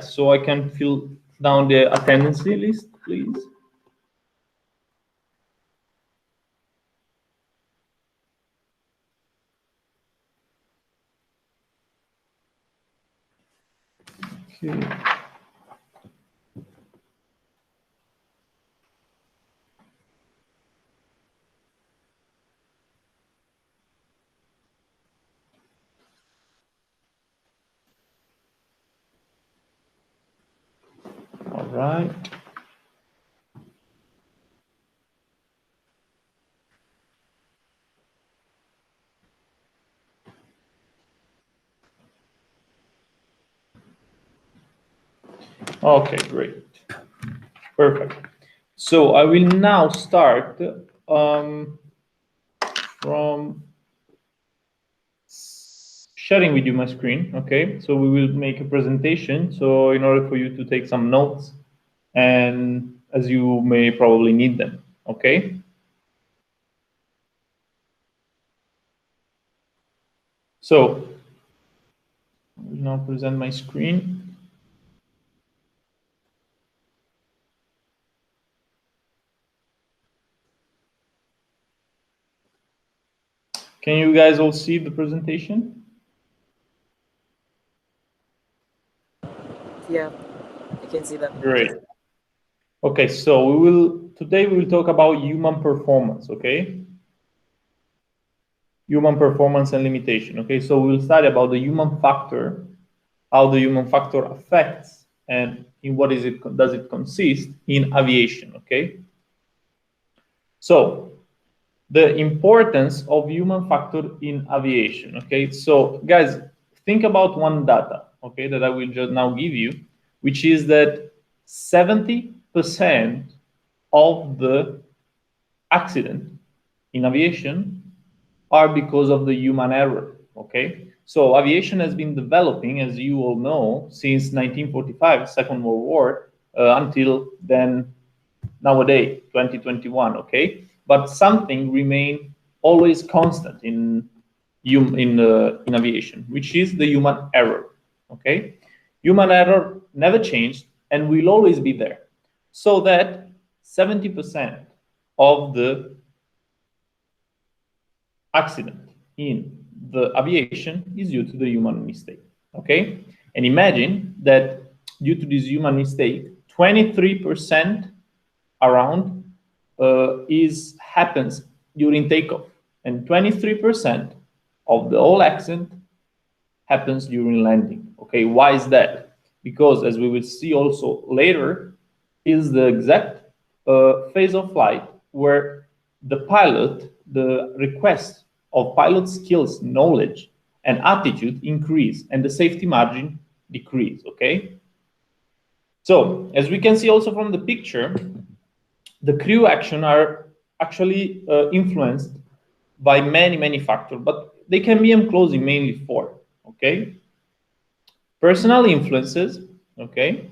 so I can fill down the attendance list, please. Okay. All right. Okay, great. Perfect. So I will now start from sharing with you my screen. Okay, so we will make a presentation. So in order for you to take some notes, and as you may probably need them. Okay. So I will now present my screen. Can you guys all see the presentation? Yeah, I can see that. Great. Okay, so today we will talk about human performance, okay? Human performance and limitation, okay? So we'll study about the human factor, how the human factor affects, and in what does it consist in aviation, okay? So the importance of human factor in aviation, okay? So guys, think about one data, okay, that I will just now give you, which is that 70% of the accident in aviation are because of the human error, okay? So aviation has been developing, as you all know, since 1945, Second World War, until then, nowadays, 2021, okay? But something remained always constant in aviation, which is the human error, okay? Human error never changed and will always be there. So that 70% of the accident in the aviation is due to the human mistake, okay? And imagine that due to this human mistake, 23% around happens during takeoff, and 23% of the whole accident happens during landing. Okay, why is that? Because as we will see also later, is the exact phase of flight where the request of pilot skills, knowledge, and attitude increase, and the safety margin decrease. Okay. So as we can see also from the picture, the crew action are actually influenced by many factors, but they can be enclosed in mainly four. Okay. Personal influences, okay,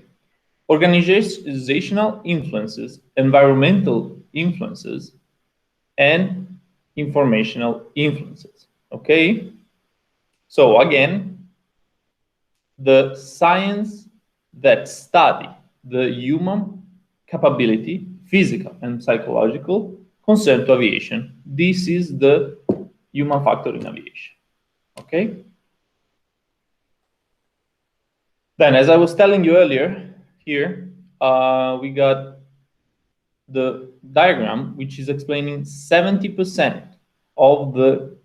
organizational influences, environmental influences, and informational influences, okay? So again, the science that study the human capability, physical and psychological, concerned to aviation. This is the human factor in aviation, okay? Then, as I was telling you earlier, here we got the diagram, which is explaining 70% of the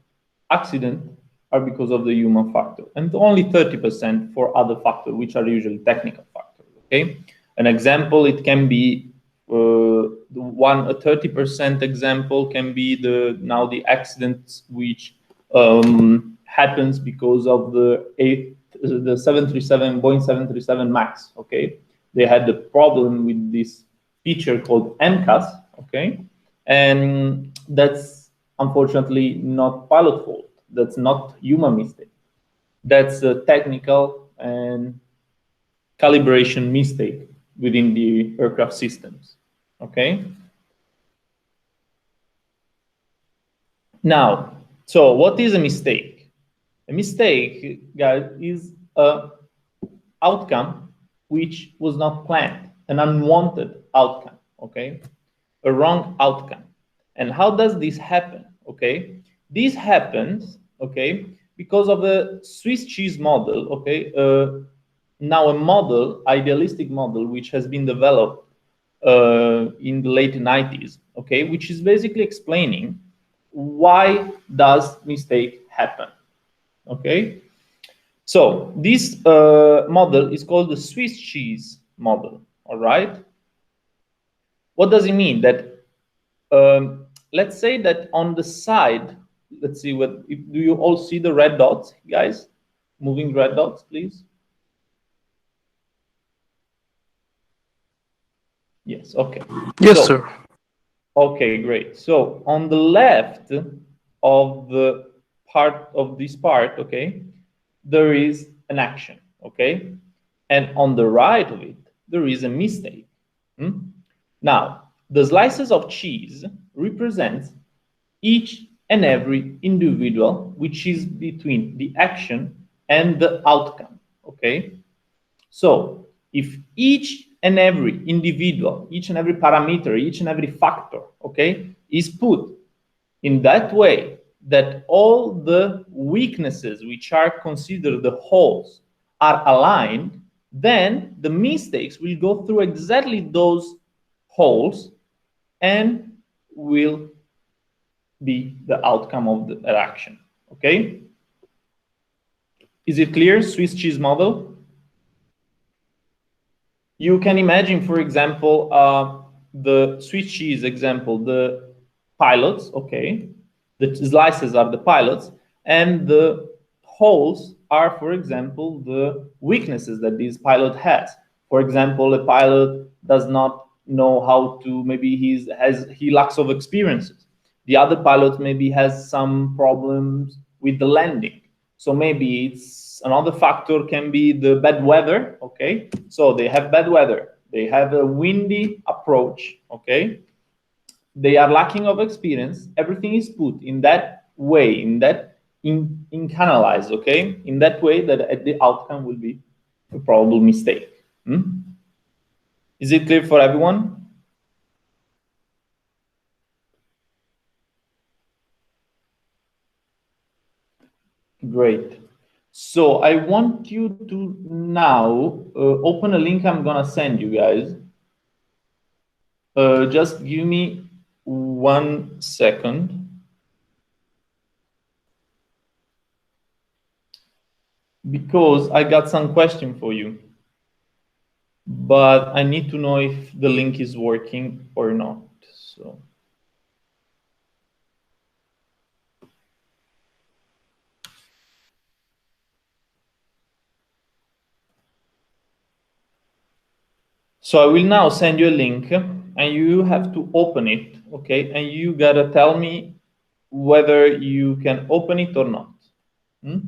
accident are because of the human factor, and only 30% for other factors, which are usually technical factors. Okay, an example it can be a 30% example can be the accidents which happens because of the 737 Boeing 737 Max. Okay, they had the problem with this feature called MCAS. Okay, and that's unfortunately not pilot fault. That's not human mistake. That's a technical and calibration mistake within the aircraft systems. Okay. Now, so what is a mistake? A mistake, guys, is a outcome which was not planned, an unwanted outcome, okay? A wrong outcome. And how does this happen, okay? This happens, okay, because of the Swiss cheese model, okay? Now a model, idealistic model, which has been developed in the late 90s, okay, which is basically explaining why does mistake happen, okay? So this model is called the Swiss cheese model, all right? What does it mean? That let's say that on the side, let's see what, do you all see the red dots, guys? Moving red dots, please. Yes, okay. Yes, sir. So, okay, great. So on the left of the part of this part, okay, there is an action, okay? And on the right of it, there is a mistake. Hmm? Now, the slices of cheese represent each and every individual which is between the action and the outcome, okay? So if each and every individual, each and every parameter, each and every factor, okay, is put in that way that all the weaknesses which are considered the holes are aligned, then the mistakes will go through exactly those holes and will be the outcome of the action. Okay? Is it clear, Swiss cheese model? You can imagine, for example, the Swiss cheese example, the pilots, okay? The slices are the pilots, and the holes are, for example, the weaknesses that this pilot has. For example, a pilot does not know how to, maybe he lacks of experiences. The other pilot maybe has some problems with the landing. So maybe it's another factor can be the bad weather, okay? So they have bad weather. They have a windy approach, okay? They are lacking of experience. Everything is put in that way, in canalized, okay? In that way that the outcome will be a probable mistake. Hmm? Is it clear for everyone? Great. So I want you to now open a link I'm gonna send you guys. Just give me 1 second because I got some question for you, but I need to know if the link is working or not. So I will now send you a link and you have to open it, okay? And you gotta tell me whether you can open it or not. Hmm?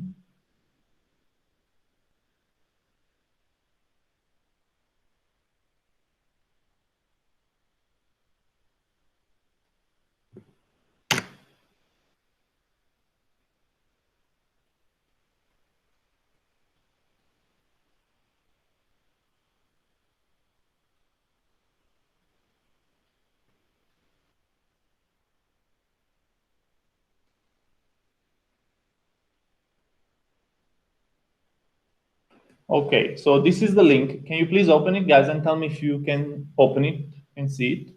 Okay, so this is the link. Can you please open it, guys, and tell me if you can open it and see it?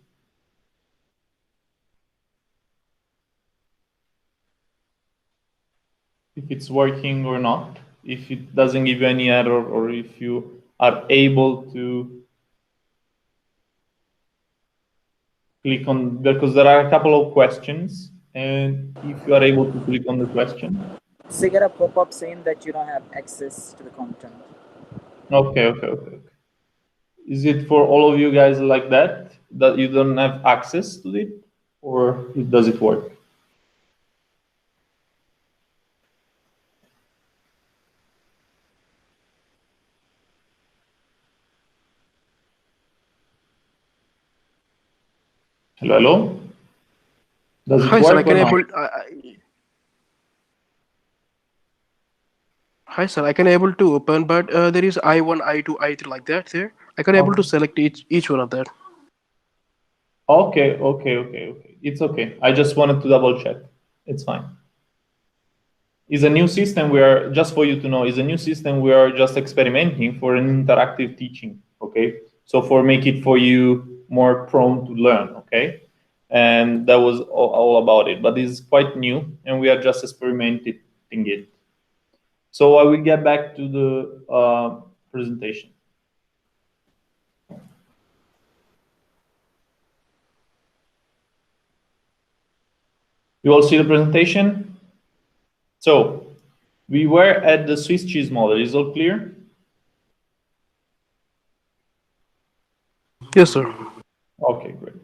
If it's working or not, if it doesn't give you any error, or if you are able to click on, because there are a couple of questions, and if you are able to click on the question. So you get a pop-up saying that you don't have access to the content. Okay. Is it for all of you guys like that you don't have access to it, or does it work? Hello? Does it Hi, sir. I work or can not? able. Hi sir, I can able to open, but there is I1, I2, I3 like that there. I can able to Okay. select each one of that. Okay. It's okay. I just wanted to double check. It's fine. Is a new system we are, just for you to know, is a new system we are just experimenting for an interactive teaching. Okay, so for make it for you more prone to learn. Okay, and that was all about it. But it's quite new, and we are just experimenting it. So I will get back to the presentation. You all see the presentation? So we were at the Swiss cheese model. Is all clear? Yes sir. Okay, great.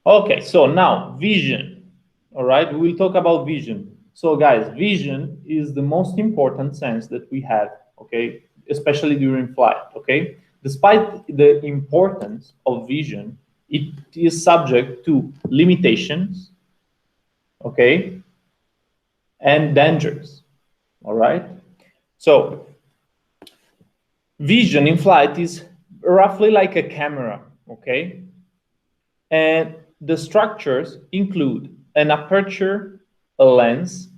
Okay, so now vision. All right, we will talk about vision. So, guys, vision is the most important sense that we have, okay, especially during flight, okay? Despite the importance of vision, it is subject to limitations, okay, and dangers, all right? So, vision in flight is roughly like a camera, okay? And the structures include an aperture, a lens,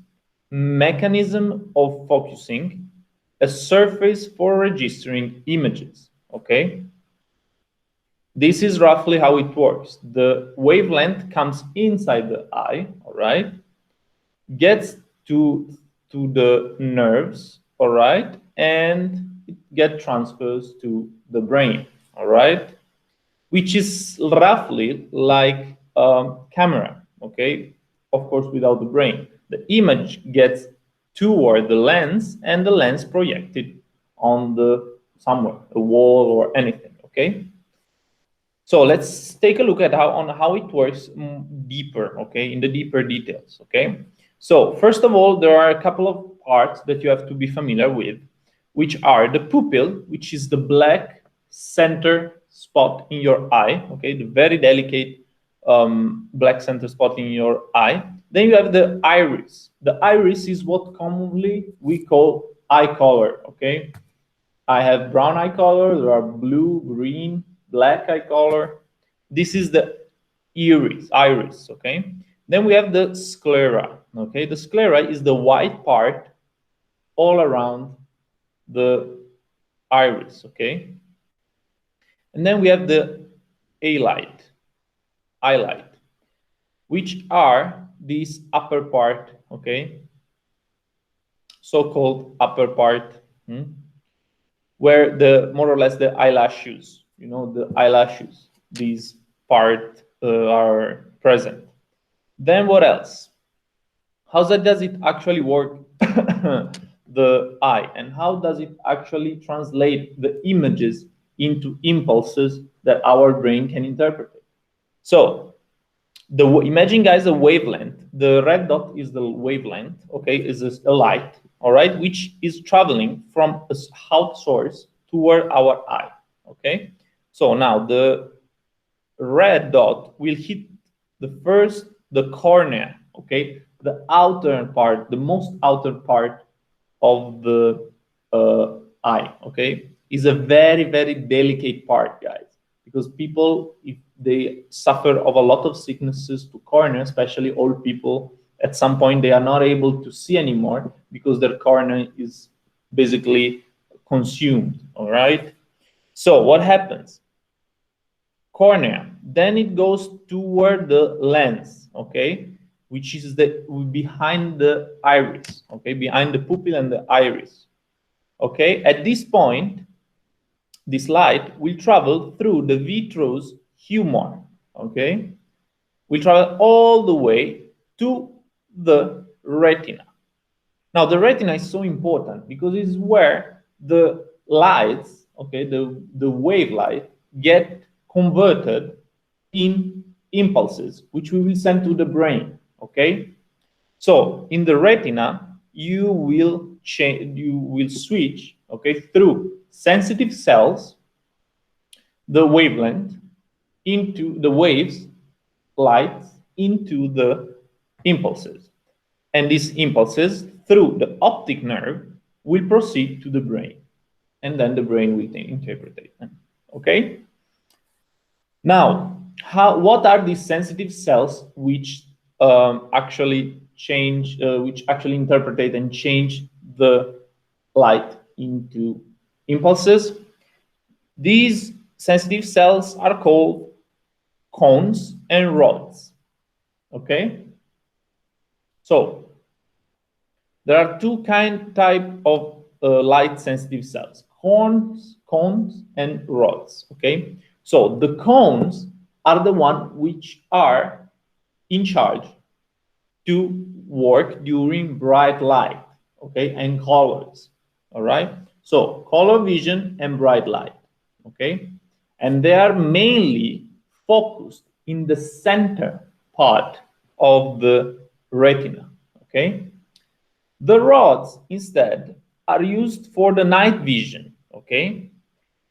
mechanism of focusing, a surface for registering images. Okay, this is roughly how it works. The wavelength comes inside the eye, all right, gets to the nerves, all right, and it gets transferred to the brain, all right, which is roughly like a camera, okay? Of course, without the brain. The image gets toward the lens and the lens projected on the somewhere, a wall or anything, okay? So let's take a look at how it works deeper, okay, in the deeper details, okay? So first of all, there are a couple of parts that you have to be familiar with, which are the pupil, which is the black center spot in your eye, okay, the very delicate black center spot in your eye. Then you have the iris. The iris is what commonly we call eye color, okay? I have brown eye color, there are blue, green, black eye color. This is the iris, okay? Then we have the sclera, okay? The sclera is the white part all around the iris, okay? And then we have the eye light, which are this upper part, okay? So-called upper part, where the more or less the eyelashes, you know, the eyelashes, these part are present. Then what else? How does it actually work, the eye, and how does it actually translate the images into impulses that our brain can interpret? So imagine, guys, a wavelength. The red dot is the wavelength, okay, is a light, all right, which is traveling from a out source toward our eye, okay? So now the red dot will hit the cornea, okay, the outer part, the most outer part of the eye, okay, is a very delicate part, guys, because people, if they suffer of a lot of sicknesses to cornea, especially old people, at some point they are not able to see anymore because their cornea is basically consumed, all right? So what happens? Cornea, then it goes toward the lens, okay, which is the behind the iris, okay, behind the pupil and the iris, okay. At this point, this light will travel through the vitreous humor, okay, will travel all the way to the retina. Now, the retina is so important because it's where the lights, okay, the wave light, get converted in impulses, which we will send to the brain, okay? So in the retina, you will change, you will switch, okay, through sensitive cells, the wavelength into the waves, lights into the impulses. And these impulses through the optic nerve will proceed to the brain, and then the brain will interpret them. Okay. Now, what are these sensitive cells which actually change, which actually interpret and change the light into impulses? These sensitive cells are called cones and rods. Okay, so there are two type of light sensitive cells: cones and rods. Okay, so the cones are the one which are in charge to work during bright light, okay, and colors. All right, so color vision and bright light. Okay, and they are mainly focused in the center part of the retina. Okay, the rods instead are used for the night vision. Okay,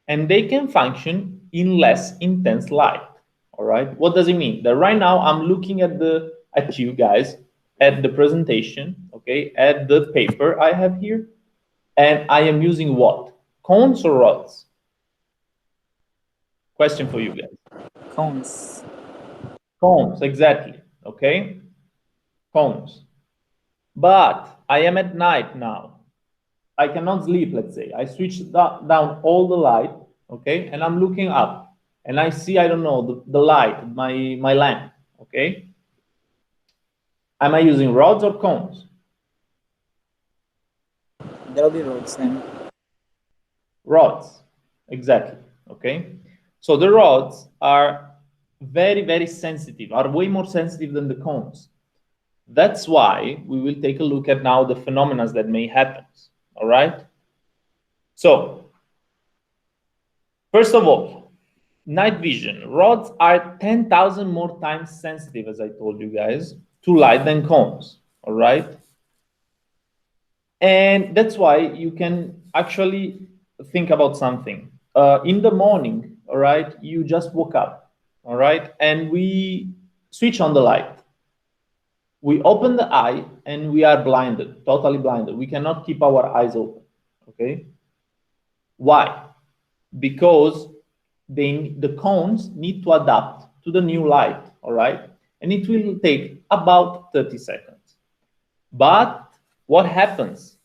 and they can function in less intense light. All right, what does it mean? That right now I'm looking at you guys, at the presentation, okay, at the paper I have here, and I am using what? Cones or rods? Question for you guys. Cones. Cones, exactly. Okay, cones. But I am at night now. I cannot sleep, let's say. I switch down all the light, okay, and I'm looking up, and I see, I don't know, the light, my lamp, okay. Am I using rods or cones? There'll be roads then. Rods, exactly, okay. So the rods are very sensitive, are way more sensitive than the cones. That's why we will take a look at now the phenomena that may happen. All right. So first of all, night vision. Rods are 10,000 more times sensitive, as I told you guys, to light than cones. All right. And that's why you can actually think about something. In the morning, all right, you just woke up, all right, and we switch on the light. We open the eye and we are blinded, totally blinded. We cannot keep our eyes open, okay? Why? Because the cones need to adapt to the new light, all right? And it will take about 30 seconds. But what happens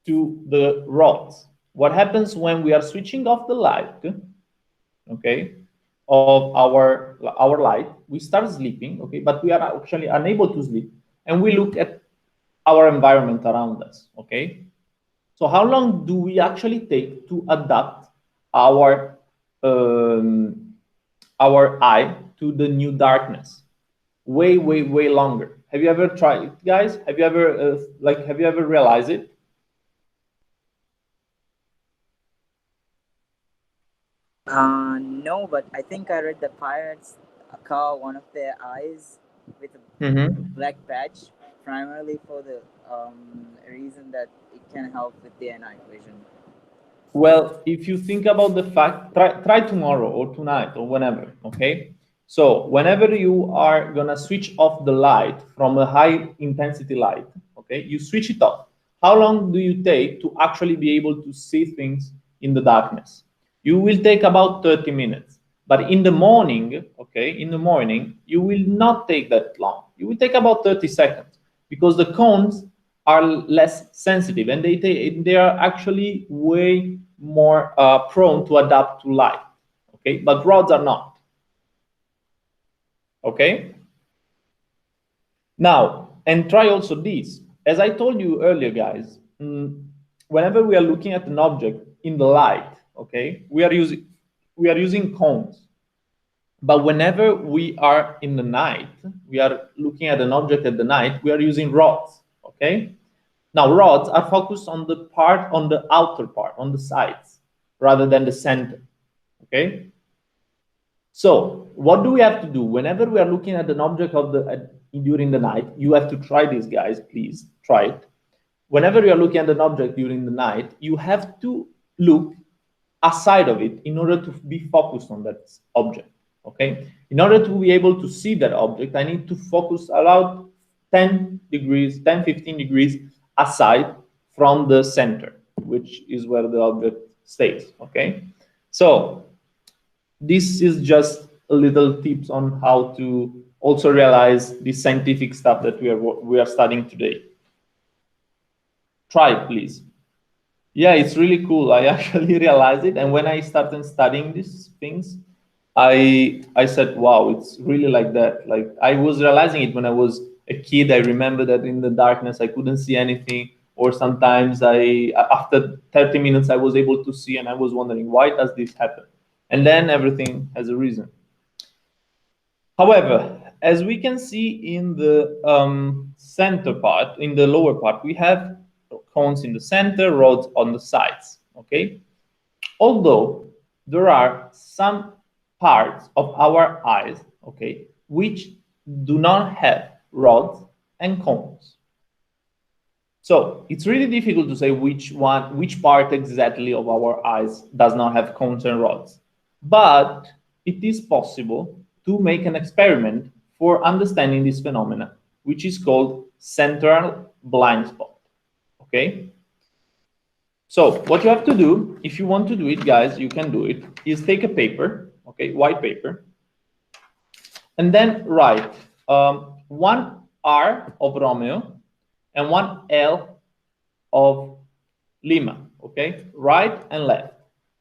to the rods? What happens when we are switching off the light, okay, of our light? We start sleeping, okay, but we are actually unable to sleep, and we look at our environment around us, okay? So how long do we actually take to adapt our um, our eye to the new darkness? Way longer. Have you ever tried it, guys? Have you ever have you ever realized it? No, but I think I read the pirates call one of their eyes with a Mm-hmm. black patch, primarily for the reason that it can help with their night vision. Well, if you think about the fact, try tomorrow or tonight or whenever, okay? So whenever you are gonna switch off the light from a high intensity light, okay, you switch it off. How long do you take to actually be able to see things in the darkness? You will take about 30 minutes. But in the morning, okay, in the morning, you will not take that long. You will take about 30 seconds because the cones are less sensitive and they are actually way more prone to adapt to light. Okay, but rods are not. Okay, now and try also this. As I told you earlier, guys, whenever we are looking at an object in the light, okay, we are using cones. But whenever we are in the night, we are looking at an object at the night, we are using rods. Okay. Now, rods are focused on the part, on the outer part, on the sides, rather than the center. Okay. So, what do we have to do whenever we are looking at an object during the night? You have to try this, guys. Please try it. Whenever you are looking at an object during the night, you have to look aside of it in order to be focused on that object. Okay. In order to be able to see that object, I need to focus about 10 degrees, 10, 15 degrees aside from the center, which is where the object stays. Okay, so this is just a little tips on how to also realize the scientific stuff that we are studying today. Try it, please. Yeah, it's really cool. I actually realized it, and when I started studying these things, I said, "Wow, it's really like that." Like I was realizing it when I was a kid. I remember that in the darkness I couldn't see anything, or sometimes after 30 minutes I was able to see, and I was wondering why does this happen, and then everything has a reason. However, as we can see in the center part, in the lower part, we have cones in the center, rods on the sides. Okay, although there are some parts of our eyes, okay, which do not have rods and cones. So it's really difficult to say which part exactly of our eyes does not have cones and rods. But it is possible to make an experiment for understanding this phenomena, which is called central blind spot. Okay? So what you have to do, if you want to do it, guys, you can do it, is take a paper, okay, white paper, and then write one R of Romeo and one L of Lima, okay, right and left,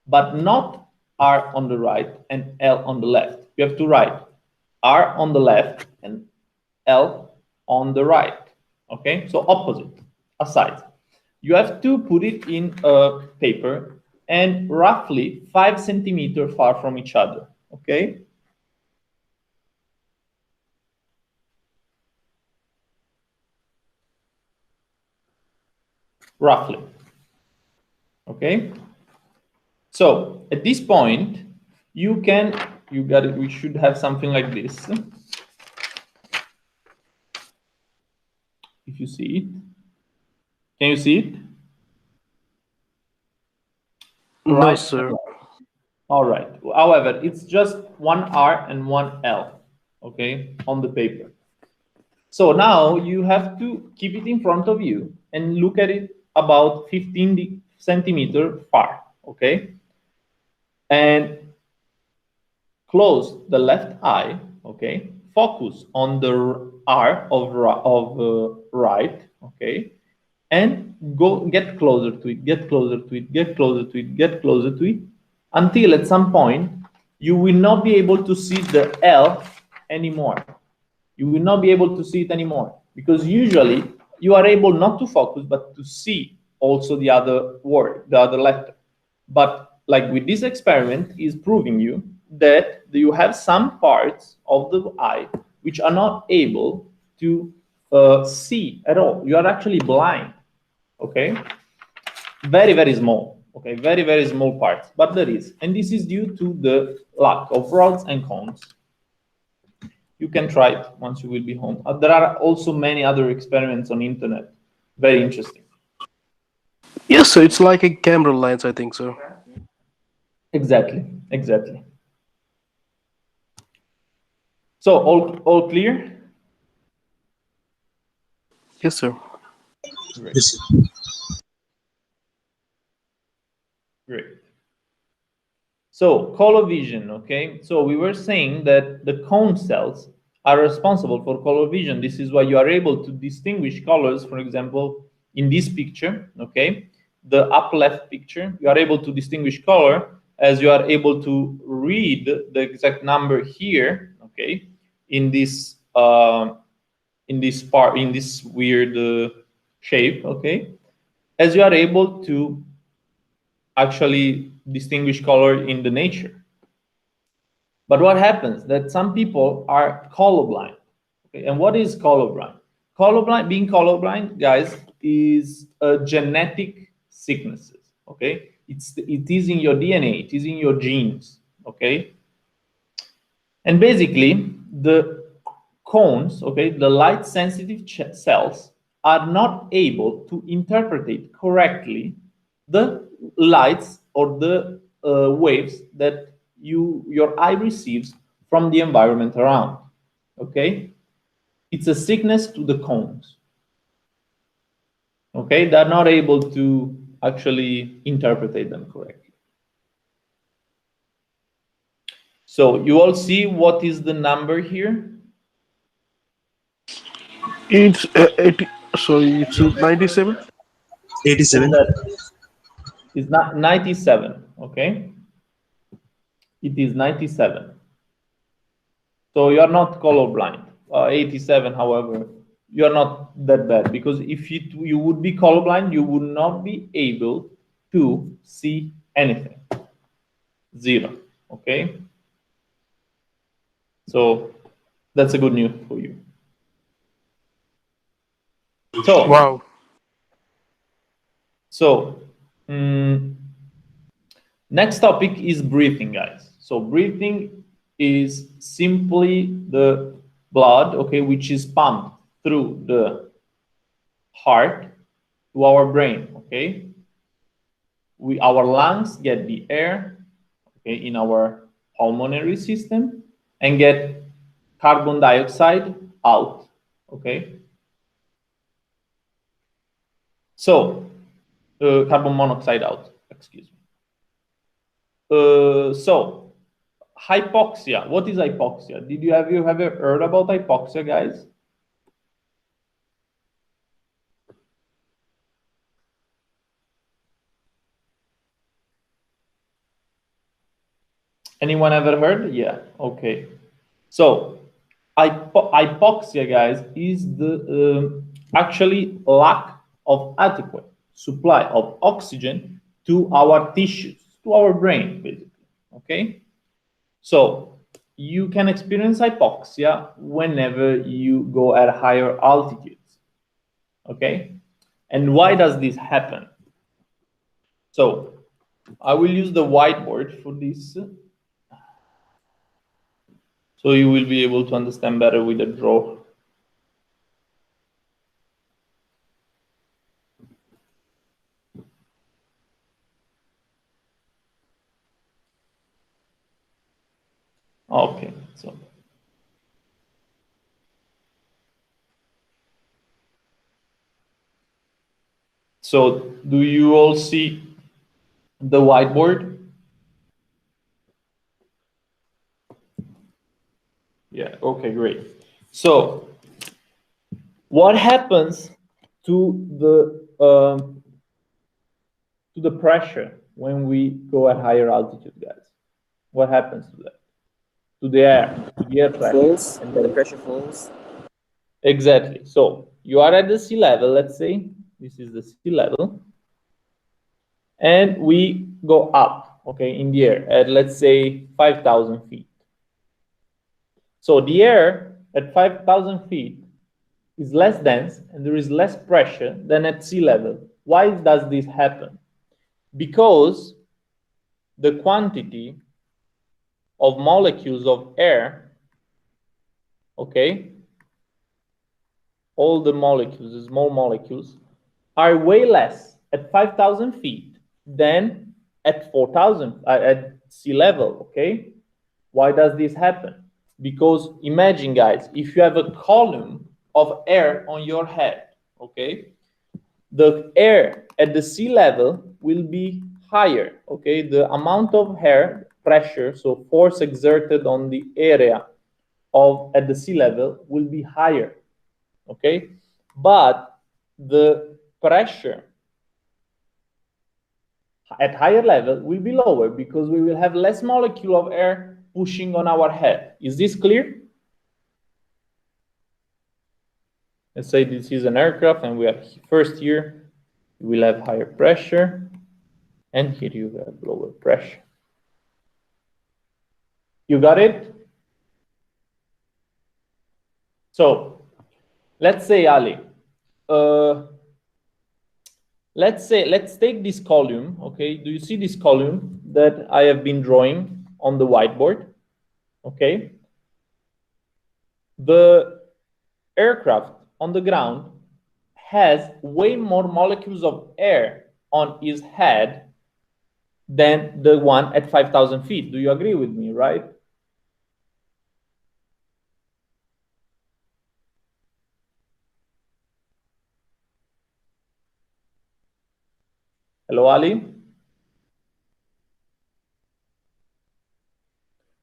but not R on the right and L on the left. You have to write R on the left and L on the right, okay, so opposite, aside. You have to put it in a paper and roughly 5 centimeters far from each other, okay? Roughly, okay? So at this point, you got it, we should have something like this. If you see it, can you see it? No, Right. sir. All right. However, it's just one R and one L, okay, on the paper. So now you have to keep it in front of you and look at it about 15 centimeter far, okay? And close the left eye, okay? Focus on the R of right, okay? And go get closer to it, get closer to it, get closer to it, get closer to it, until at some point you will not be able to see the L anymore. You will not be able to see it anymore because usually you are able not to focus but to see also the other word, the other letter. But like with this experiment is proving you that you have some parts of the eye which are not able to see at all. You are actually blind, okay? Very, very small, okay? Very, very small parts, but there is. And this is due to the lack of rods and cones. You can try it once you will be home. There are also many other experiments on internet. Very interesting. Yes, sir. It's like a camera lens, I think so. Exactly, exactly. So all clear? Yes, sir. Great, Yes, great. So color vision, okay? So we were saying that the cone cells are responsible for color vision. This is why you are able to distinguish colors. For example, in this picture, okay, the up left picture, you are able to distinguish color as you are able to read the exact number here, okay, in this part, in this weird shape, okay, as you are able to actually distinguish color in the nature. But what happens that some people are colorblind. Okay, and what is colorblind? Colorblind, being colorblind, guys, is a genetic sicknesses. Okay, it is in your DNA, it is in your genes. Okay, and basically the cones, okay, the light sensitive cells are not able to interpret correctly the lights or the waves that your eye receives from the environment around. Okay, it's a sickness to the cones. Okay, they're not able to actually interpret them correctly. So you all see what is the number here? It's 80. Sorry, it's 97. 87. It's not 97, okay? It is 97. So you're not colorblind. 87, however, you're not that bad, because if you would be colorblind, you would not be able to see anything. Zero, okay? So that's a good news for you. So, Wow. so next topic is breathing, guys. So breathing is simply the blood, okay, which is pumped through the heart to our brain, okay. Our lungs get the air, okay, in our pulmonary system and get carbon dioxide out, okay. So carbon monoxide out, excuse me. So hypoxia, what is hypoxia? Have you ever heard about hypoxia, guys? Anyone ever heard? Yeah, okay. So hypoxia, guys, is the actually lack of adequate supply of oxygen to our tissues, to our brain, basically. Okay, so you can experience hypoxia whenever you go at higher altitudes. Okay, and why does this happen? So I will use the whiteboard for this, so you will be able to understand better with the draw. Okay, so do you all see the whiteboard? Yeah, okay, great. So what happens to the pressure when we go at higher altitude, guys? What happens to that? To the air pressure. Falls. The pressure falls. Exactly. So you are at the sea level, let's say. This is the sea level. And we go up, okay, in the air at, let's say, 5,000 feet. So the air at 5,000 feet is less dense and there is less pressure than at sea level. Why does this happen? Because the quantity of molecules of air, okay, all the molecules, the small molecules, are way less at 5,000 feet than at 4,000 at sea level, okay? Why does this happen? Because imagine, guys, if you have a column of air on your head, okay, the air at the sea level will be higher, okay? The amount of air pressure, so force exerted on the area of at the sea level will be higher, okay? But the pressure at higher level will be lower because we will have less molecule of air pushing on our head. Is this clear? Let's say this is an aircraft and we are first year, we will have higher pressure, and here you have lower pressure. You got it? So let's say, Ali, let's take this column, okay? Do you see this column that I have been drawing on the whiteboard? Okay. The aircraft on the ground has way more molecules of air on his head than the one at 5,000 feet. Do you agree with me, right? Hello, Ali?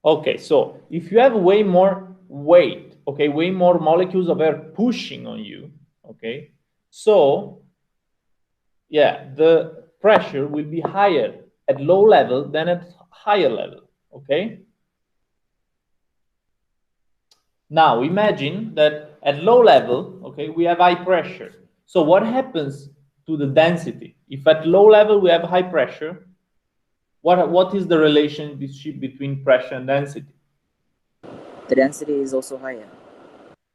Okay, so if you have way more weight, okay, way more molecules of air pushing on you, okay, so yeah, the pressure will be higher at low level than at higher level, okay? Now imagine that at low level, okay, we have high pressure. So what happens to the density? If at low level we have high pressure, what is the relationship between pressure and density? The density is also higher.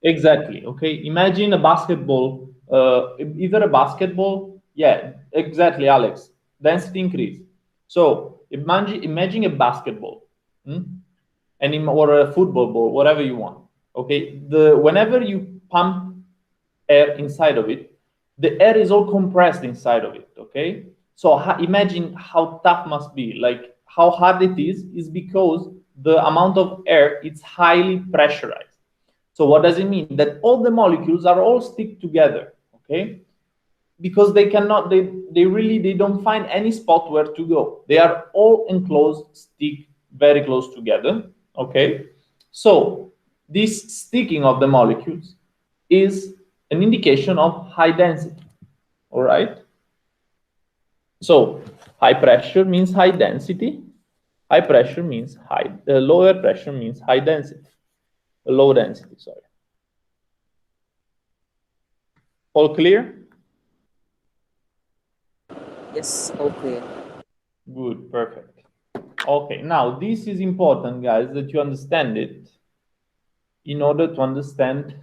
Exactly. Okay. Imagine a basketball, either a basketball. Yeah, exactly, Alex. Density increase. So imagine a basketball, hmm? Or a football ball, whatever you want. Okay. Whenever you pump air inside of it, the air is all compressed inside of it. Okay. So imagine how tough must be. Like how hard it is because the amount of air it's highly pressurized. So what does it mean? That all the molecules are all stick together, okay? Because they don't find any spot where to go. They are all enclosed, stick very close together, okay? So this sticking of the molecules is an indication of high density, all right? So high pressure means high density. High pressure means lower pressure means high density, low density, sorry. All clear? Yes, all clear. Good, perfect. Okay, now this is important, guys, that you understand it in order to understand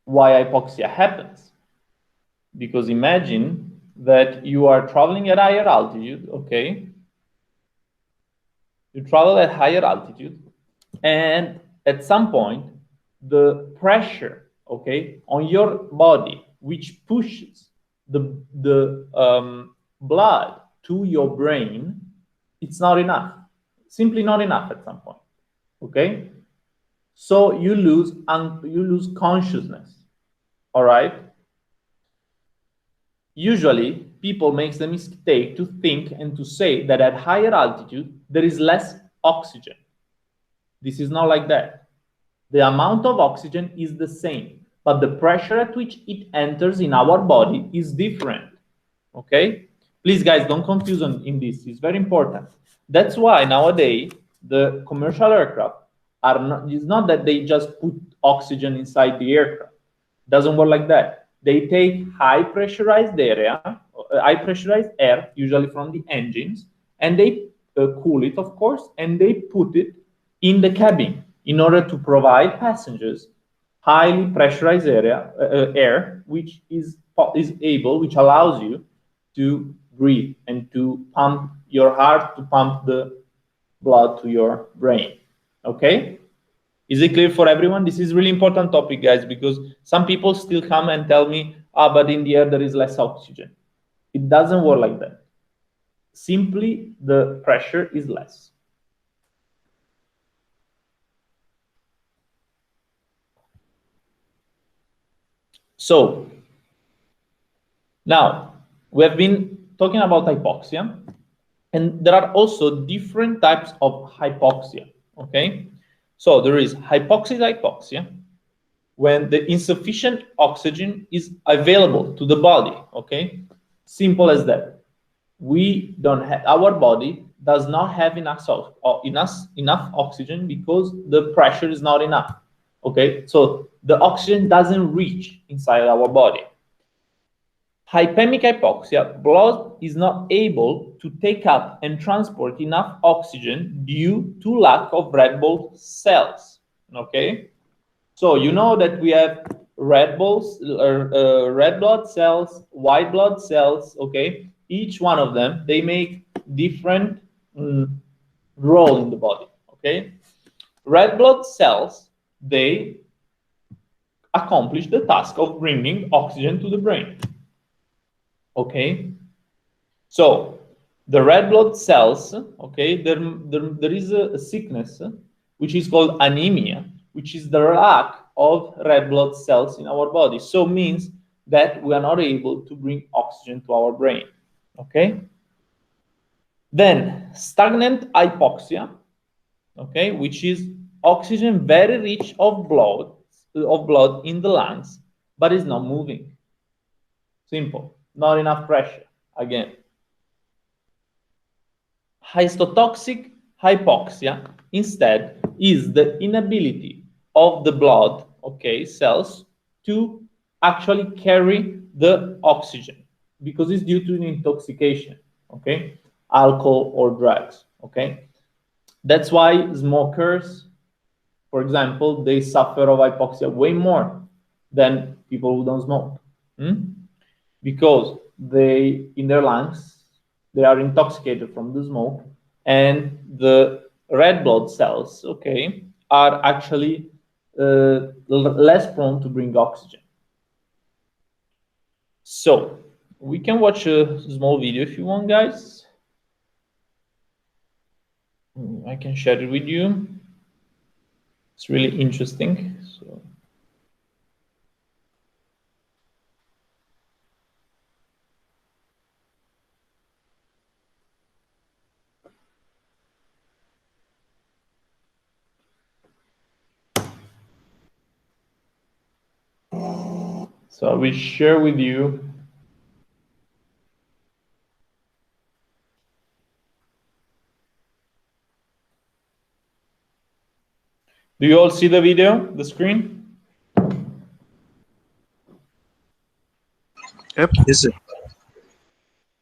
why hypoxia happens. Because imagine that you are traveling at higher altitude, okay? You travel at higher altitude, and at some point, the pressure, okay, on your body, which pushes the blood to your brain, it's not enough. Simply not enough at some point, okay? So you lose consciousness, all right? Usually, people make the mistake to think and to say that at higher altitude there is less oxygen. This is not like that. The amount of oxygen is the same, but the pressure at which it enters in our body is different. Okay? Please, guys, don't confuse in this. It's very important. That's why nowadays the commercial aircraft are not. It's not that they just put oxygen inside the aircraft. It doesn't work like that. They take high pressurized air, usually from the engines, and they cool it, of course, and they put it in the cabin in order to provide passengers highly pressurized air, which allows you to breathe and to pump your heart, to pump the blood to your brain. Okay? Is it clear for everyone? This is really important topic, guys, because some people still come and tell me, but in the air there is less oxygen. It doesn't work like that. Simply the pressure is less. So now we have been talking about hypoxia, and there are also different types of hypoxia. Okay, so there is hypoxia when the insufficient oxygen is available to the body. Okay, simple as that. We don't have, our body does not have enough oxygen because the pressure is not enough. Okay, so the oxygen doesn't reach inside our body. Hypemic hypoxia, blood is not able to take up and transport enough oxygen due to lack of red blood cells. Okay, so you know that we have red blood cells, white blood cells. Okay, each one of them, they make different role in the body. Okay, red blood cells, they accomplish the task of bringing oxygen to the brain. Okay, so the red blood cells, okay, there is a sickness which is called anemia, which is the lack of red blood cells in our body. So means that we are not able to bring oxygen to our brain. Okay? Then stagnant hypoxia, okay, which is oxygen very rich of blood in the lungs, but is not moving. Simple, not enough pressure. Again, histotoxic hypoxia instead is the inability of the blood, okay, cells to actually carry the oxygen because it's due to an intoxication, okay, alcohol or drugs, okay. That's why smokers, for example, they suffer of hypoxia way more than people who don't smoke. Because they, in their lungs, they are intoxicated from the smoke, and the red blood cells, okay, are actually less prone to bring oxygen. So we can watch a small video if you want, guys. I can share it with you. It's really interesting. So I will share with you. Do you all see the video, the screen? Yep. Yes, sir.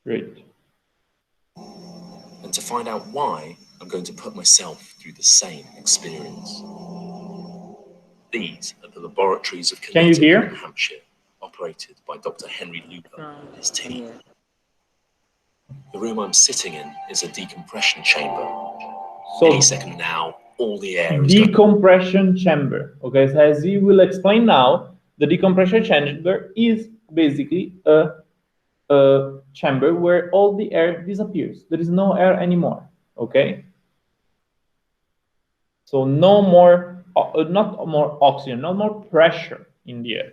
Great. And to find out why, I'm going to put myself through the same experience. These are the laboratories of Can you Connecticut, hear? New Hampshire, operated by Dr. Henry Lupo and his team. Yeah. The room I'm sitting in is a decompression chamber. So Any second now, all the air is going. decompression chamber. Okay, so as he will explain now, the decompression chamber is basically a chamber where all the air disappears. There is no air anymore. Okay. So no more, not more oxygen, no more pressure in the air.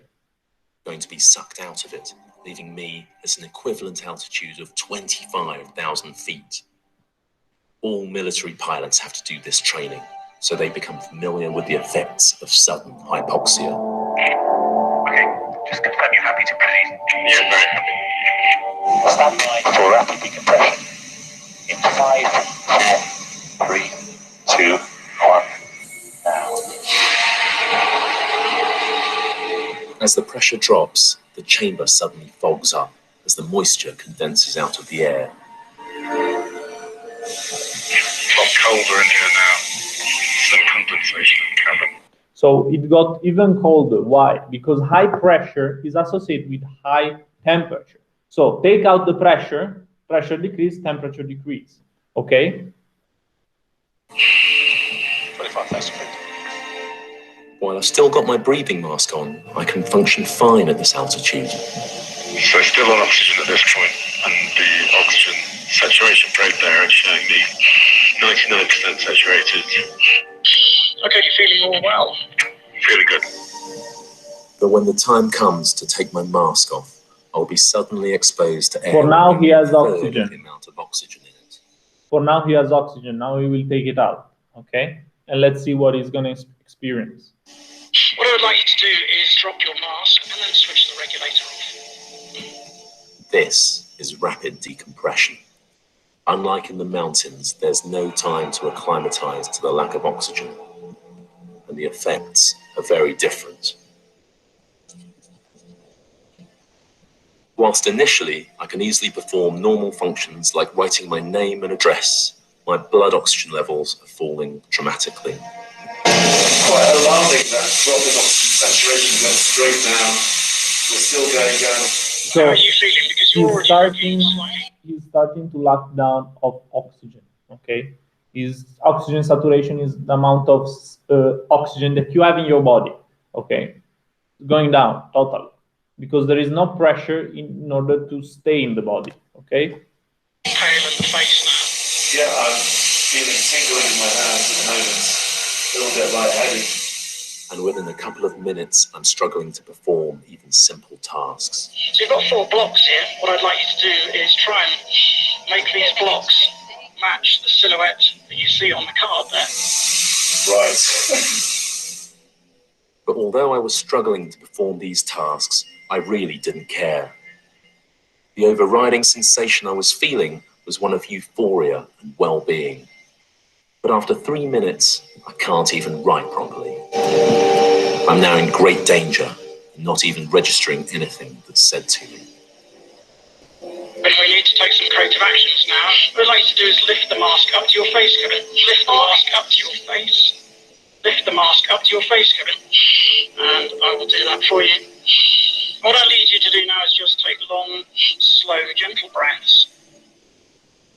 Going to be sucked out of it, leaving me at an equivalent altitude of 25,000 feet. All military pilots have to do this training, so they become familiar with the effects of sudden hypoxia. Okay, just confirm you're happy to proceed. Yeah, very happy. Stand by for rapid decompression. In 5, 4, 3, 2, 1, now. As the pressure drops, the chamber suddenly fogs up as the moisture condenses out of the air. It's a lot colder in here now. Some condensation in the cabin. So it got even colder. Why? Because high pressure is associated with high temperature. So take out the pressure, pressure decrease, temperature decrease. Okay? 25,000 feet. While I've still got my breathing mask on, I can function fine at this altitude. So still on oxygen at this point, and the oxygen saturation breakdown is showing me 99% saturated. Okay, you're feeling all well. Feeling good. But when the time comes to take my mask off, I'll be suddenly exposed to air. For now, he has with only a third of oxygen. the amount of oxygen in it. For now, he has oxygen. Now he will take it out. Okay? And let's see what he's going to experience. What I would like you to do is drop your mask and then switch the regulator off. This is rapid decompression. Unlike in the mountains, there's no time to acclimatize to the lack of oxygen, and the effects are very different. Whilst initially I can easily perform normal functions like writing my name and address, my blood oxygen levels are falling dramatically. Quite alarming, that drop in oxygen saturation went straight down. We're still going down. So How are you feeling? Because you're already he's starting to lack down of oxygen. Okay, his oxygen saturation is the amount of oxygen that you have in your body. Okay, going down totally because there is no pressure in order to stay in the body. Okay. pale in the face now. Yeah, I'm feeling tingling in my hands at the moment. A little bit lightheaded. and within a couple of minutes, I'm struggling to perform even simple tasks. So you've got 4 blocks here. What I'd like you to do is try and make these blocks match the silhouette that you see on the card there. Right. But although I was struggling to perform these tasks, I really didn't care. The overriding sensation I was feeling was one of euphoria and well-being. But after 3 minutes, I can't even write properly. I'm now in great danger, not even registering anything that's said to me. And we need to take some corrective actions now. What I'd like you to do is lift the mask up to your face, Kevin. Lift the mask up to your face. Lift the mask up to your face, Kevin. And I will do that for you. What I need you to do now is just take long, slow, gentle breaths.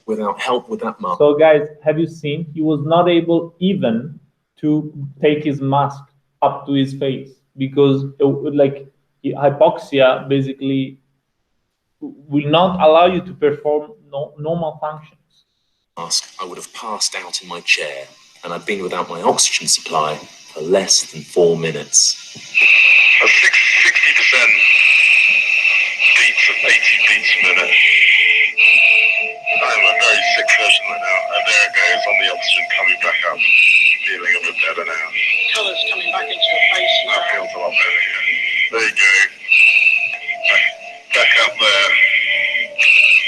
Without help with that mask. So guys, have you seen? He was not able even to take his mask up to his face because like hypoxia basically will not allow you to perform normal functions. I would have passed out in my chair, and I'd been without my oxygen supply for less than 4 minutes. A 60% beats of 80 beats a minute. I'm a very sick person right now, and there it goes on the oxygen coming back up. Feeling a bit better now. Colours coming back into your face now. That feels a lot better, yeah. There you go. Back up there.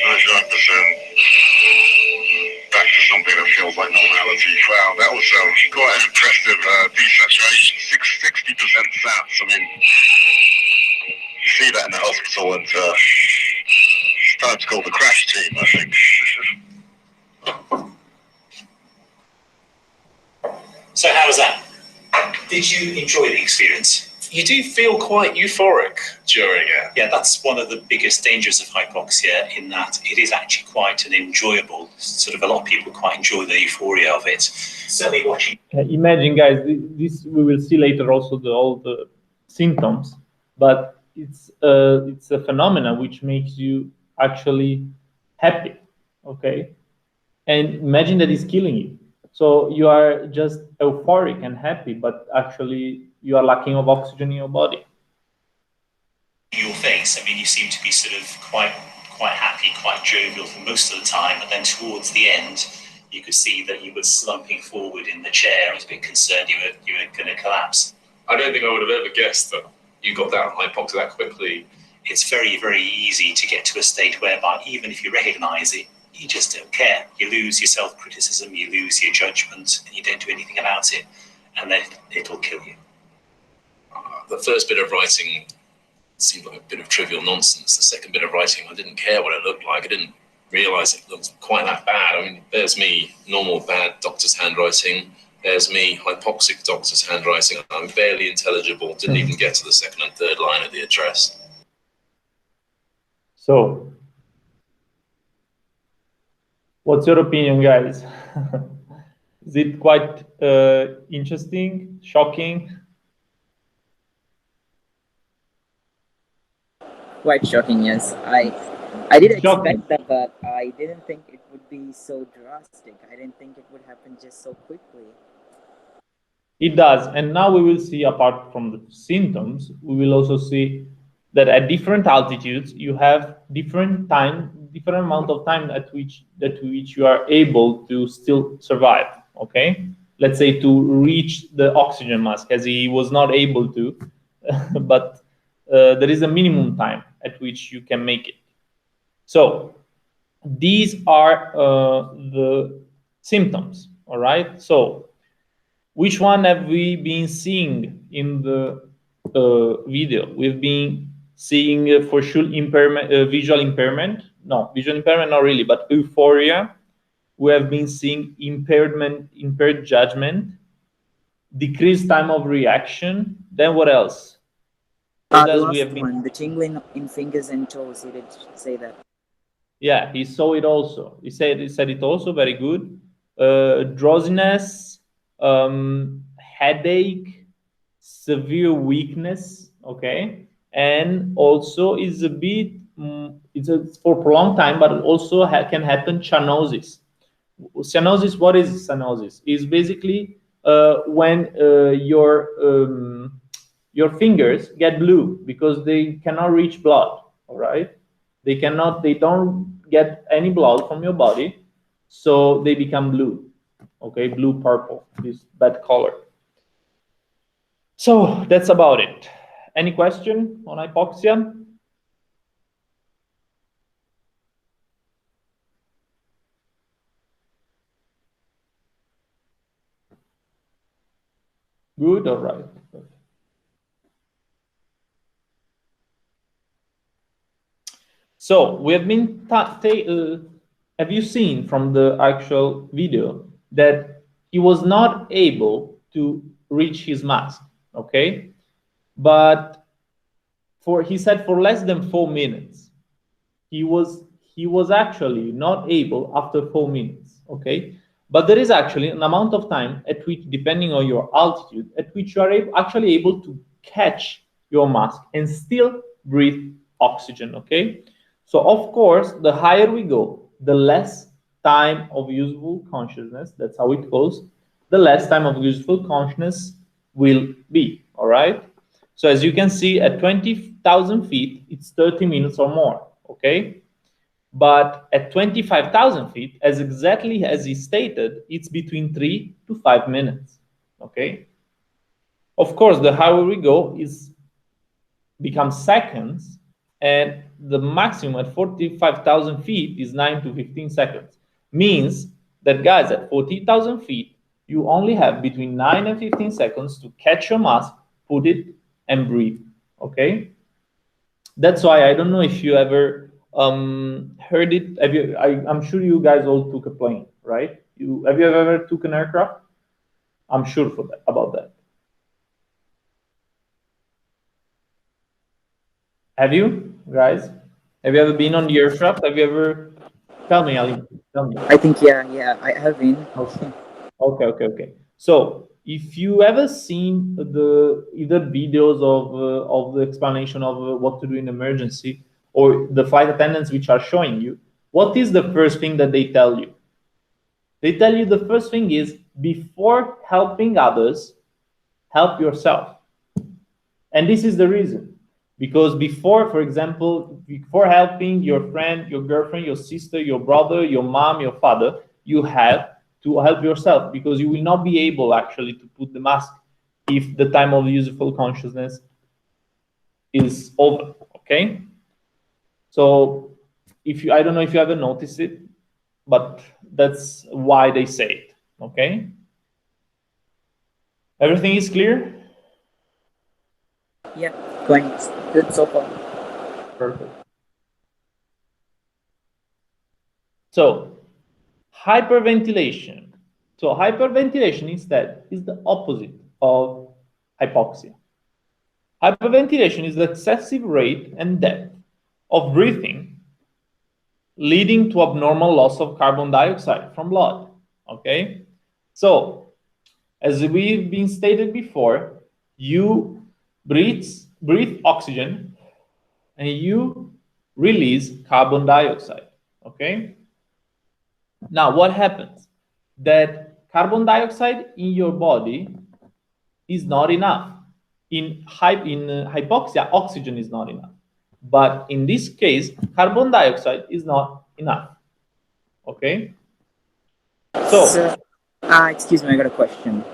99%. Back to something that feels like normality. Wow, that was quite an impressive desaturation. 60% SATs. I mean, you see that in the hospital, and it's time to call the crash team, I think. So how was that? Did you enjoy the experience? You do feel quite euphoric during it. Yeah, that's one of the biggest dangers of hypoxia, in that it is actually quite an enjoyable, sort of a lot of people quite enjoy the euphoria of it. Certainly watching. Imagine, guys, this we will see later also all the symptoms, but it's a phenomenon which makes you actually happy, okay? And imagine that it's killing you. So you are just euphoric and happy, but actually you are lacking of oxygen in your body. Your face, I mean, you seem to be sort of quite happy, quite jovial for most of the time, but then towards the end, you could see that you were slumping forward in the chair. I was a bit concerned you were going to collapse. I don't think I would have ever guessed that you got that hypoxia that quickly. It's very, very easy to get to a state whereby even if you recognise it, you just don't care. You lose your self-criticism, you lose your judgment, and you don't do anything about it, and then it'll kill you. The first bit of writing seemed like a bit of trivial nonsense. The second bit of writing, I didn't care what it looked like. I didn't realise it looked quite that bad. I mean, there's me, normal bad doctor's handwriting. There's me, hypoxic doctor's handwriting. I'm barely intelligible. Didn't even get to the second and third line of the address. So, what's your opinion, guys? Is it quite interesting, shocking? Quite shocking, yes. I did Shocking. expect that, but I didn't think it would be so drastic. I didn't think it would happen just so quickly. It does. And now we will see, apart from the symptoms, we will also see that at different altitudes, you have different amount of time at which you are able to still survive, okay? Let's say to reach the oxygen mask, as he was not able to, but there is a minimum time at which you can make it. So these are the symptoms, all right? So which one have we been seeing in the video? We've been seeing for sure impairment, visual impairment. No, visual impairment, not really, but euphoria. We have been seeing impaired judgment, decreased time of reaction. Then what else? The last one, the tingling in fingers and toes. He did say that. Yeah, he saw it also. He said it also. Very good. Drowsiness, headache, severe weakness. Okay, and also is a bit. It's for prolonged time, but it also can happen cyanosis. Cyanosis. What is cyanosis? Is basically when your fingers get blue because they cannot reach blood. All right, they don't get any blood from your body, so they become blue. Okay, blue purple, this bad color. So that's about it. Any question on hypoxia? Good, all right. So we have been, have you seen from the actual video that he was not able to reach his mask, okay? But he said for less than 4 minutes, he was actually not able after 4 minutes, okay? But there is actually an amount of time at which, depending on your altitude, at which you are actually able to catch your mask and still breathe oxygen, okay? So of course, the higher we go, the less time of useful consciousness, that's how it goes, the less time of useful consciousness will be, all right? So as you can see, at 20,000 feet, it's 30 minutes or more, okay? But at 25,000 feet, as exactly as he stated, it's between 3 to 5 minutes, okay? Of course, the higher we go is becomes seconds, and the maximum at 45,000 feet is 9 to 15 seconds. Means that, guys, at 40,000 feet, you only have between 9 and 15 seconds to catch your mask, put it, and breathe, okay? That's why I don't know if you ever heard it. Have you? I'm sure you guys all took a plane, right? Have you ever took an aircraft? I'm sure about that. Have you guys? Have you ever been on the aircraft? Have you ever? Tell me, Ali. Tell me. I think yeah, I have been. Okay. So, if you ever seen the either videos of the explanation of what to do in emergency, or the flight attendants which are showing you, what is the first thing that they tell you? They tell you the first thing is, before helping others, help yourself. And this is the reason. Because before, for example, before helping your friend, your girlfriend, your sister, your brother, your mom, your father, you have to help yourself, because you will not be able actually to put the mask if the time of useful consciousness is over, okay? So I don't know if you ever noticed it, but that's why they say it, okay? Everything is clear? Yeah, going good so far. Perfect. So, hyperventilation. So, hyperventilation instead is the opposite of hypoxia. Hyperventilation is the excessive rate and depth of breathing leading to abnormal loss of carbon dioxide from blood. Okay? So, as we've been stated before, you breathe oxygen and you release carbon dioxide. Okay? Now, what happens? That carbon dioxide in your body is not enough. In hypoxia, oxygen is not enough. But in this case, carbon dioxide is not enough. Okay? So, Excuse me, I got a question.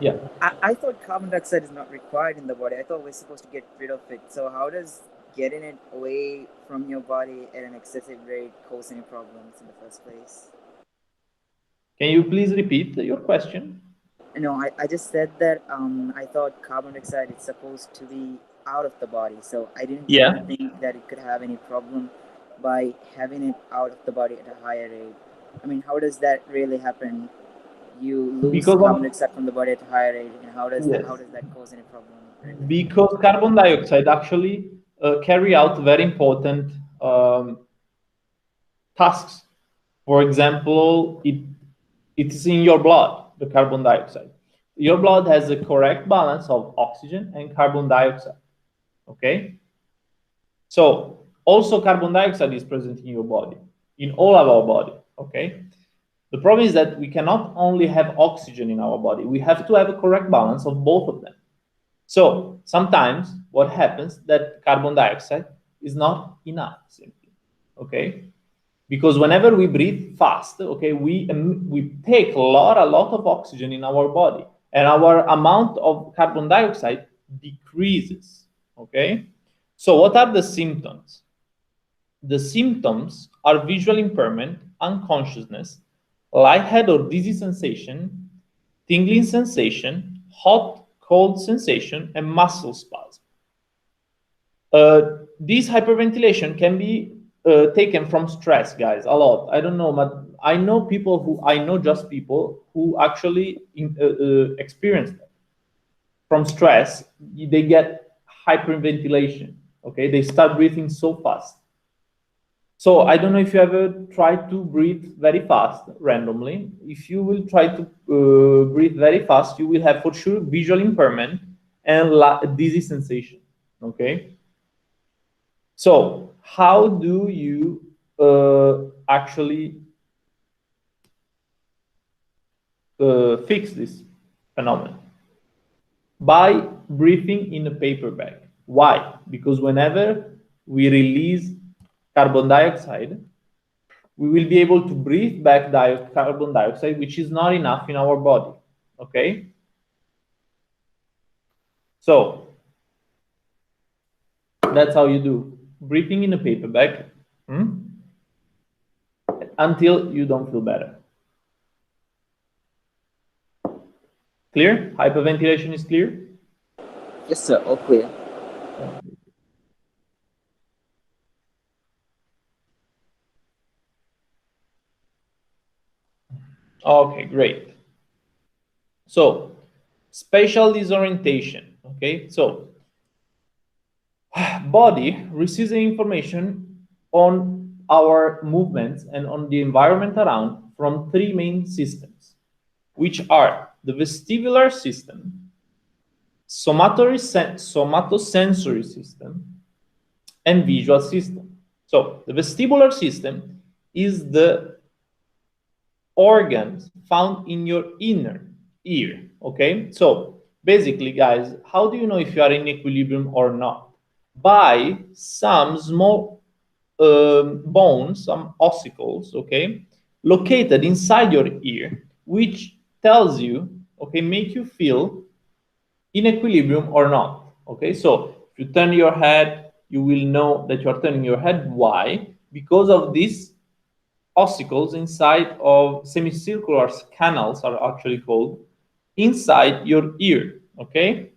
yeah. I thought carbon dioxide is not required in the body. I thought we're supposed to get rid of it. So how does getting it away from your body at an excessive rate cause any problems in the first place? Can you please repeat your question? No, I just said that I thought carbon dioxide is supposed to be out of the body. So I didn't think that it could have any problem by having it out of the body at a higher rate. I mean, how does that really happen? You lose carbon dioxide from the body at a higher rate, and how does that cause any problem? Really? Because carbon dioxide actually carry out very important tasks. For example, it is in your blood, the carbon dioxide. Your blood has a correct balance of oxygen and carbon dioxide. Okay? So also carbon dioxide is present in your body, in all of our body. Okay? The problem is that we cannot only have oxygen in our body, we have to have a correct balance of both of them. So sometimes what happens that carbon dioxide is not enough, simply, okay? Because whenever we breathe fast, okay, we take a lot of oxygen in our body, and our amount of carbon dioxide decreases, okay? So what are the symptoms? The symptoms are visual impairment, unconsciousness, lightheaded or dizzy sensation, tingling sensation, hot, cold sensation, and muscle spasm. This hyperventilation can be taken from stress, guys, a lot. I don't know, but I know just people who actually experience that. From stress, they get hyperventilation, okay? They start breathing so fast. So I don't know if you ever try to breathe very fast randomly. If you will try to breathe very fast, you will have for sure visual impairment and dizzy sensation, okay? So how do you actually fix this phenomenon? By breathing in a paper bag. Why? Because whenever we release carbon dioxide, we will be able to breathe back carbon dioxide, which is not enough in our body, okay? So that's how you do breathing in a paper bag until you don't feel better. Clear? Hyperventilation is clear? Yes, sir. All clear. Okay, great. So, spatial disorientation, okay? So, body receives the information on our movements and on the environment around from three main systems, which are the vestibular system, somatosensory system, and visual system. So the vestibular system is the organs found in your inner ear, okay? So basically, guys, how do you know if you are in equilibrium or not? By some small bones, some ossicles, okay, located inside your ear, which tells you, okay, make you feel in equilibrium or not, okay? So if you turn your head, you will know that you are turning your head. Why? Because of these ossicles inside of semicircular canals are actually called inside your ear, okay?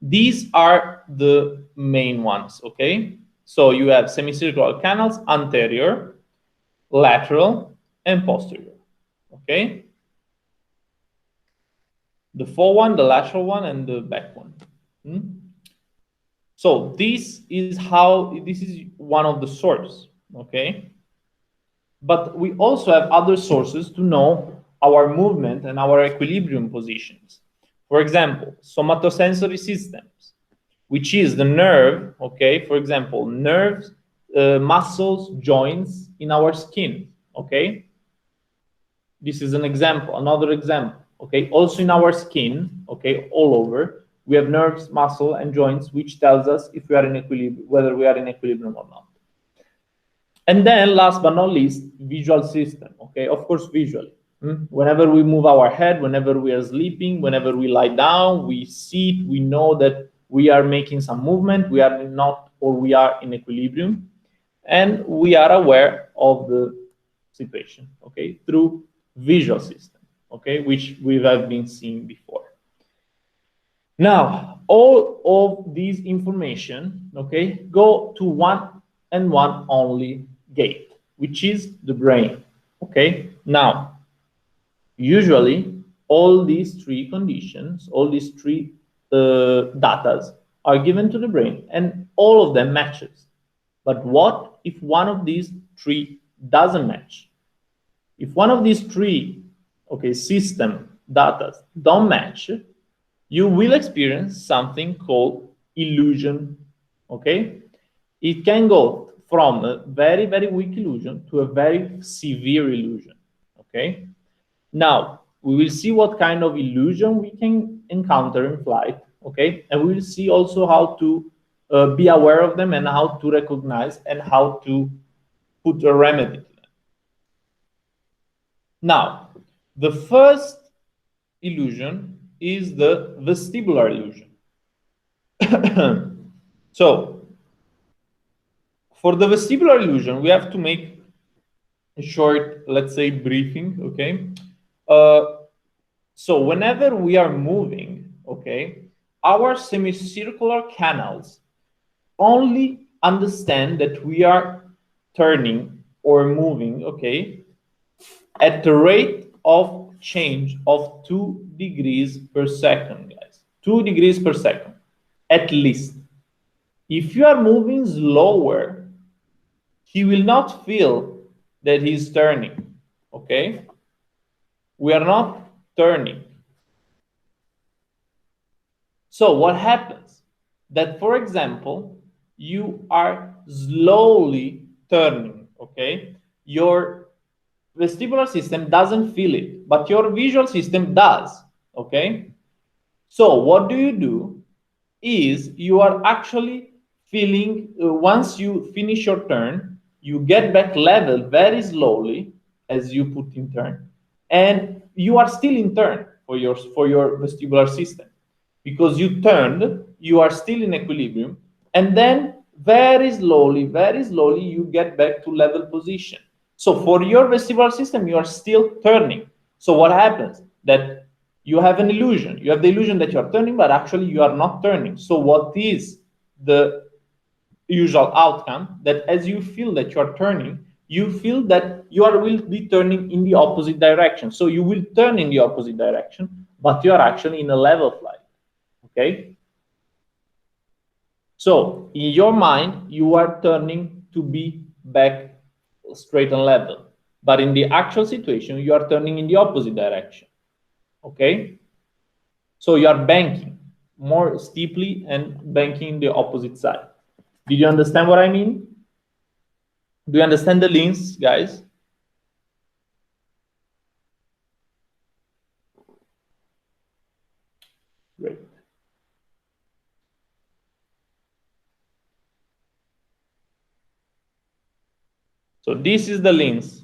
These are the main ones, okay? So you have semicircular canals, anterior, lateral, and posterior, okay? The fore one, the lateral one, and the back one. So this is one of the sources, okay? But we also have other sources to know our movement and our equilibrium positions. For example, somatosensory systems, which is the nerve, okay? For example, nerves, muscles, joints in our skin, okay? This is an example, another example, okay? Also in our skin, okay, all over, we have nerves, muscle, and joints, which tells us if we are in equilibrium, whether we are in equilibrium or not. And then last but not least, visual system, okay? Of course, visually. Whenever we move our head, whenever we are sleeping, whenever we lie down, we sit, we know that we are making some movement, we are not, or we are in equilibrium, and we are aware of the situation, okay, through visual system, okay, which we have been seeing before. Now, all of these information, okay, go to one and one only gate, which is the brain, okay? Now, usually, all these three conditions, all these three datas are given to the brain, and all of them matches. But what if one of these three doesn't match? If one of these three, okay, system data don't match, you will experience something called illusion, okay? It can go from a very, very weak illusion to a very severe illusion, okay? Now, we will see what kind of illusion we can encounter in flight, okay? And we will see also how to be aware of them and how to recognize and how to put a remedy to them. Now, the first illusion is the vestibular illusion. So, for the vestibular illusion, we have to make a short, let's say, briefing, okay? So whenever we are moving, okay, our semicircular canals only understand that we are turning or moving, okay, at the rate of change of 2 degrees per second, guys. 2 degrees per second, at least. If you are moving slower, he will not feel that he's turning, okay? We are not turning. So what happens? That, for example, you are slowly turning, okay? Your vestibular system doesn't feel it, but your visual system does, okay? So what do? Is you are actually feeling, once you finish your turn, you get back level very slowly as you put in turn, and you are still in turn for your vestibular system, because you turned, you are still in equilibrium, and then very slowly you get back to level position. So for your vestibular system, you are still turning. So what happens? That you have an illusion. You have the illusion that you are turning, but actually you are not turning. So what is the usual outcome? That as you feel that you are turning, you feel that will be turning in the opposite direction. So you will turn in the opposite direction, but you are actually in a level flight. Okay? So in your mind, you are turning to be back straight and level. But in the actual situation, you are turning in the opposite direction. Okay? So you are banking more steeply and banking the opposite side. Did you understand what I mean? Do you understand the links, guys? Great. So this is the links.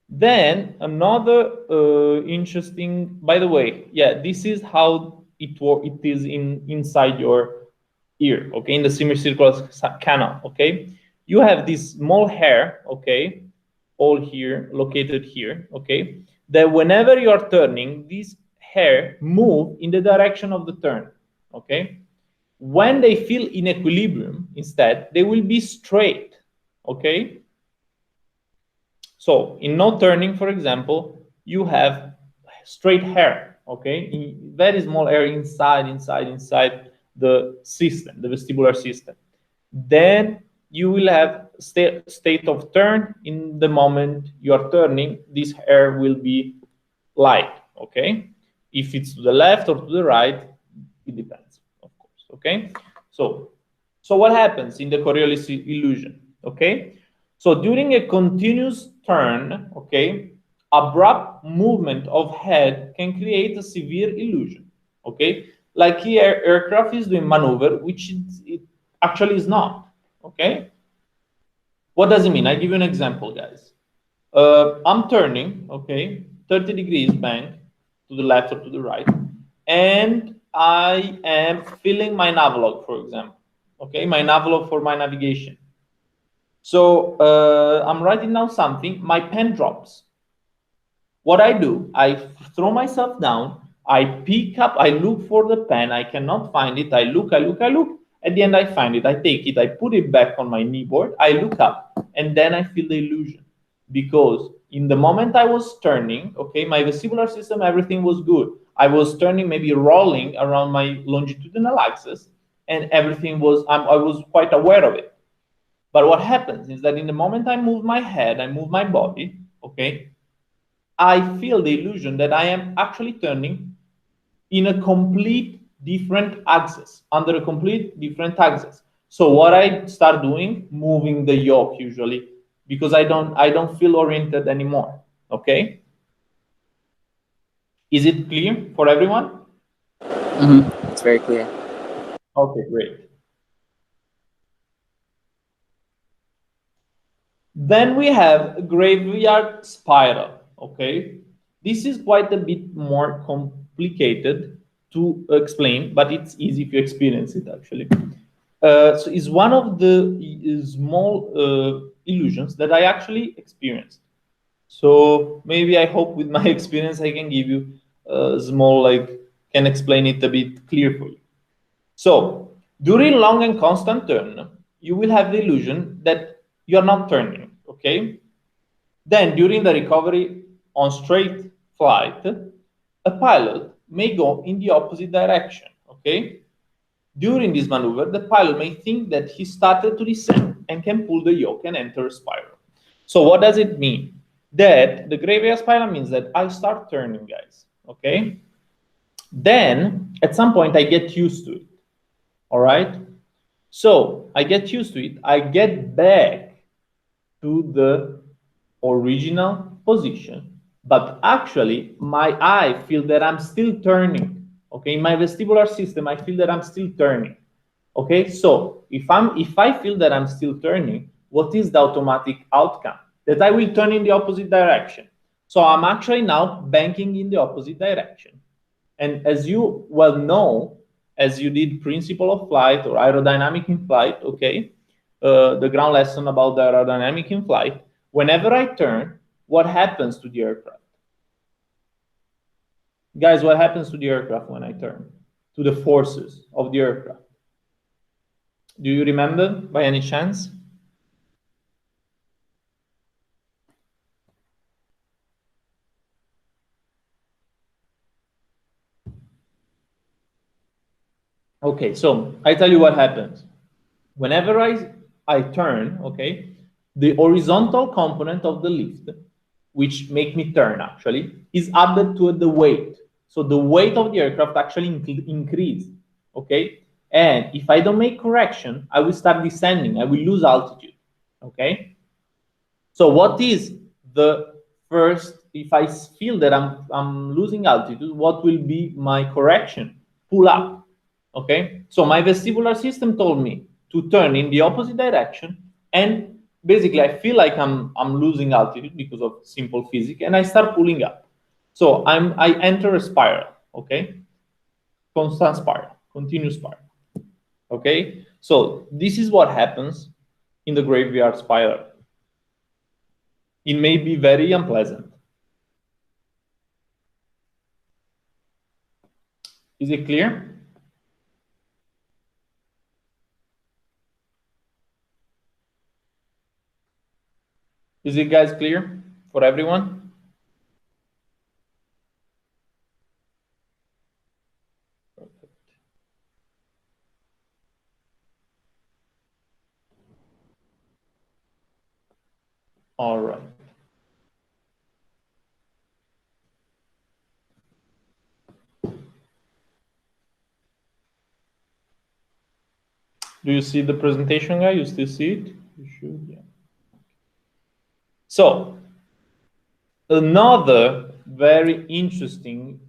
Then another interesting, by the way, yeah, this is how it is inside your ear, okay, in the semicircular canal, okay. You have this small hair, okay, all here, located here, okay, that whenever you are turning, this hair move in the direction of the turn, okay. When they feel in equilibrium, instead, they will be straight, okay. So in no turning, for example, you have straight hair, okay? Very small hair inside the system, the vestibular system. Then you will have state of turn. In the moment you are turning, this hair will be light, okay? If it's to the left or to the right, it depends, of course, okay? So what happens in the Coriolis illusion, okay? So during a continuous turn, okay, abrupt movement of head can create a severe illusion, okay? Like here, aircraft is doing maneuver, which it actually is not, okay? What does it mean? I give you an example, guys. I'm turning, okay, 30 degrees, bang, to the left or to the right, and I am filling my navolog, for example, okay, my navolog for my navigation. So I'm writing down something, my pen drops. What I do, I throw myself down, I pick up, I look for the pen, I cannot find it, I look, at the end I find it, I take it, I put it back on my kneeboard, I look up, and then I feel the illusion. Because in the moment I was turning, okay, my vestibular system, everything was good. I was turning, maybe rolling around my longitudinal axis, and everything was, I was quite aware of it. But what happens is that in the moment I move my head, I move my body, okay, I feel the illusion that I am actually turning in a complete different axis, under a complete different axis. So what I start doing, moving the yoke usually, because I don't feel oriented anymore, okay? Is it clear for everyone? It's very clear. Okay, great. Then we have graveyard spiral, okay? This is quite a bit more complicated to explain, but it's easy if you experience it, actually. So it's one of the small illusions that I actually experienced. So maybe I hope with my experience I can give you a small, can explain it a bit clear for you. So during long and constant turn, you will have the illusion that you are not turning, okay? Then during the recovery on straight flight, a pilot may go in the opposite direction, okay? During this maneuver, the pilot may think that he started to descend and can pull the yoke and enter a spiral. So what does it mean? That the graveyard spiral means that I start turning, guys, okay? Then at some point I get used to it, all right? So I get used to it, I get back to the original position, but actually my eye feel that I'm still turning, okay? In my vestibular system, I feel that I'm still turning, okay? So if I feel that I'm still turning, what is the automatic outcome? That I will turn in the opposite direction. So I'm actually now banking in the opposite direction. And as you well know, as you did principle of flight or aerodynamic in flight, okay, the ground lesson about the aerodynamic in flight, whenever I turn, what happens to the aircraft? Guys, what happens to the aircraft when I turn? To the forces of the aircraft. Do you remember by any chance? Okay, so I tell you what happens. Whenever I turn, okay, the horizontal component of the lift, which make me turn actually, is added to the weight. So the weight of the aircraft actually increase, okay? And if I don't make correction, I will start descending, I will lose altitude, okay? So what is the first, if I feel that I'm losing altitude, what will be my correction? Pull up, okay? So my vestibular system told me to turn in the opposite direction, and basically I feel like I'm losing altitude because of simple physics, and I start pulling up. So I enter a spiral, okay? Constant spiral, continuous spiral, okay? So this is what happens in the graveyard spiral. It may be very unpleasant. Is it clear? Is it, guys, clear for everyone? Perfect. All right. Do you see the presentation, guys? You still see it? You should, yeah. So, another very interesting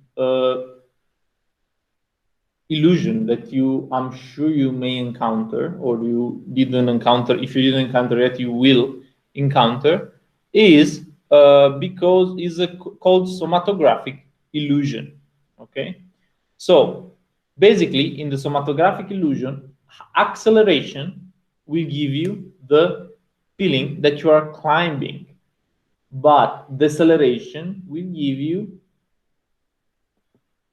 illusion that I'm sure you may encounter, or you didn't encounter. If you didn't encounter it, you will encounter, is because is called somatographic illusion. Okay, so basically in the somatographic illusion, acceleration will give you the feeling that you are climbing, but deceleration will give you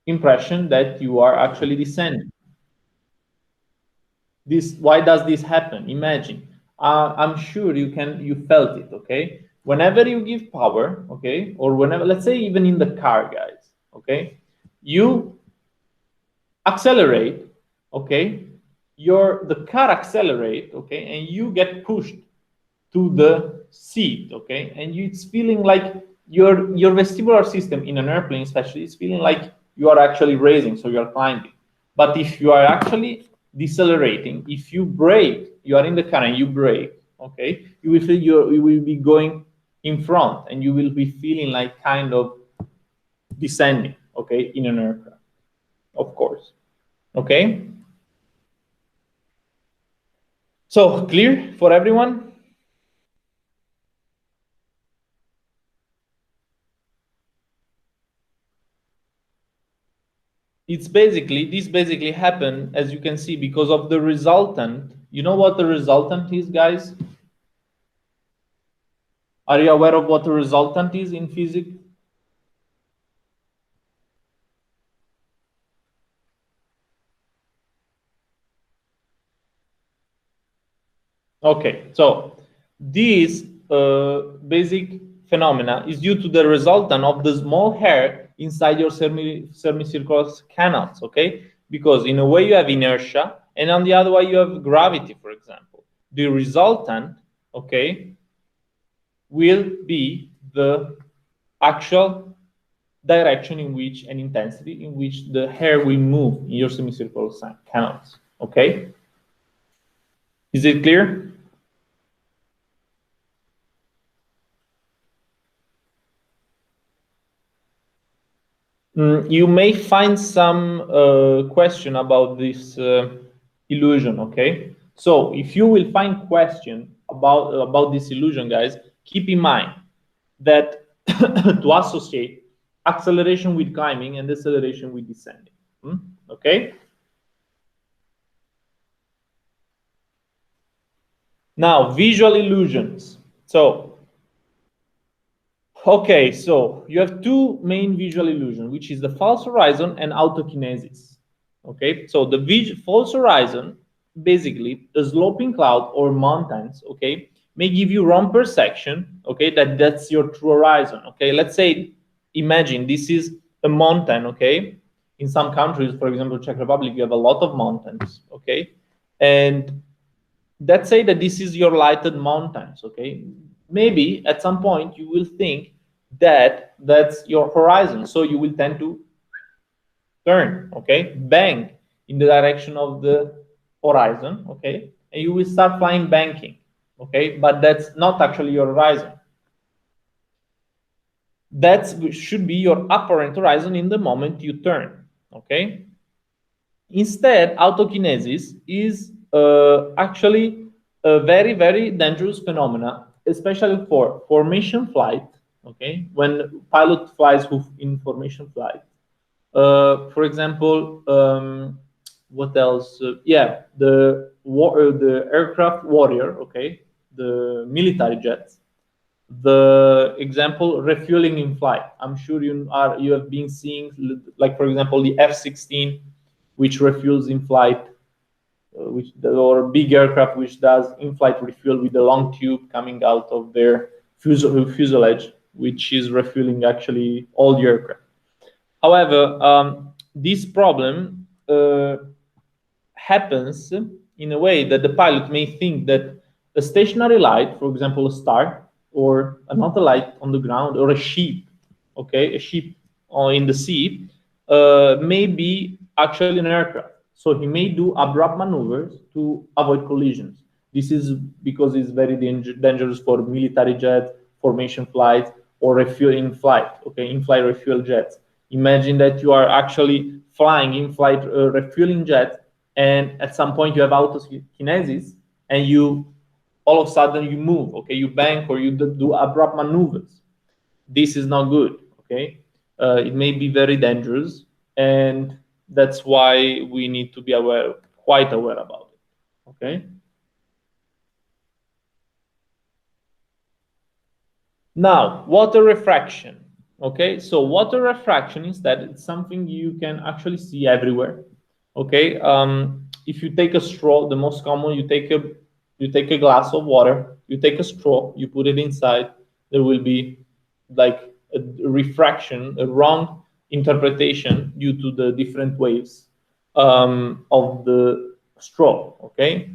impression that you are actually descending. Why does this happen? Imagine, I'm sure you felt it, okay? Whenever you give power, okay, or whenever, let's say even in the car, guys, okay, you accelerate, okay, the car accelerate, okay, and you get pushed to the seat, okay, and it's feeling like your vestibular system in an airplane especially is feeling like you are actually raising, so you're climbing. But if you are actually decelerating, if you brake, you are in the car and you brake, okay, you will feel you will be going in front and you will be feeling like kind of descending, okay, in an aircraft, of course, okay? So, clear for everyone? This basically happened, as you can see, because of the resultant. You know what the resultant is, guys? Are you aware of what the resultant is in physics? Okay, so this basic phenomena is due to the resultant of the small hair inside your semicircular canals, okay? Because in a way you have inertia, and on the other way you have gravity, for example. The resultant, okay, will be the actual direction in which and intensity in which the hair will move in your semicircular canals, okay? Is it clear? You may find some question about this illusion, okay? So if you will find question about this illusion, guys, keep in mind that to associate acceleration with climbing and deceleration with descending, okay? Now, visual illusions. So, okay, so you have two main visual illusions, which is the false horizon and autokinesis. Okay, so the false horizon, basically a sloping cloud or mountains, okay, may give you wrong perception, okay, that's your true horizon. Okay, let's say, imagine this is a mountain, okay. In some countries, for example, Czech Republic, you have a lot of mountains, okay, and let's say that this is your lighted mountains, okay. Maybe at some point you will think that that's your horizon, so you will tend to turn, okay, bang in the direction of the horizon, okay, and you will start flying banking, okay, but that's not actually your horizon. That should be your apparent horizon in the moment you turn, okay. Instead, autokinesis is actually a very, very dangerous phenomena, especially for formation flight, okay, when pilot flies in formation flight. For example, what else? Yeah, the aircraft warrior, okay, the military jets. The example refueling in flight. I'm sure you have been seeing, like for example, the F-16, which refuels in flight, or big aircraft which does in-flight refuel with a long tube coming out of their fuselage, which is refueling actually all the aircraft. However, this problem happens in a way that the pilot may think that a stationary light, for example, a star, or another light on the ground, or a ship, okay, a ship in the sea, may be actually an aircraft. So he may do abrupt maneuvers to avoid collisions. This is because it's very dangerous for military jets, formation flights, or refueling flight, okay, in-flight refuel jets. Imagine that you are actually flying in-flight refueling jet, and at some point you have autokinesis, and you all of a sudden you move, okay, you bank or you do abrupt maneuvers. This is not good, okay. It may be very dangerous, and that's why we need to be quite aware about it, okay. Now, water refraction. Okay, so water refraction is that it's something you can actually see everywhere. Okay, if you take a straw, the most common, you take a glass of water, you take a straw, you put it inside, there will be like a refraction, a wrong interpretation due to the different waves of the straw. Okay,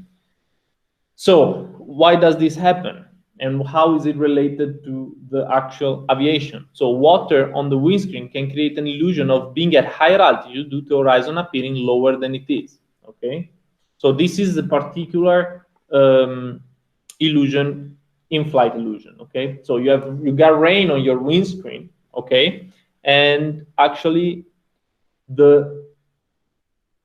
so why does this happen? And how is it related to the actual aviation? So water on the windscreen can create an illusion of being at higher altitude due to horizon appearing lower than it is, okay? So this is a particular illusion, in-flight illusion, okay? So you got rain on your windscreen, okay? And actually the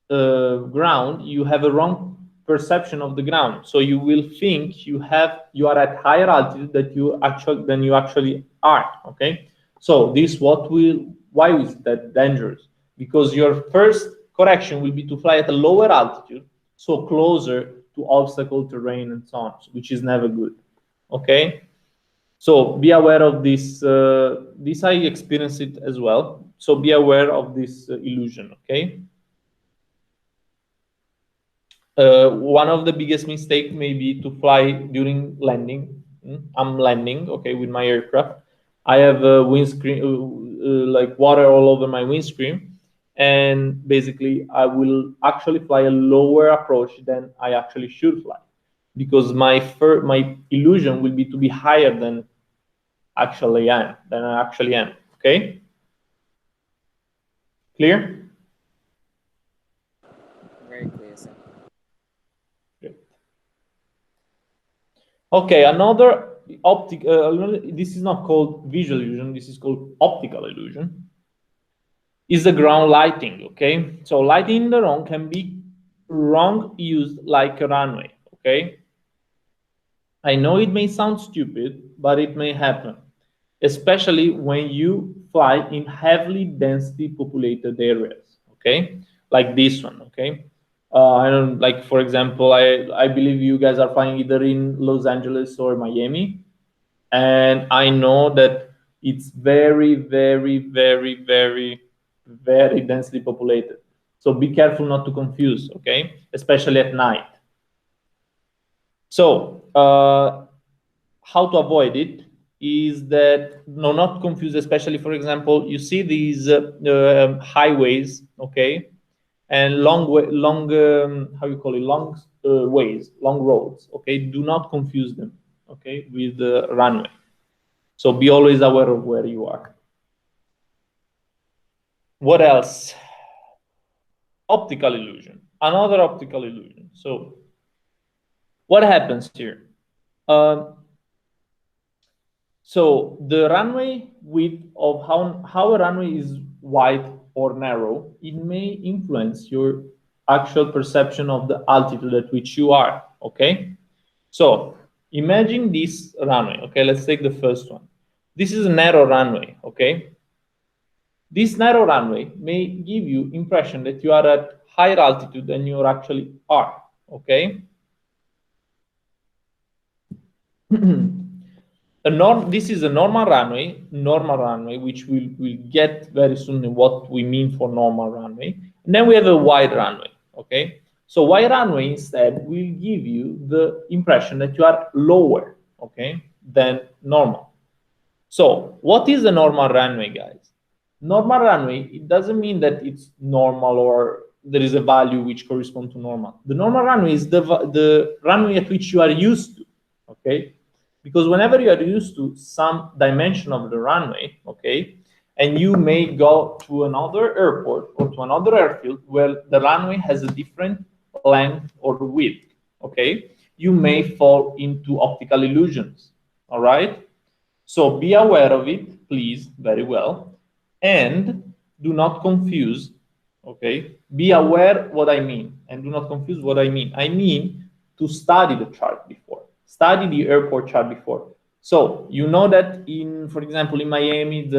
ground, you have a wrong perception of the ground. So you will think you are at higher altitude than you actually are. Okay. So this why is that dangerous? Because your first correction will be to fly at a lower altitude, so closer to obstacle terrain and so on, which is never good. Okay. So be aware of this. This I experienced it as well. So be aware of this illusion. Okay. One of the biggest mistake may be to fly during landing. I'm landing, okay, with my aircraft. I have a windscreen, like water all over my windscreen, and basically I will actually fly a lower approach than I actually should fly, because my illusion will be to be higher than I actually am. Okay, clear? Very clear, sir. Okay, another optic. This is not called visual illusion. This is called optical illusion. Is the ground lighting? Okay, so lighting in the wrong can be wrong used like a runway. Okay, I know it may sound stupid, but it may happen, especially when you fly in heavily densely populated areas. Okay, like this one. Okay, I don't like, for example, I believe you guys are flying either in Los Angeles or Miami, and I know that it's very, very, very, very, very densely populated. So be careful not to confuse. Okay, especially at night. So how to avoid it is that, no, not confuse, especially, for example, you see these highways, okay, and how you call it, long ways, long roads, okay. Do not confuse them, okay, with the runway. So be always aware of where you are. What else? Optical illusion, another optical illusion. So what happens here? So the runway width of how a runway is wide or narrow, it may influence your actual perception of the altitude at which you are, okay? So imagine this runway, okay? Let's take the first one. This is a narrow runway, okay? This narrow runway may give you impression that you are at higher altitude than you actually are, okay? This is a normal runway, which we'll get very soon in what we mean for normal runway. And then we have a wide runway, okay? So wide runway instead will give you the impression that you are lower, okay, than normal. So what is a normal runway, guys? Normal runway, it doesn't mean that it's normal or there is a value which corresponds to normal. The normal runway is the runway at which you are used to, okay? Because whenever you are used to some dimension of the runway, okay, and you may go to another airport or to another airfield where the runway has a different length or width, okay, you may fall into optical illusions, all right? So be aware of it, please, very well, and do not confuse, okay? Be aware what I mean, and do not confuse what I mean. I mean to study the chart before, study the airport chart before. So you know that for example, in Miami,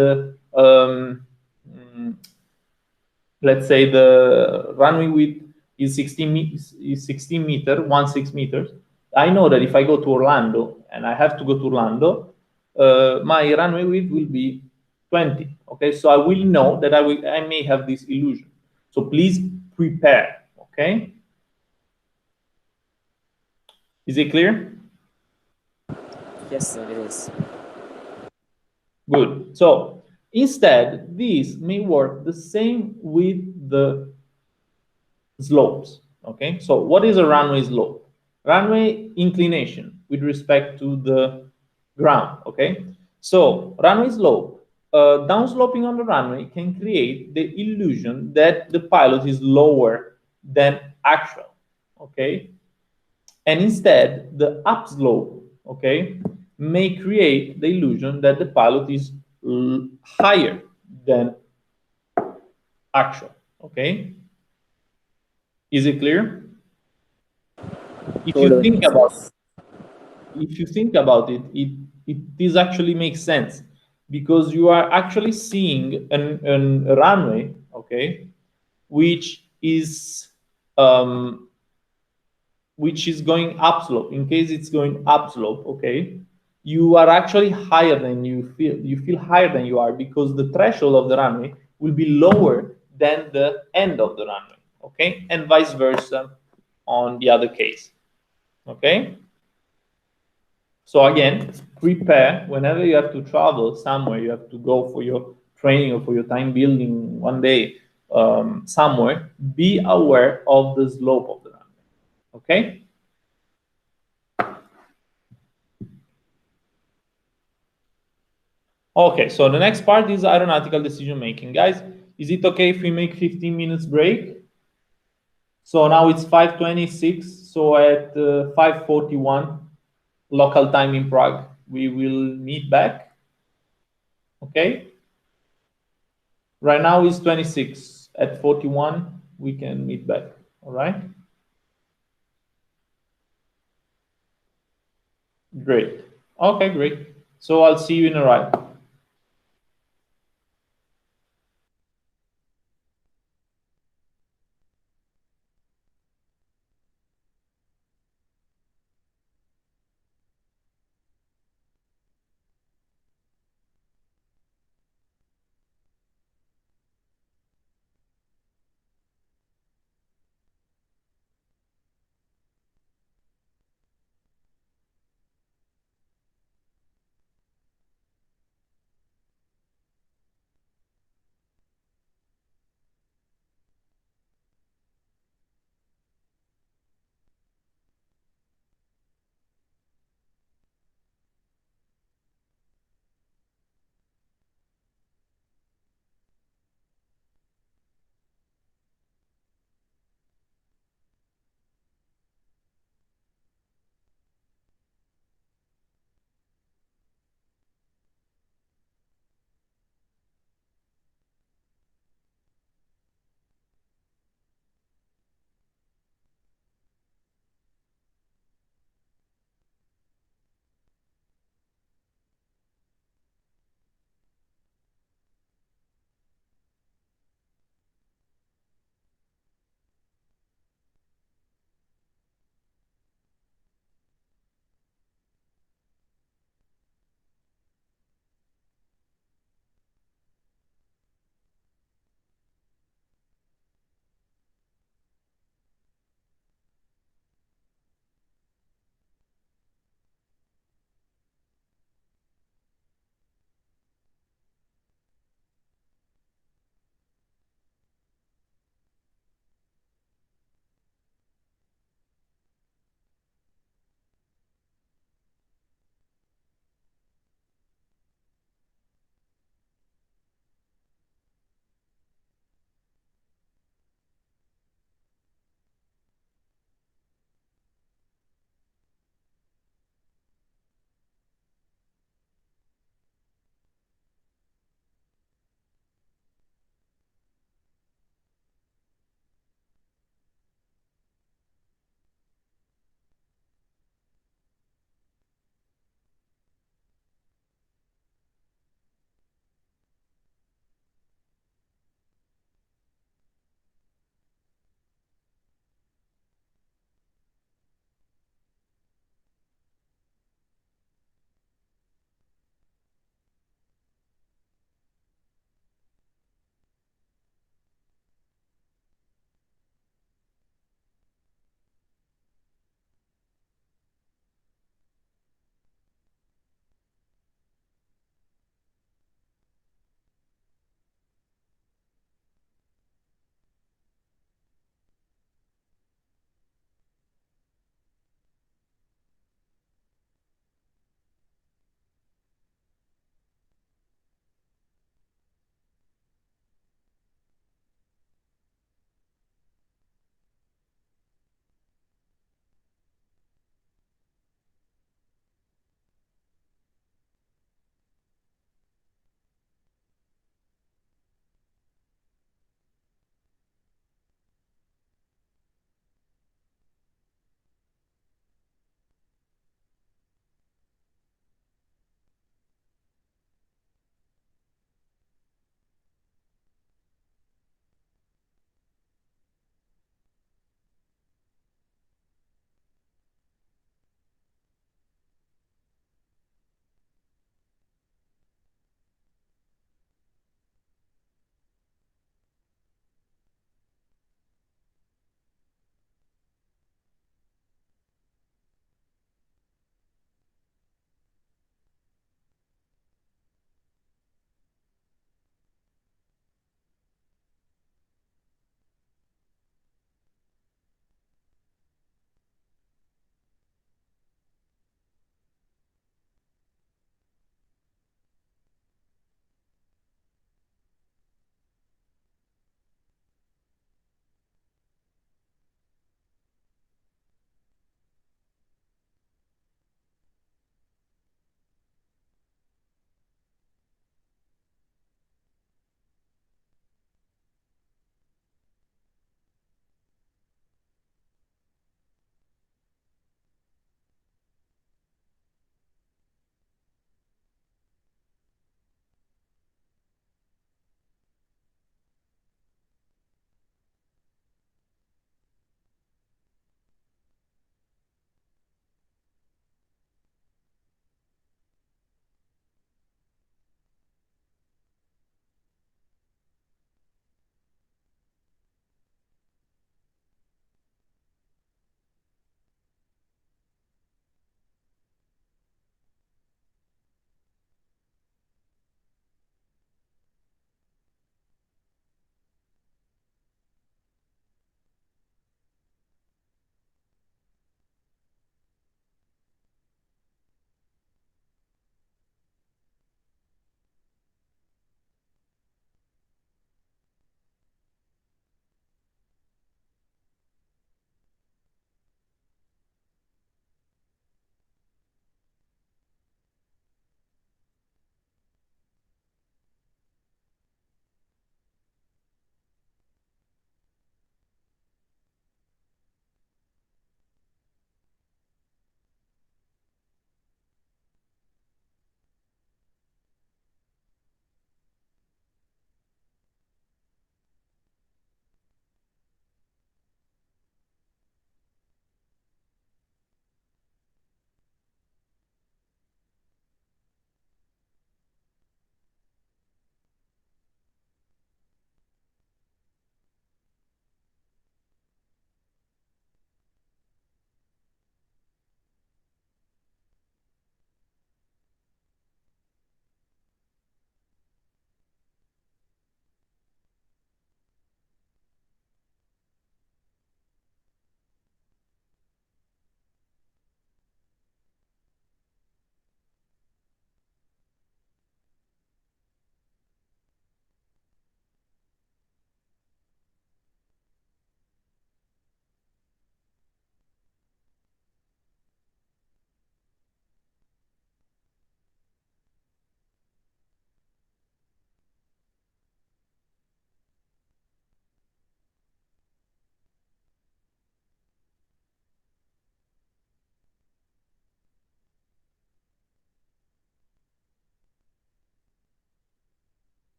let's say the runway width is 16 meters, 16 meters. I know that if I go to Orlando and I have to go to Orlando, my runway width will be 20. Okay, so I will know that I may have this illusion. So please prepare. Okay, is it clear? Yes, sir, it is. Good. So instead, this may work the same with the slopes. Okay, so what is a runway slope? Runway inclination with respect to the ground. Okay, so runway slope, downsloping on the runway can create the illusion that the pilot is lower than actual. Okay, and instead the upslope, okay, may create the illusion that the pilot is higher than actual. Okay, is it clear? If you Totally think makes about sense. if you think about it, it this actually makes sense because you are actually seeing a runway, okay, which is going upslope. In case it's going upslope, okay, you are actually higher than you feel higher than you are because the threshold of the runway will be lower than the end of the runway, okay, and vice versa on the other case, okay. So again, prepare whenever you have to travel somewhere, you have to go for your training or for your time building one day somewhere. Be aware of the slope of the runway. Okay. Okay. So the next part is aeronautical decision making, guys. Is it okay if we make 15 minutes break? So now it's 5:26. So at 5:41 local time in Prague, we will meet back. Okay. Right now is 26. At 41, we can meet back. All right. Great. Okay, great. So I'll see you in a ride.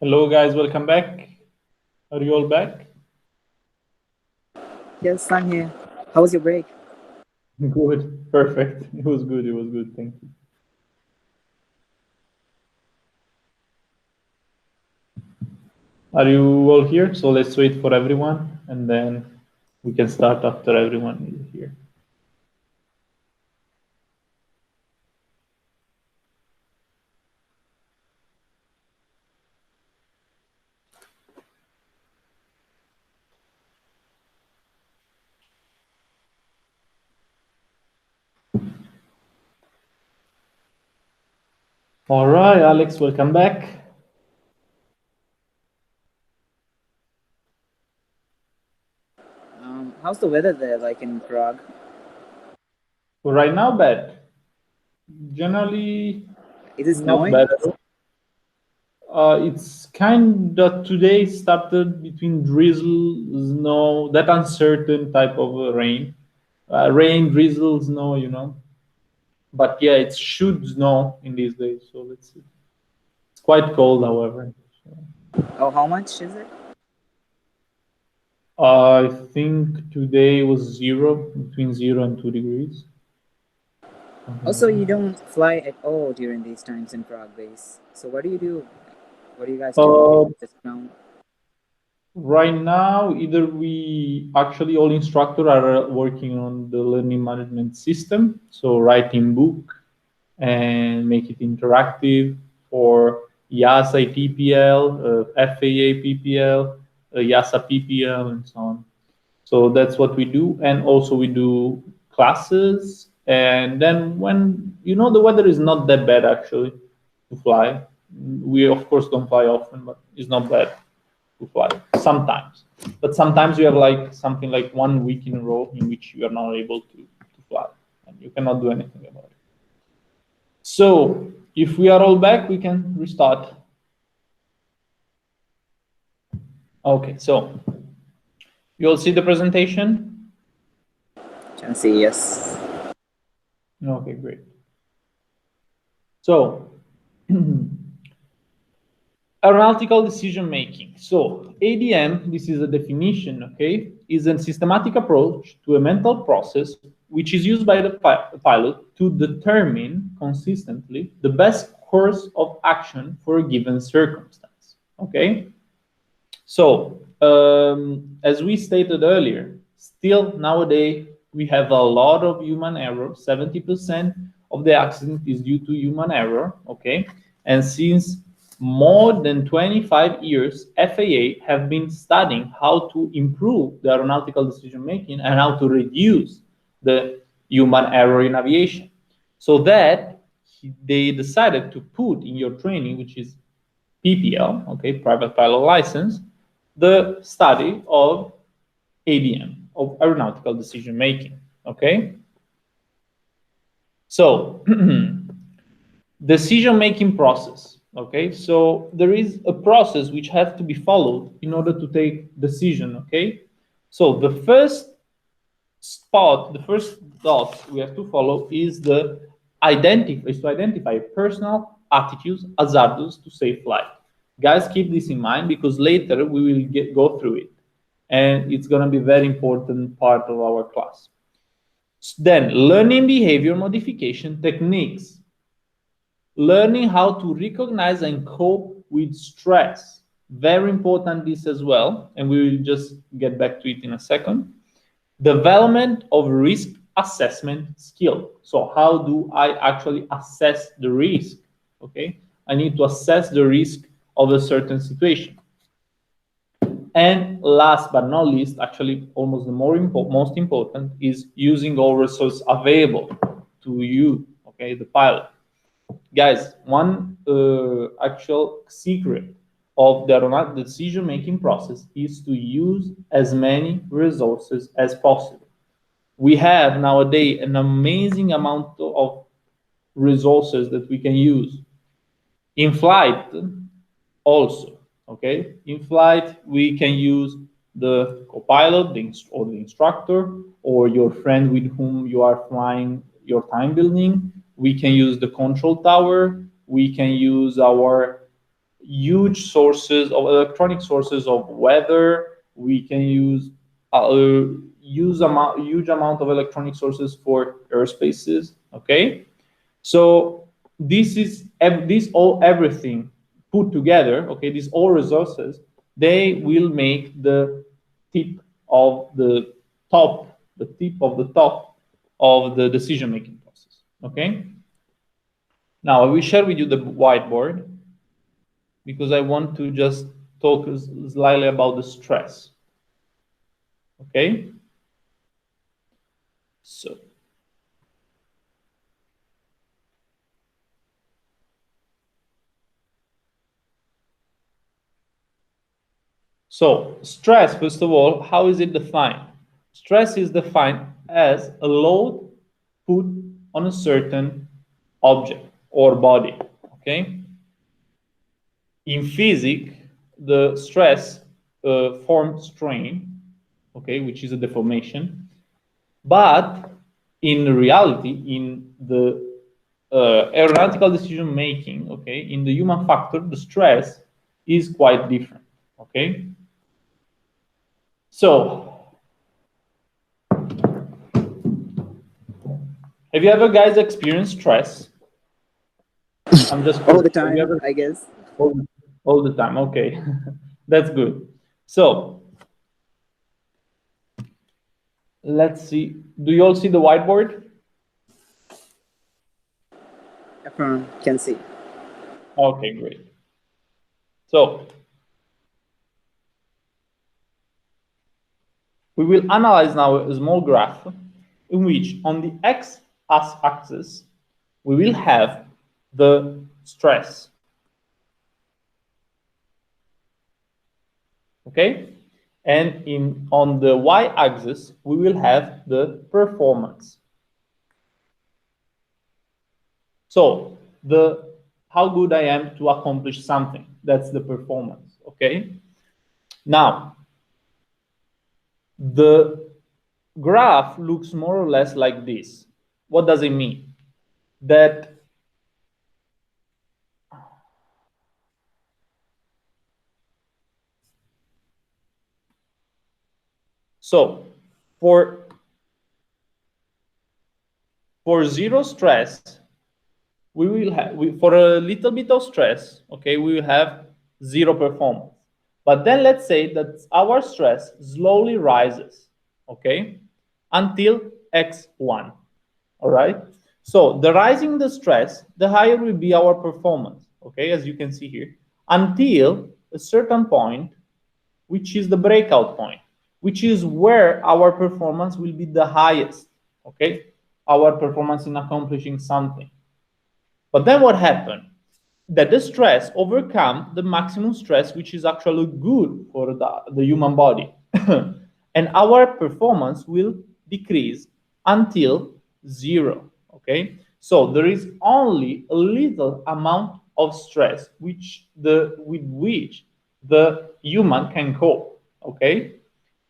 Hello, guys. Welcome back. Are you all back? Yes, I'm here. How was your break? Good. Perfect. It was good. It was good. Thank you. Are you all here? So let's wait for everyone, and then we can start after everyone is here. All right, Alex, welcome back. How's the weather there, like in Prague? Right now, bad. Generally, Is it not snowing? bad at all. It's kind of today started between drizzle, snow, that uncertain type of rain. Rain, drizzle, snow, you know. But yeah, it should snow in these days. So let's see. It's quite cold, however. Oh, how much is it? I think today was zero, between 0 and 2 degrees. Also, you don't fly at all during these times in Prague base. So what do you do? What do you guys do? Uh, Just now? right now, either we actually all instructors are working on the learning management system, so writing book and make it interactive for YASA PPL, FAA PPL, YASA PPL, and so on. So that's what we do, and also we do classes. And then when the weather is not that bad actually to fly, we of course don't fly often, but it's not bad to fly sometimes. But sometimes you have like something like 1 week in a row in which you are not able to fly, and you cannot do anything about it. So if we are all back, we can restart. Okay, so you all see the presentation? Can see, yes. Okay, great. So aeronautical decision making. So ADM, this is a definition, okay, is a systematic approach to a mental process which is used by the pilot to determine consistently the best course of action for a given circumstance, okay? So, as we stated earlier, still nowadays we have a lot of human error. 70% of the accident is due to human error, okay? And since more than 25 years, FAA have been studying how to improve the aeronautical decision making and how to reduce the human error in aviation. So that they decided to put in your training, which is PPL, okay, private pilot license, the study of ADM, of aeronautical decision making, okay? So, decision making process, okay? So there is a process which has to be followed in order to take decision, okay? So the first dot we have to follow is to identify personal attitudes hazardous to safe flight. Guys, keep this in mind because later we will go through it, and it's going to be a very important part of our class. Then, learning behavior modification techniques. Learning how to recognize and cope with stress. Very important this as well, and we will just get back to it in a second. Development of risk assessment skill. So how do I actually assess the risk? Okay, I need to assess the risk of a certain situation. And last but not least, actually almost the most important, is using all resources available to you, okay, the pilot. Guys, one actual secret of the aeronautic decision-making process is to use as many resources as possible. We have nowadays an amazing amount of resources that we can use in flight also, okay? In flight, we can use the co-pilot or the instructor or your friend with whom you are flying your time building. We can use the control tower. We can use our huge sources of electronic sources of weather. We can use huge amount of electronic sources for airspaces. Okay, so this is everything put together. Okay, these all resources, they will make the tip of the top of the decision making process. Okay, now I will share with you the whiteboard because I want to just talk slightly about the stress. Okay, so stress, first of all, how is it defined? Stress is defined as a load put on a certain object or body. Okay, in physics, the stress forms strain, okay, which is a deformation. But in reality, in the aeronautical decision making, okay, in the human factor, the stress is quite different. Okay, so have you ever guys experienced stress? I'm just all the curious. Have you time, ever I guess. all the time? Okay, that's good. So let's see. Do you all see the whiteboard? Everyone can see. Okay, great. So we will analyze now a small graph in which on the x-axis we will have the stress. Okay? And on the y-axis we will have the performance. So how good I am to accomplish something. That's the performance. Okay? Now, the graph looks more or less like this. What does it mean? That so for zero stress, we will have for a little bit of stress, okay, we will have zero performance. But then let's say that our stress slowly rises, okay, until x1. All right. So the rising the stress, the higher will be our performance, okay, as you can see here, until a certain point, which is the breakout point, which is where our performance will be the highest, okay, our performance in accomplishing something. But then what happened? That the stress overcome the maximum stress, which is actually good for the human body. And our performance will decrease until zero, okay? So there is only a little amount of stress with which the human can cope, okay?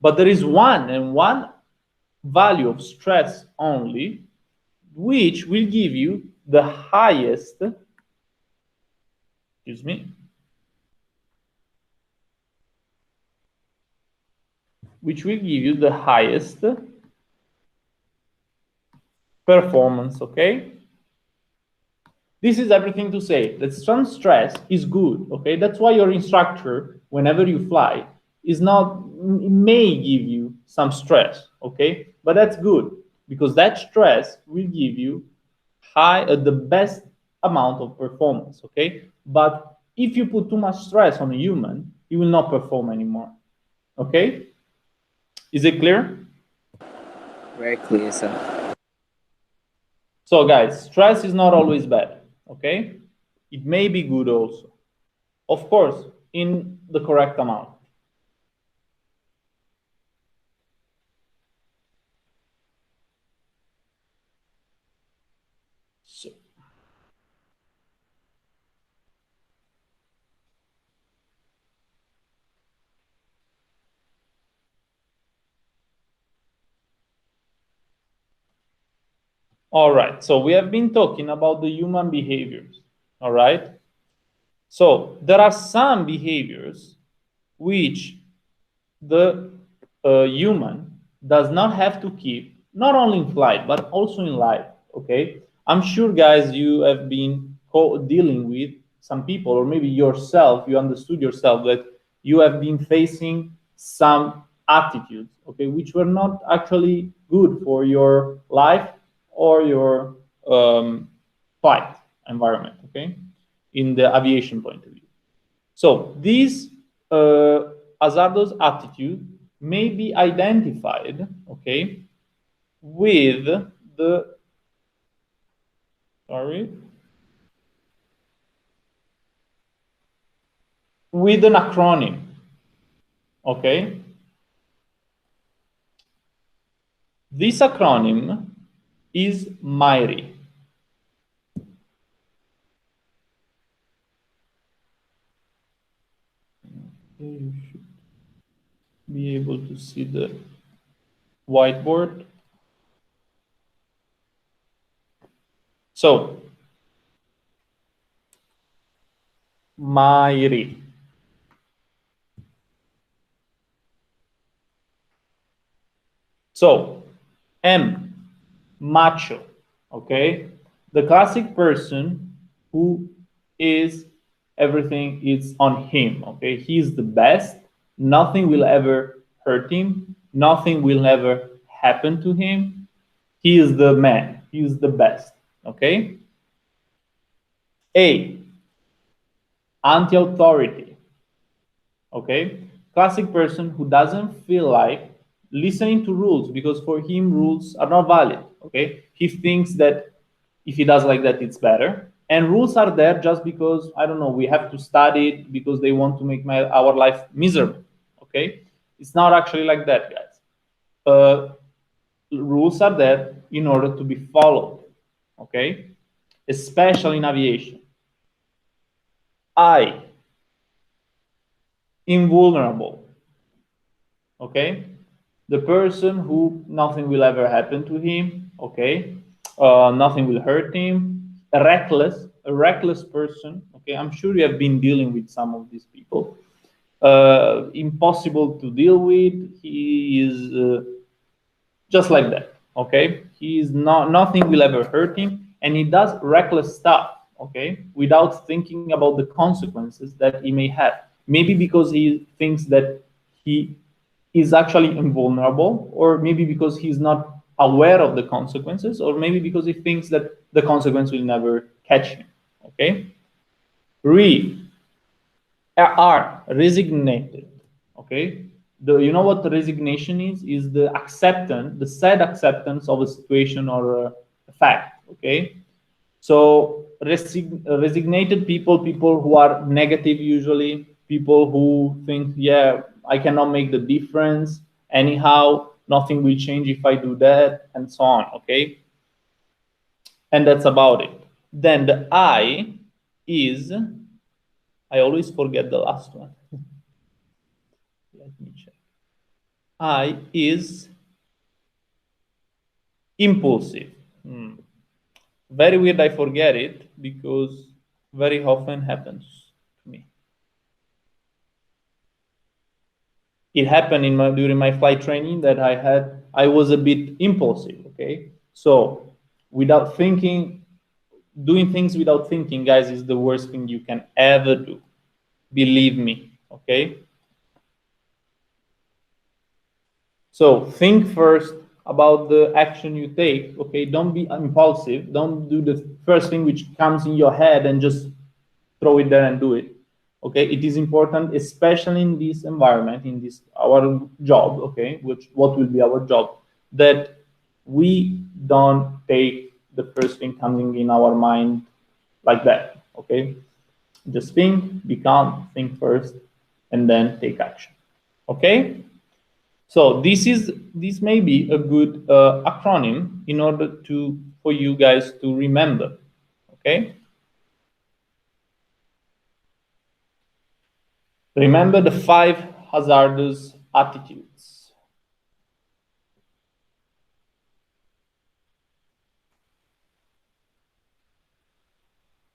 But there is one value of stress only, which will give you the highest, excuse me, which will give you the highest performance, okay? This is everything to say that some stress is good, okay? That's why your instructor, whenever you fly, is not, it may give you some stress, okay? But that's good because that stress will give you the best amount of performance, okay? But if you put too much stress on a human, he will not perform anymore, okay? Is it clear? Very clear, sir. So guys, stress is not always bad, okay? It may be good also. Of course, in the correct amount. So, all right, so we have been talking about the human behaviors, all right? So there are some behaviors which the human does not have to keep, not only in flight but also in life. Okay, I'm sure, guys, you have been dealing with some people, or maybe yourself, you understood yourself that you have been facing some attitudes, okay, which were not actually good for your life or your flight environment, okay, in the aviation point of view. So these hazardous attitude may be identified, okay, with the sorry with an acronym, okay. This acronym is MIRI. You should be able to see the whiteboard. So MIRI. So M, macho, okay, the classic person who is everything is on him, okay, he's the best, nothing will ever hurt him, nothing will ever happen to him, he is the man, he is the best, okay. A, anti-authority, okay, classic person who doesn't feel like listening to rules because for him rules are not valid, okay, he thinks that if he does like that it's better, and rules are there just because, I don't know, we have to study it because they want to make our life miserable, okay. It's not actually like that, guys. Rules are there in order to be followed, okay, especially in aviation. I, invulnerable, okay, the person who nothing will ever happen to him, okay, nothing will hurt him, a reckless person, okay, I'm sure you have been dealing with some of these people, impossible to deal with, he is just like that, okay, he is not, nothing will ever hurt him, and he does reckless stuff, okay, without thinking about the consequences that he may have, maybe because he thinks that he is actually invulnerable, or maybe because he's not aware of the consequences, or maybe because he thinks that the consequence will never catch him, okay. Are resignated, okay. You know what resignation is the acceptance, the sad acceptance of a situation or a fact, okay. So resignated people, people who are negative, usually people who think, yeah, I cannot make the difference anyhow, nothing will change if I do that, and so on, okay. And that's about it. Then the I is, I always forget the last one. Let me check. I is impulsive. Very weird, I forget it because very often happens to me. It happened during my flight training that I was a bit impulsive, okay? So without thinking, doing things without thinking, guys, is the worst thing you can ever do. Believe me, okay? So think first about the action you take, okay? Don't be impulsive. Don't do the first thing which comes in your head and just throw it there and do it, okay? It is important, especially in this environment, in this our job, okay, which what will be our job, that we don't take the first thing coming in our mind like that, okay? Just think, be calm, think first, and then take action, okay? So this may be a good acronym in order for you guys to remember, okay? Remember the 5 hazardous attitudes.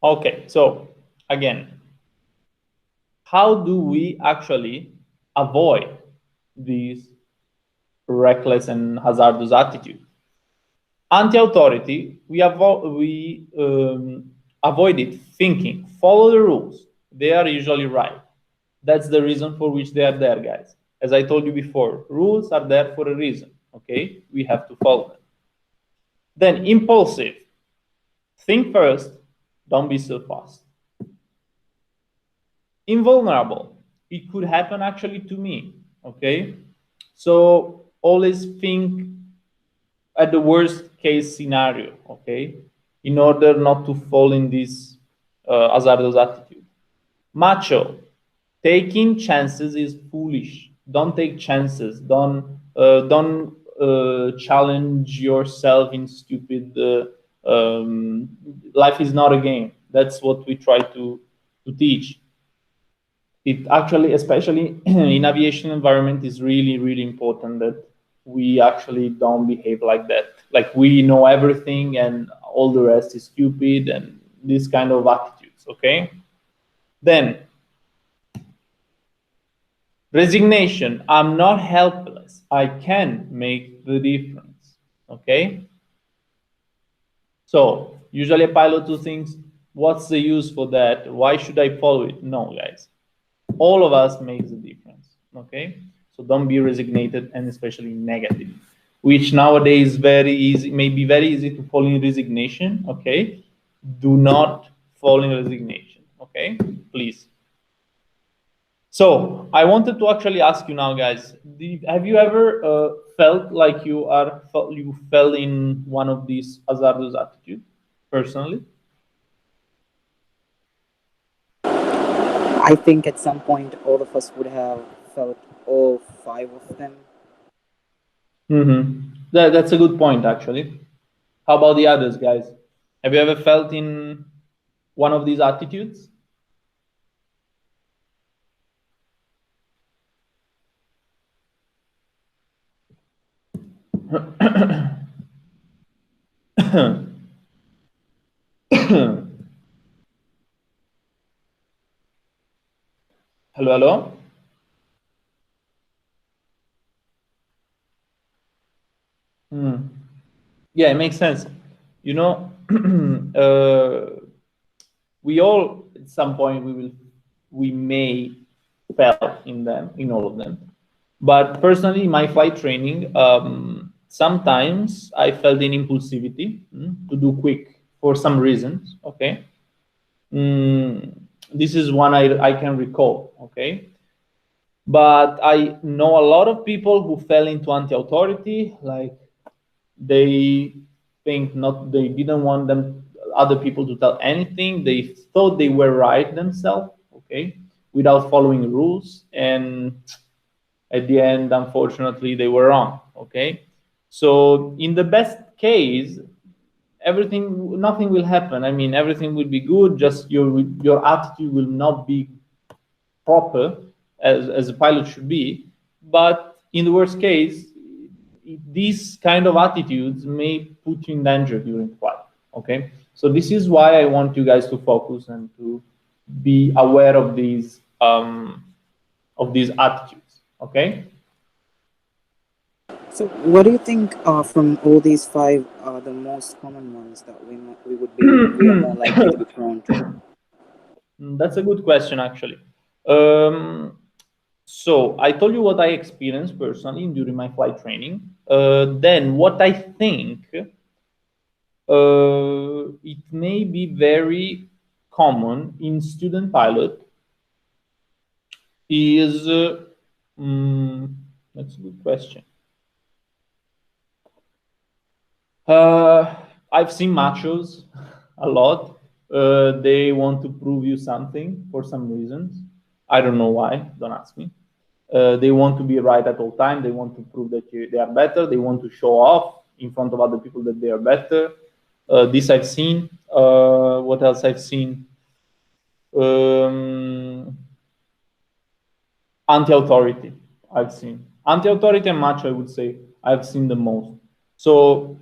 Okay, so again, how do we actually avoid this reckless and hazardous attitude? Anti-authority, we avoid it thinking, follow the rules. They are usually right. That's the reason for which they are there, guys. As I told you before, rules are there for a reason, okay? We have to follow them. Then impulsive, think first, don't be so fast. Invulnerable, it could happen actually to me, okay? So always think at the worst case scenario, okay, in order not to fall in this hazardous attitude. Macho, taking chances is foolish. Don't take chances. Don't challenge yourself in stupid. Life is not a game. That's what we try to teach. It actually, especially in aviation environment, is really important that we actually don't behave like that. Like we know everything and all the rest is stupid and this kind of attitudes. Okay. Then resignation. I'm not helpless. I can make the difference. Okay. So usually a pilot who thinks, what's the use for that? Why should I follow it? No, guys. All of us makes a difference. Okay. So don't be resignated and especially negative, which nowadays very easy, may be very easy to fall in resignation. Okay. Do not fall in resignation. Okay. Please. So I wanted to actually ask you now, guys. Have you ever felt like you fell in one of these hazardous attitudes personally? I think at some point all of us would have felt all five of them. That's a good point, actually. How about the others, guys? Have you ever felt in one of these attitudes? Hello, hello. Yeah, it makes sense. You know, we all at some point we may fail in them, in all of them. But personally, in my flight training, sometimes I felt in impulsivity to do quick for some reasons. Okay, this is one I can recall. Okay, but I know a lot of people who fell into anti-authority, like they think not, they didn't want them other people to tell anything. They thought they were right themselves, okay, without following rules, and at the end, unfortunately, they were wrong. Okay, so in the best case, nothing will happen. I mean, everything will be good. Just your attitude will not be proper as a pilot should be. But in the worst case, these kind of attitudes may put you in danger during flight. Okay, so this is why I want you guys to focus and to be aware of these attitudes. Okay. So, what do you think from all these five are the most common ones that we are more likely to be prone to? That's a good question, actually. So I told you what I experienced personally during my flight training. Then what I think it may be very common in student pilot is that's a good question. I've seen machos a lot. They want to prove you something for some reasons. I don't know why. Don't ask me. They want to be right at all time. They want to prove that they are better. They want to show off in front of other people that they are better. This I've seen. What else I've seen? Anti-authority. I've seen anti-authority and macho. I would say I've seen the most. So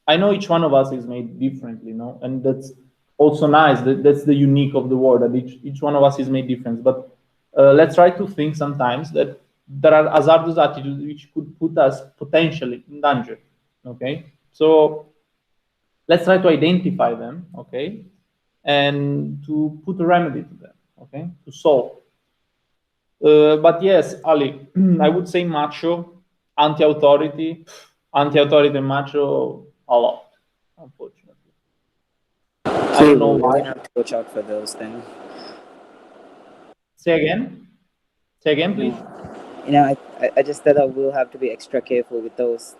I know each one of us is made differently, and that's also nice. That's the unique of the world, that each one of us is made different. But let's try to think sometimes that there are hazardous attitudes which could put us potentially in danger. Okay, so let's try to identify them. Okay, and to put a remedy to them. Okay, to solve. But yes, Ali, I would say macho, anti-authority, anti-authority macho a lot, unfortunately. I don't know Cool. We're why. gonna have to watch out for those then. Say again. Say again, please. I just thought that we'll have to be extra careful with those.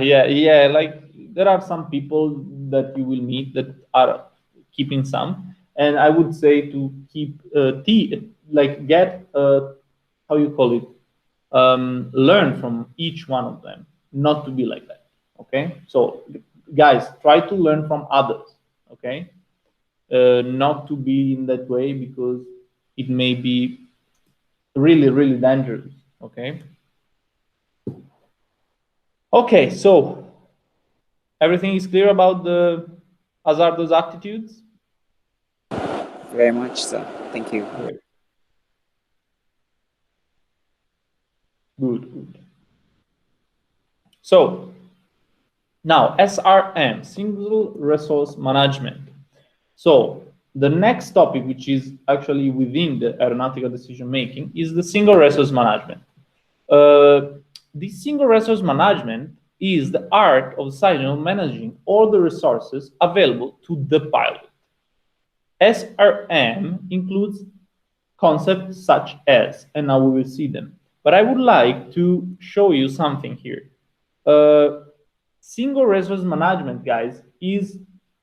Yeah. Like there are some people that you will meet that are keeping some, and I would say to keep like get how you call it, learn from each one of them, not to be like that. Okay, so guys, try to learn from others. Okay, not to be in that way because it may be really dangerous. Okay. Okay, so everything is clear about the hazardous attitudes? Very much so. Thank you. Great. Good. So now SRM, single resource management. So the next topic, which is actually within the aeronautical decision making, is the single resource management. This single resource management is the art of deciding on managing all the resources available to the pilot. SRM includes concepts such as, and now we will see them. But I would like to show you something here. Single resource management, guys, is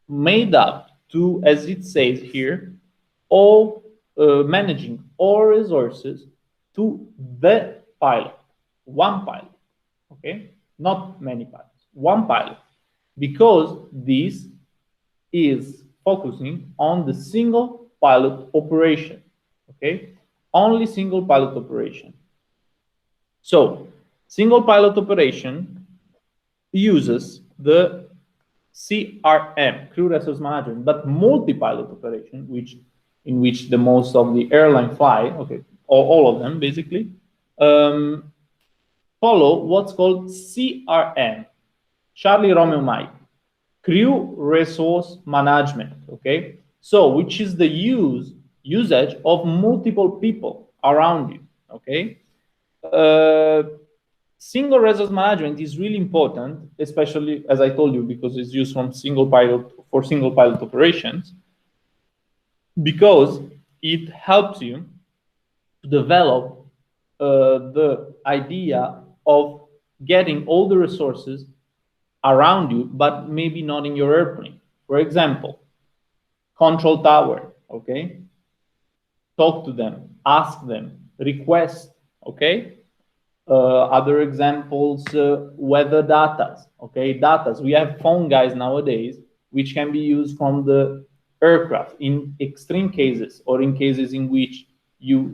made up to, as it says here, all managing all resources to the pilot, one pilot, okay? Not many pilots, one pilot, because this is focusing on the single pilot operation, okay? Only single pilot operation. So, single pilot operation uses the CRM, crew resource management, but multi-pilot operation, in which the most of the airline fly, okay, all of them basically, follow what's called CRM, Charlie Romeo Mike, crew resource management, okay? So, which is the usage of multiple people around you, okay? Single resource management is really important, especially as I told you, because it's used from single pilot for single pilot operations, because it helps you to develop the idea of getting all the resources around you, but maybe not in your airplane. For example, control tower, okay? Talk to them, ask them, request, okay? Other examples, weather data, okay? Data. We have phone guys nowadays, which can be used from the aircraft in extreme cases or in cases in which you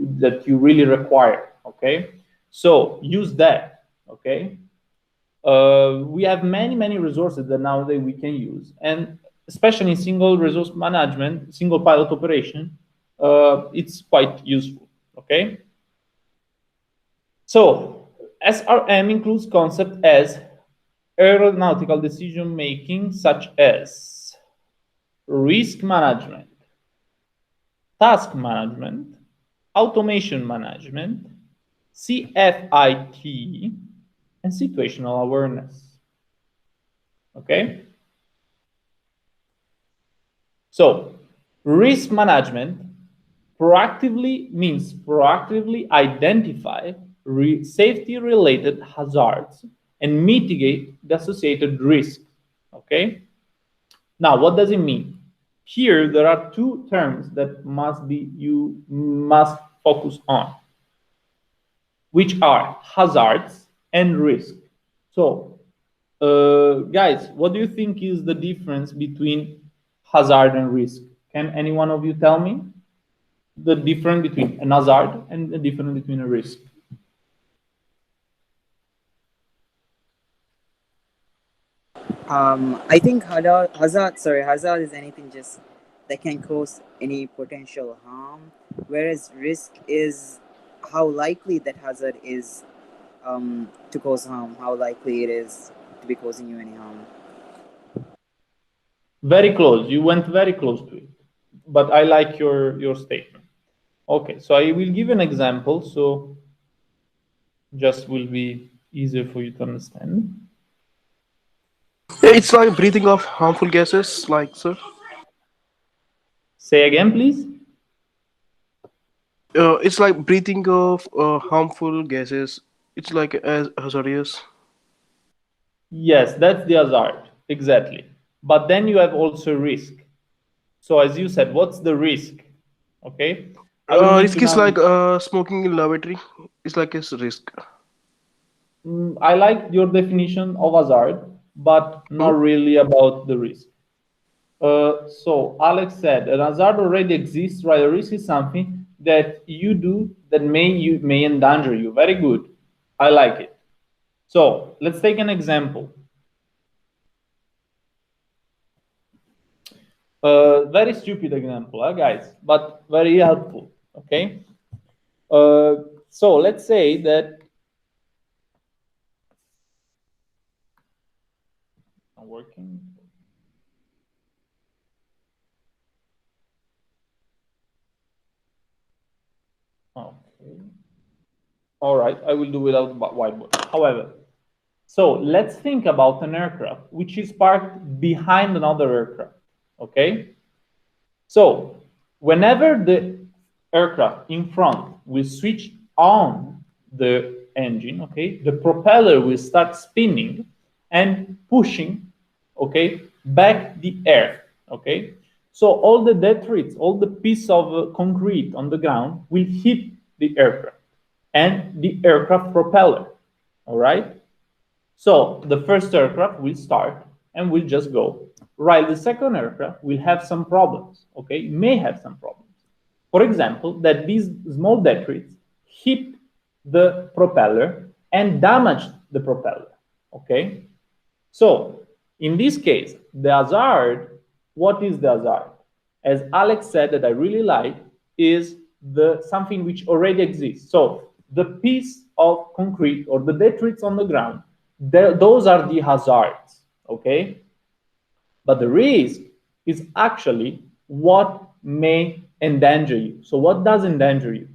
really require, okay? So use that, okay? We have many resources that nowadays we can use, and especially in single resource management, single pilot operation, it's quite useful, okay? So SRM includes concepts as aeronautical decision making, such as risk management, task management, automation management, CFIT, and situational awareness. Okay? So, risk management proactively identify safety-related hazards and mitigate the associated risk. Okay? Now, what does it mean? Here, there are two terms that you must focus on, which are hazards and risk. So, guys, what do you think is the difference between hazard and risk? Can any one of you tell me the difference between an hazard and the difference between a risk? I think hazard is anything just that can cause any potential harm whereas risk is how likely that hazard is to cause harm, how likely it is to be causing you any harm. Very close. You went very close to it. But I like your statement. Okay, so I will give an example, so just will be easier for you to understand. Yeah, it's like breathing of harmful gases, like sir. Say again, please. It's like breathing of harmful gases. It's like as hazardous. Yes, that's the hazard. Exactly. But then you have also risk. So as you said, what's the risk? Okay. I will need to Risk is now. like smoking in lavatory. It's like a risk. I like your definition of hazard, but not Hmm? really about the risk. So Alex said an hazard already exists, right? A risk is something that you do that may endanger you. Very good. I like it. So let's take an example. Very stupid example, guys, but very helpful. Okay. Uh, so let's say that I'm working. Okay. All right, I will do without whiteboard. However, so let's think about an aircraft which is parked behind another aircraft. Okay. So whenever the aircraft in front will switch on the engine, okay, the propeller will start spinning and pushing, okay, back the air, okay. So all the detritus, all the piece of concrete on the ground will hit the aircraft and the aircraft propeller, all right. So the first aircraft will start and will just go. Right, the second aircraft will have some problems, okay, may have some problems. For example, that these small detritus hit the propeller and damage the propeller, okay? So in this case, the hazard, what is the hazard? As Alex said, that I really like, is the something which already exists. So the piece of concrete or the detritus on the ground, those are the hazards, okay? But the risk is actually what may endanger you. So what does endanger you?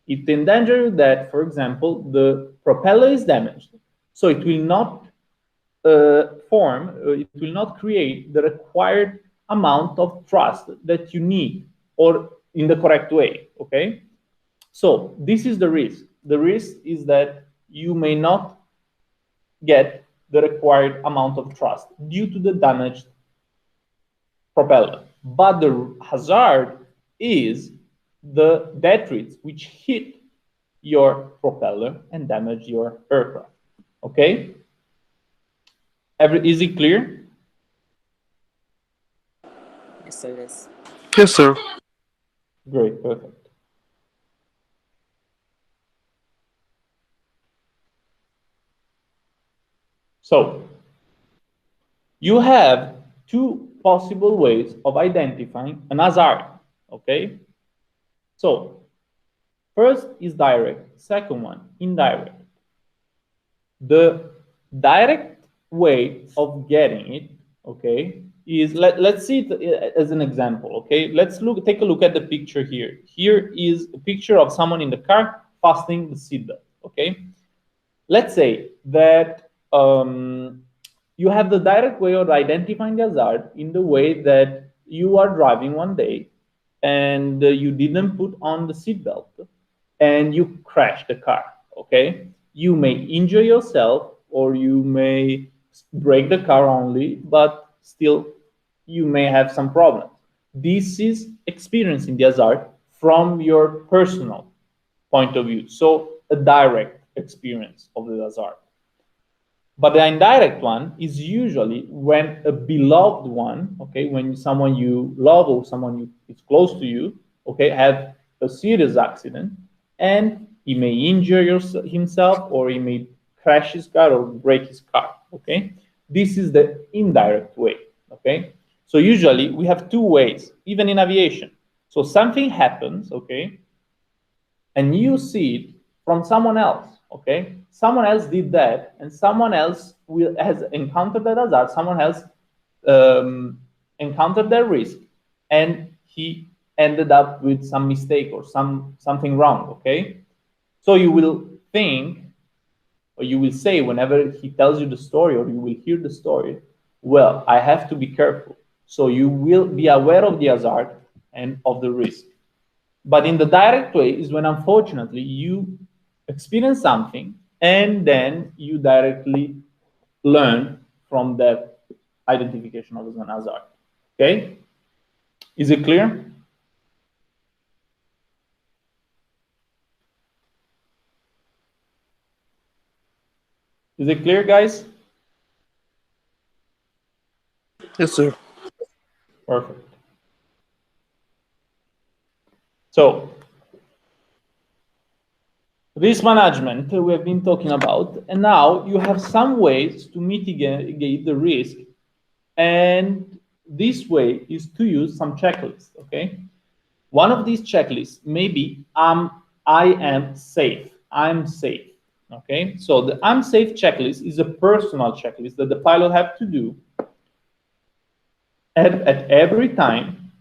It endangers you that, for example, the propeller is damaged, so it will not it will not create the required amount of thrust that you need or in the correct way, okay? So this is the risk. The risk is that you may not get the required amount of thrust due to the damaged propeller. But the hazard is the detritus which hit your propeller and damage your aircraft, okay? Is it clear? Yes, so it is. Yes, sir. Great, perfect. So you have two possible ways of identifying an hazard, okay? So first is direct, second one indirect. The direct way of getting it, okay, is let's see it as an example, okay? Let's take a look at the picture here. Here is a picture of someone in the car fastening the seatbelt, okay? Let's say that you have the direct way of identifying the hazard in the way that you are driving one day and you didn't put on the seatbelt and you crash the car, okay? You may injure yourself or you may break the car only, but still you may have some problems. This is experiencing the hazard from your personal point of view. So a direct experience of the hazard. But the indirect one is usually when a beloved one, okay, when someone you love or someone is close to you, okay, have a serious accident and he may injure himself or he may crash his car or break his car, okay? This is the indirect way, okay? So usually we have two ways, even in aviation. So something happens, okay? and you see it from someone else, okay? Someone else did that, and someone else has encountered that hazard, someone else encountered that risk, and he ended up with some mistake or something wrong, okay? So you will think, or you will say whenever he tells you the story, or you will hear the story, well, I have to be careful. So you will be aware of the hazard and of the risk. But in the direct way is when, unfortunately, you experience something and then you directly learn from that identification of an hazard. Okay? Is it clear? Is it clear, guys? Yes, sir. Perfect. So, risk management we have been talking about, and now you have some ways to mitigate the risk, and this way is to use some checklists, okay? One of these checklists may be I am safe. I'm safe. Okay, so the I'm safe checklist is a personal checklist that the pilot have to do at every time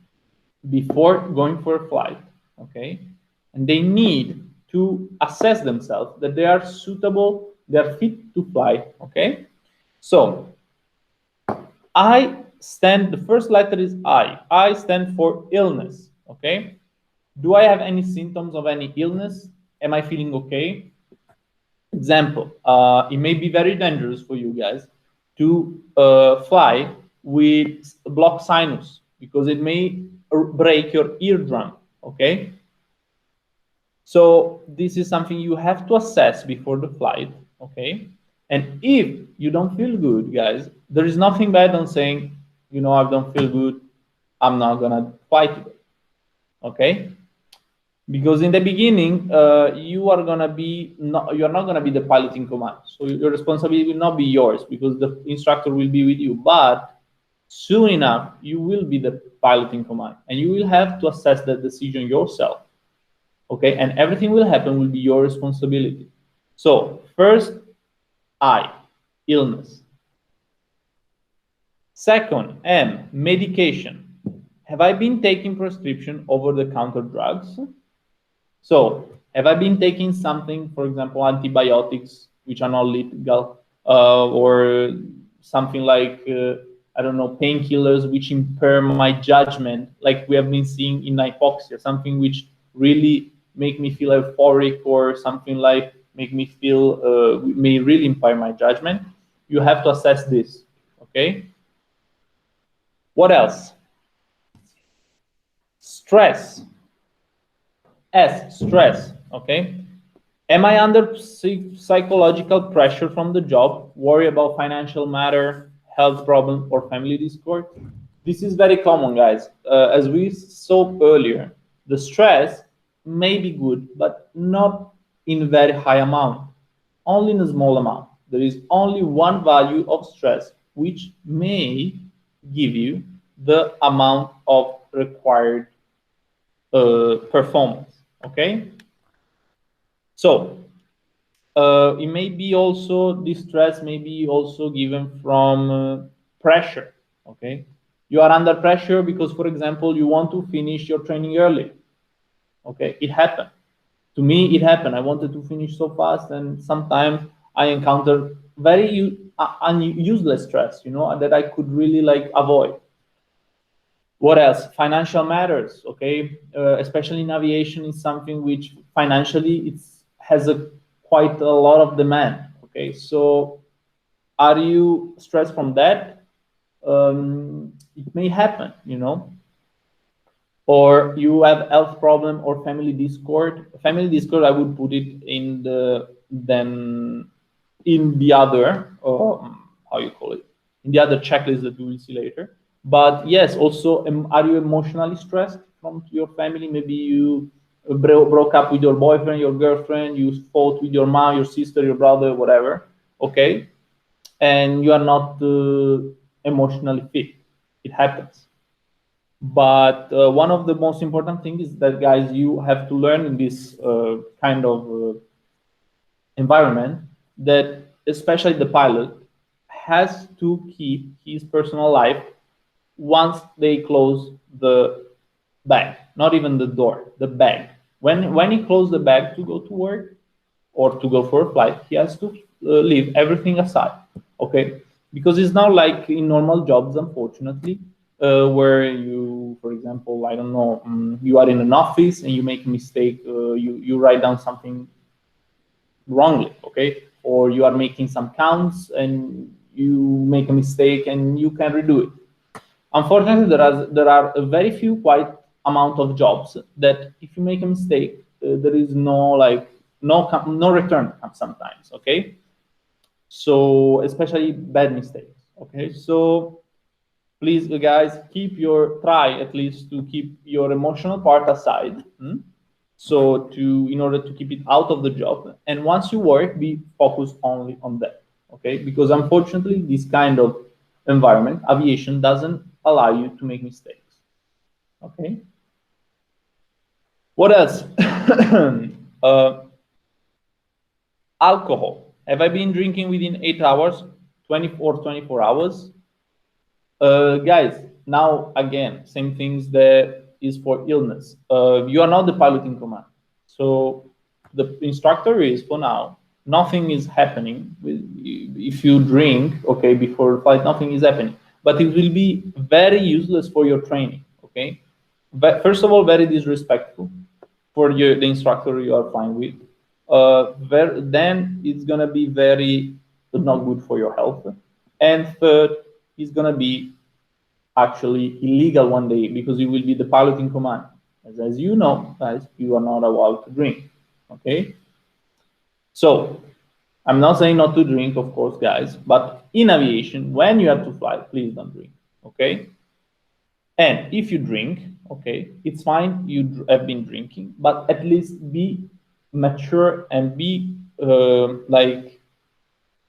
before going for a flight. Okay, and they need to assess themselves that they are suitable, they are fit to fly. Okay, so I stand, the first letter is I. I stand for illness. Okay, do I have any symptoms of any illness? Am I feeling okay? Example, it may be very dangerous for you guys to fly with blocked sinus because it may break your eardrum, okay? So this is something you have to assess before the flight, okay? And if you don't feel good, guys, there is nothing bad on saying, you know, I don't feel good, I'm not gonna fly today, okay? Because in the beginning you are not gonna be the pilot in command, so your responsibility will not be yours because the instructor will be with you, but soon enough you will be the pilot in command and you will have to assess that decision yourself, okay? And everything will happen will be your responsibility. So first, I, illness. Second, M, medication. Have I been taking prescription over-the-counter drugs? So, have I been taking something, for example, antibiotics, which are not legal, or something like, I don't know, painkillers, which impair my judgment, like we have been seeing in hypoxia, something which really make me feel euphoric, or something like make me feel, may really impair my judgment? You have to assess this, okay? What else? Stress. S, stress, okay? Am I under psychological pressure from the job, worry about financial matter, health problem, or family discord? This is very common, guys. As we saw earlier, the stress may be good, but not in very high amount, only in a small amount. There is only one value of stress, which may give you the amount of required performance, okay? So it may be also, this stress may be also given from pressure, okay? You are under pressure because, for example, you want to finish your training early, okay? It happened. To me, it happened. I wanted to finish so fast, and sometimes I encountered very useless stress, you know, that I could really like avoid. What else? Financial matters, okay? Especially in aviation, is something which financially has quite a lot of demand, okay? So are you stressed from that? It may happen, you know, or you have health problem or family discord. Family discord, I would put it in the other, how you call it, in the other checklist that we will see later. But yes, also, are you emotionally stressed from your family? Maybe you broke up with your boyfriend, your girlfriend, you fought with your mom, your sister, your brother, whatever, okay? And you are not emotionally fit. It happens. But one of the most important things is that, guys, you have to learn in this kind of environment that especially the pilot has to keep his personal life once they close the bag, not even the door, the bag. When he closes the bag to go to work or to go for a flight, he has to leave everything aside, okay? Because it's not like in normal jobs, unfortunately, where you, for example, I don't know, you are in an office and you make a mistake, you write down something wrongly, okay? Or you are making some counts and you make a mistake and you can redo it. Unfortunately, there are a very few quite amount of jobs that if you make a mistake, there is no return sometimes, okay? So especially bad mistakes, okay? So please, guys, try at least to keep your emotional part aside. So in order to keep it out of the job, and once you work, be focused only on that, okay? Because unfortunately, this kind of environment, aviation, doesn't allow you to make mistakes, okay? What else? uh, Alcohol. Have I been drinking within 8 hours, 24 hours? Guys, now again, same things that is for illness. You are not the pilot in command. So the instructor is, for now, nothing is happening. If you drink, okay, before the flight, nothing is happening. But it will be very useless for your training, okay? But first of all, very disrespectful for the instructor you are flying with. Then it's gonna be very not good for your health. And third, it's gonna be actually illegal one day because you will be the pilot in command. As you know, guys, you are not allowed to drink. Okay. So I'm not saying not to drink, of course, guys, but in aviation, when you have to fly, please don't drink. Okay. And if you drink, okay, it's fine. You have been drinking, but at least be mature and be like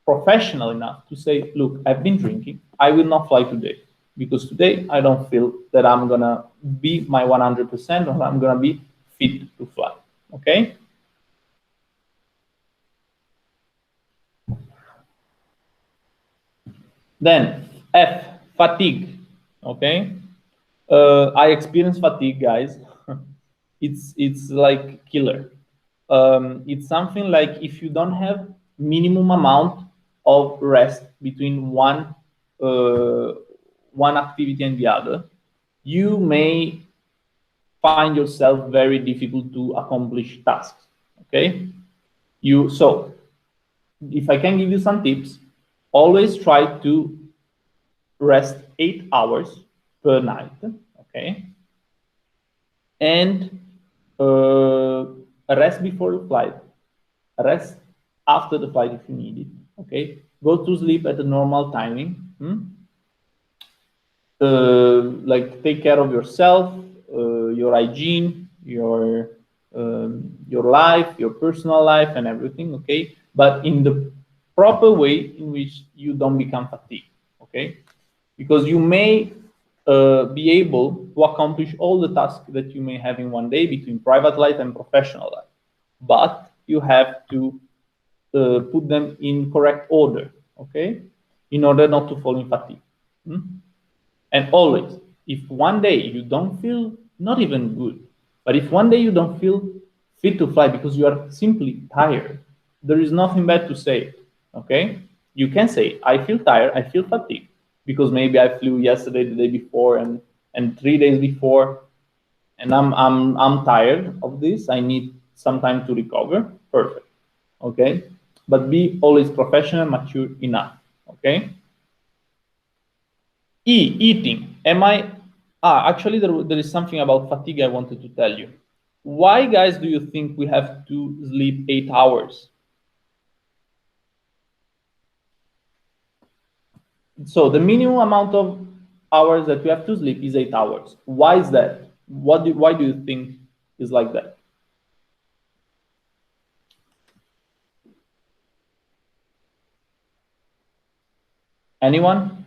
professional enough to say, look, I've been drinking. I will not fly today because today I don't feel that I'm gonna be my 100% or I'm gonna be fit to fly. Okay. Then F, fatigue. Okay. I experience fatigue, guys. It's like killer. It's something like if you don't have minimum amount of rest between one activity and the other, you may find yourself very difficult to accomplish tasks. Okay, so if I can give you some tips, always try to rest 8 hours per night. Okay, and rest before the flight, rest after the flight if you need it. Okay, go to sleep at a normal timing. Like take care of yourself, your hygiene, your life, your personal life, and everything. Okay, but in the proper way in which you don't become fatigued. Okay, because you may be able to accomplish all the tasks that you may have in one day between private life and professional life, but you have to put them in correct order, okay, in order not to fall in fatigue. And always, if one day you don't feel not even good, but if one day you don't feel fit to fly because you are simply tired, there is nothing bad to say, okay? You can say, I feel tired, I feel fatigued, because maybe I flew yesterday, the day before, and 3 days before, and I'm tired of this. I need some time to recover. Perfect, okay? But be always professional, mature enough, okay? Eating. Am I? Actually, there is something about fatigue I wanted to tell you. Why, guys, do you think we have to sleep 8 hours? So the minimum amount of hours that we have to sleep is 8 hours. Why is that? Why do you think is like that? Anyone?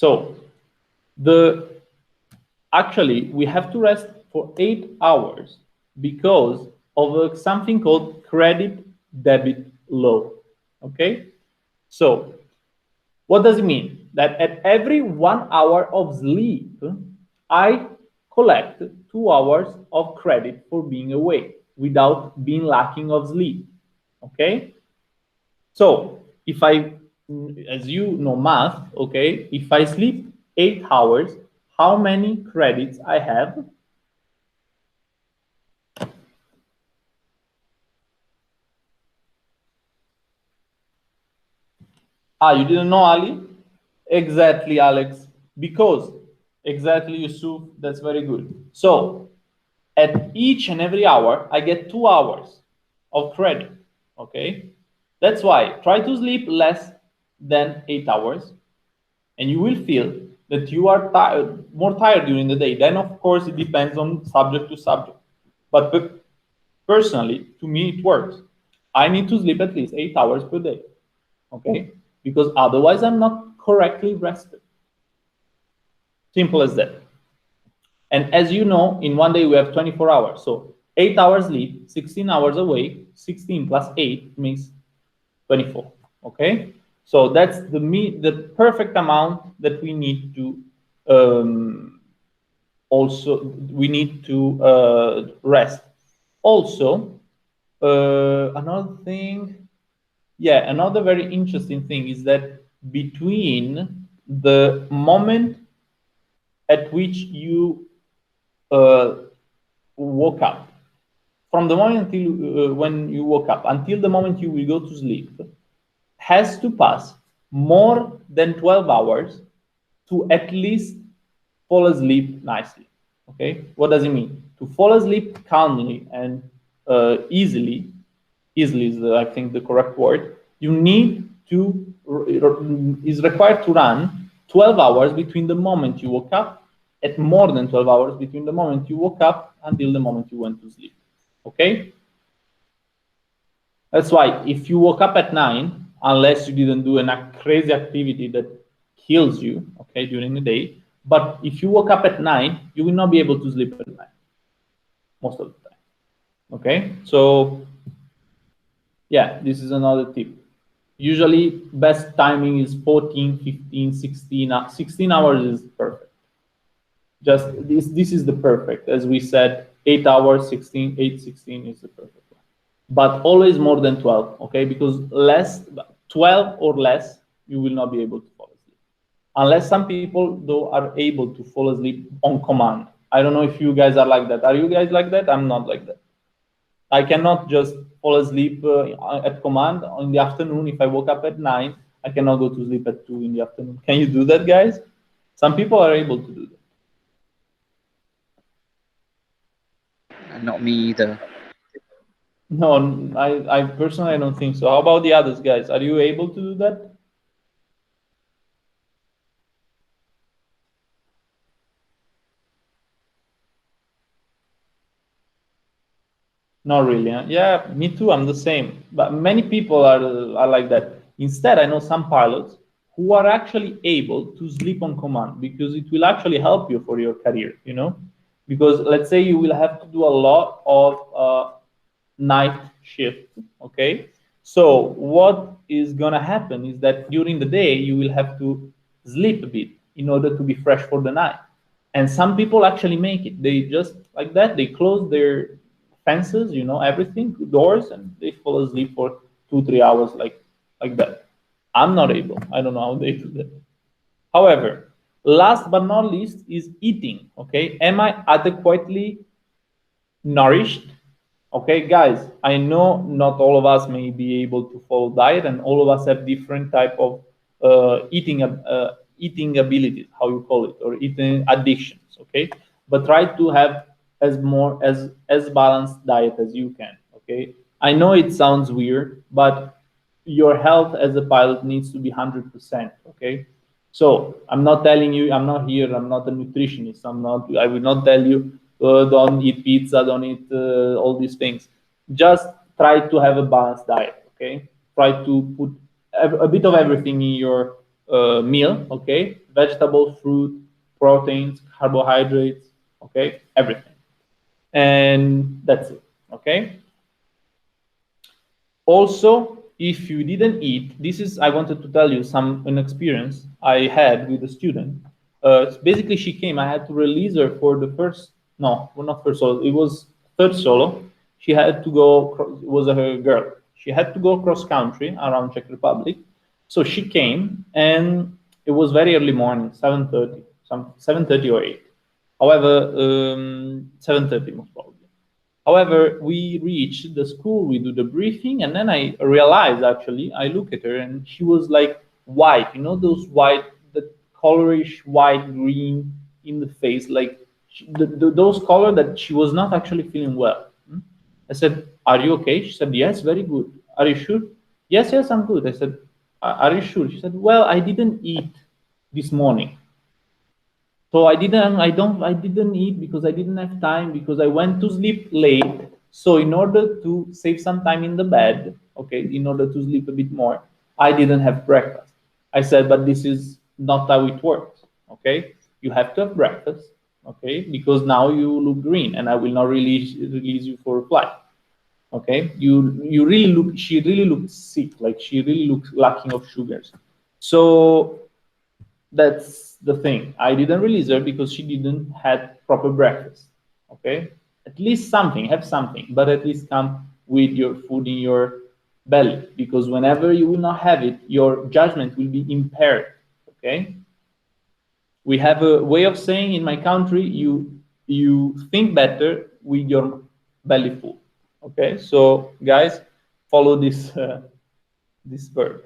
So actually we have to rest for 8 hours because of something called credit debit law. Okay, so what does it mean? That at every 1 hour of sleep, I collect 2 hours of credit for being awake without being lacking of sleep. Okay? So if I, as you know math, okay, if I sleep 8 hours, how many credits I have? Ah, you didn't know, Ali? Exactly, Alex. Because, exactly, Yusuf, that's very good. So, at each and every hour, I get 2 hours of credit. Okay? That's why try to sleep less than 8 hours, and you will feel that you are tired, more tired during the day. Then, of course, it depends on subject to subject. But personally, to me, it works. I need to sleep at least 8 hours per day. Okay? Because otherwise, I'm not correctly rested. Simple as that. And as you know, in one day we have 24 hours. So 8 hours sleep, 16 hours awake, 16 plus 8 makes 24. Okay? So that's the perfect amount that we need to we need to rest. Also, another thing, yeah, another very interesting thing is that between the moment at which you uh, woke up, from the moment until when you woke up until the moment you will go to sleep, has to pass more than 12 hours to at least fall asleep nicely. Okay, what does it mean? To fall asleep calmly and easily is I think the correct word. You need to is required to run 12 hours between the moment you woke up, at more than 12 hours between the moment you woke up until the moment you went to sleep. Okay, that's why if you woke up at 9, unless you didn't do a crazy activity that kills you, okay, during the day, but if you woke up at 9, you will not be able to sleep at 9 most of the time. Okay, so yeah, this is another tip. Usually best timing is 14, 15, 16. 16 hours is perfect. Just this is the perfect. As we said, 8 hours, 16, 8, 16 is the perfect one. But always more than 12, okay? Because 12 or less, you will not be able to fall asleep. Unless some people, though, are able to fall asleep on command. I don't know if you guys are like that. Are you guys like that? I'm not like that. I cannot just fall asleep at command in the afternoon. If I woke up at 9, I cannot go to sleep at 2 in the afternoon. Can you do that, guys? Some people are able to do that. Not me either. No, I personally I don't think so. How about the others, guys? Are you able to do that? Not really. Huh? Yeah, me too. I'm the same. But many people are like that. Instead, I know some pilots who are actually able to sleep on command because it will actually help you for your career. You know, because let's say you will have to do a lot of night shift. Okay, so what is gonna happen is that during the day you will have to sleep a bit in order to be fresh for the night. And some people actually make it. They just like that. They close their fences, you know, everything, doors, and they fall asleep for 2, 3 hours like that. I'm not able. I don't know how they do that. However, last but not least is eating. Okay, am I adequately nourished? Okay, guys, I know not all of us may be able to follow diet, and all of us have different type of eating abilities, how you call it, or eating addictions. Okay, but try to have as balanced diet as you can. Okay, I know it sounds weird, but your health as a pilot needs to be 100%. Okay, so I'm not telling you, I'm not here, I'm not a nutritionist, I will not tell you don't eat pizza, don't eat all these things. Just try to have a balanced diet. Okay, try to put a bit of everything in your meal, okay? Vegetables, fruit, proteins, carbohydrates, okay? Everything. And that's it, okay? Also, if you didn't eat, this is, I wanted to tell you an experience I had with a student. Basically, she came, I had to release her for the first, no, well, not first solo, it was third solo. She had to go, it was a girl. She had to go cross country around Czech Republic. So she came, and it was very early morning, 7:30, 7:30 or 8. However, 7:30 most probably. However, we reach the school, we do the briefing, and then I realized, actually, I look at her and she was like white, you know, those white, the colorish white green in the face, like those color that she was not actually feeling well. I said, "Are you okay?" She said, "Yes, very good." "Are you sure?" "Yes, yes, I'm good." I said, "Are you sure?" She said, "Well, I didn't eat this morning. So I didn't eat because I didn't have time, because I went to sleep late. So in order to save some time in the bed, okay, in order to sleep a bit more, I didn't have breakfast." I said, "But this is not how it works, okay? You have to have breakfast, okay? Because now you look green and I will not release you for a flight, okay? You really look, she really looked sick, like she really looked lacking of sugars. So that's the thing. I didn't release her because she didn't had proper breakfast. Okay, at least something, have something, but at least come with your food in your belly, because whenever you will not have it, your judgment will be impaired. Okay, we have a way of saying in my country, you think better with your belly full. Okay, so guys, follow this verb.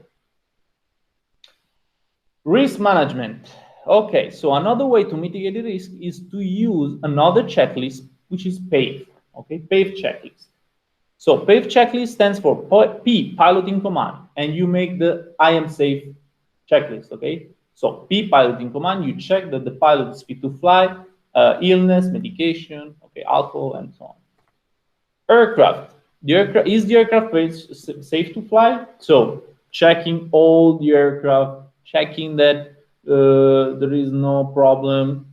Risk management. Okay, so another way to mitigate the risk is to use another checklist, which is PAVE. Okay, PAVE checklist. So PAVE checklist stands for P, pilot in command, and you make the I am safe checklist. Okay, so P, pilot in command, you check that the pilot is fit to fly, illness, medication, okay, alcohol, and so on. Aircraft. Is the aircraft safe to fly? So checking all the aircraft, checking that there is no problem,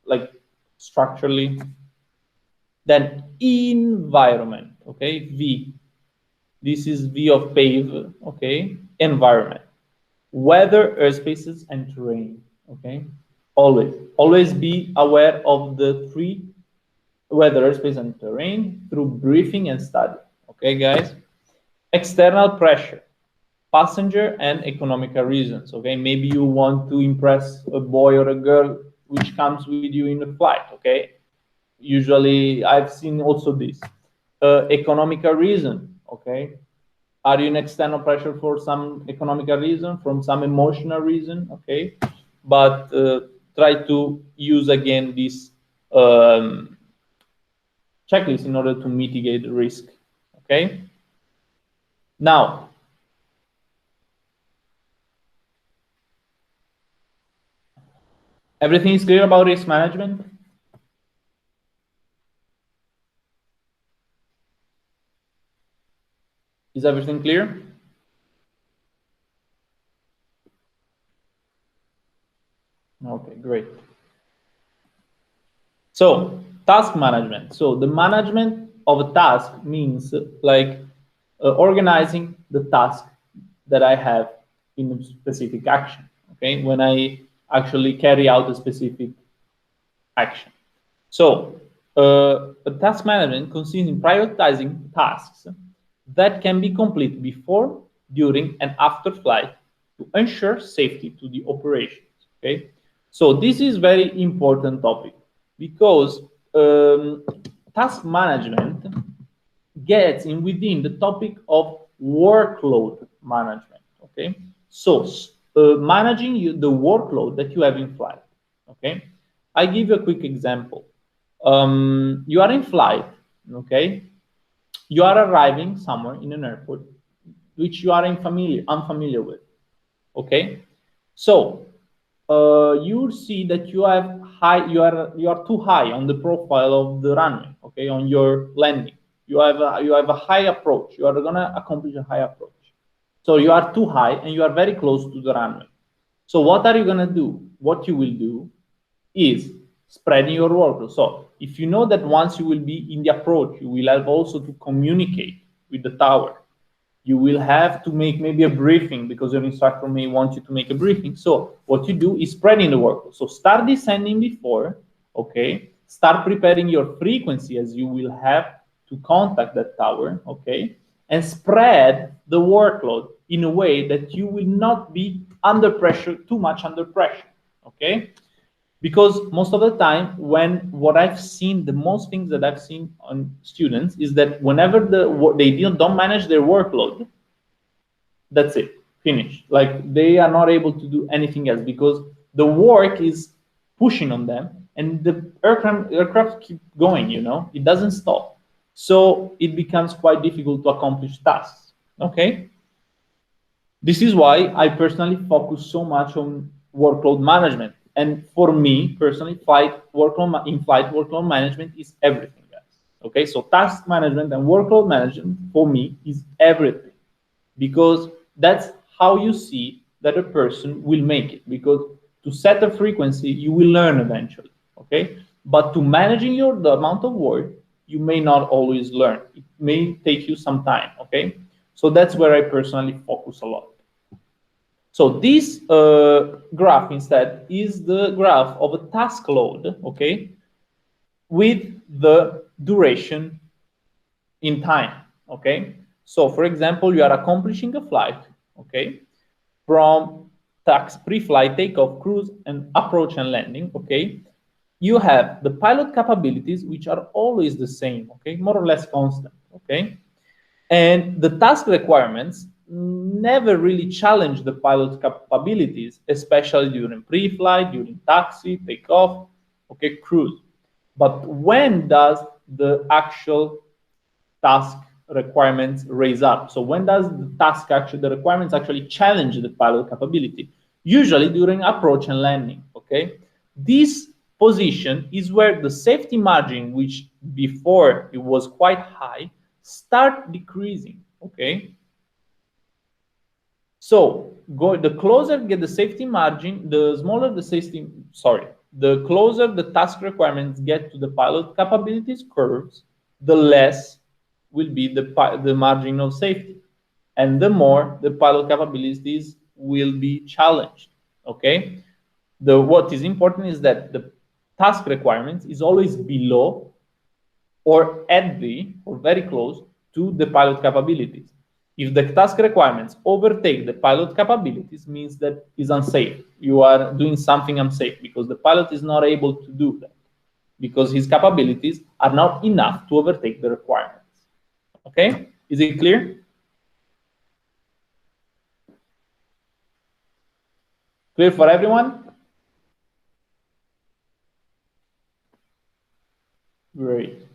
like structurally. Then environment, okay, V. This is V of PAVE, okay. Environment, weather, airspaces, and terrain, okay. Always be aware of the three: weather, airspace, and terrain, through briefing and study. Okay, guys? External pressure, passenger and economical reasons. Okay, maybe you want to impress a boy or a girl which comes with you in the flight. Okay, usually I've seen also this. Economical reason. Okay, are you in external pressure for some economical reason, from some emotional reason? Okay, but try to use again this checklist in order to mitigate the risk. Okay. Now, everything is clear about risk management? Is everything clear? Okay, great. So, task management. So, the management of a task means like organizing the task that I have in a specific action. Okay, when I actually carry out a specific action. So, a task management consists in prioritizing tasks that can be completed before, during, and after flight to ensure safety to the operations. Okay, so this is very important topic, because task management gets in within the topic of workload management. Okay, so managing the workload that you have in flight. Okay, I give you a quick example. You are in flight. Okay, you are arriving somewhere in an airport which you are unfamiliar with. Okay, so you see that you are too high on the profile of the runway. Okay, on your landing, you have a high approach. You are gonna accomplish a high approach. So you are too high and you are very close to the runway. So what are you going to do? What you will do is spreading your workload. So if you know that once you will be in the approach, you will have also to communicate with the tower. You will have to make maybe a briefing because your instructor may want you to make a briefing. So what you do is spreading the workload. So start descending before, okay? Start preparing your frequency as you will have to contact that tower, okay? And spread the workload in a way that you will not be under pressure, too much under pressure, okay? Because most of the time, when what I've seen, the most things that I've seen on students is that whenever they don't manage their workload, that's it, finish. Like they are not able to do anything else because the work is pushing on them, and the aircraft keep going. You know, it doesn't stop. So it becomes quite difficult to accomplish tasks. Okay. This is why I personally focus so much on workload management. And for me personally, in-flight workload management is everything, guys. Okay, so task management and workload management for me is everything, because that's how you see that a person will make it. Because to set a frequency, you will learn eventually. Okay, but to managing the amount of work, you may not always learn. It may take you some time. Okay, so that's where I personally focus a lot. So this graph instead is the graph of a task load, okay, with the duration in time, okay? So for example, you are accomplishing a flight, okay, from pre-flight takeoff, cruise, and approach and landing, okay? You have the pilot capabilities, which are always the same, okay, more or less constant, okay? And the task requirements never really challenge the pilot's capabilities, especially during pre-flight, during taxi, takeoff, okay, cruise. But when does the actual task requirements raise up? So when does the requirements actually challenge the pilot capability? Usually during approach and landing, okay? This position is where the safety margin, which before it was quite high, start decreasing, okay? So the closer get the safety margin, the smaller the the closer the task requirements get to the pilot capabilities curves, the less will be the margin of safety, and the more the pilot capabilities will be challenged, okay? What is important is that the task requirements is always below or or very close to the pilot capabilities. If the task requirements overtake the pilot capabilities, means that is unsafe. You are doing something unsafe because the pilot is not able to do that because his capabilities are not enough to overtake the requirements. Okay, is it clear? Clear for everyone? Great.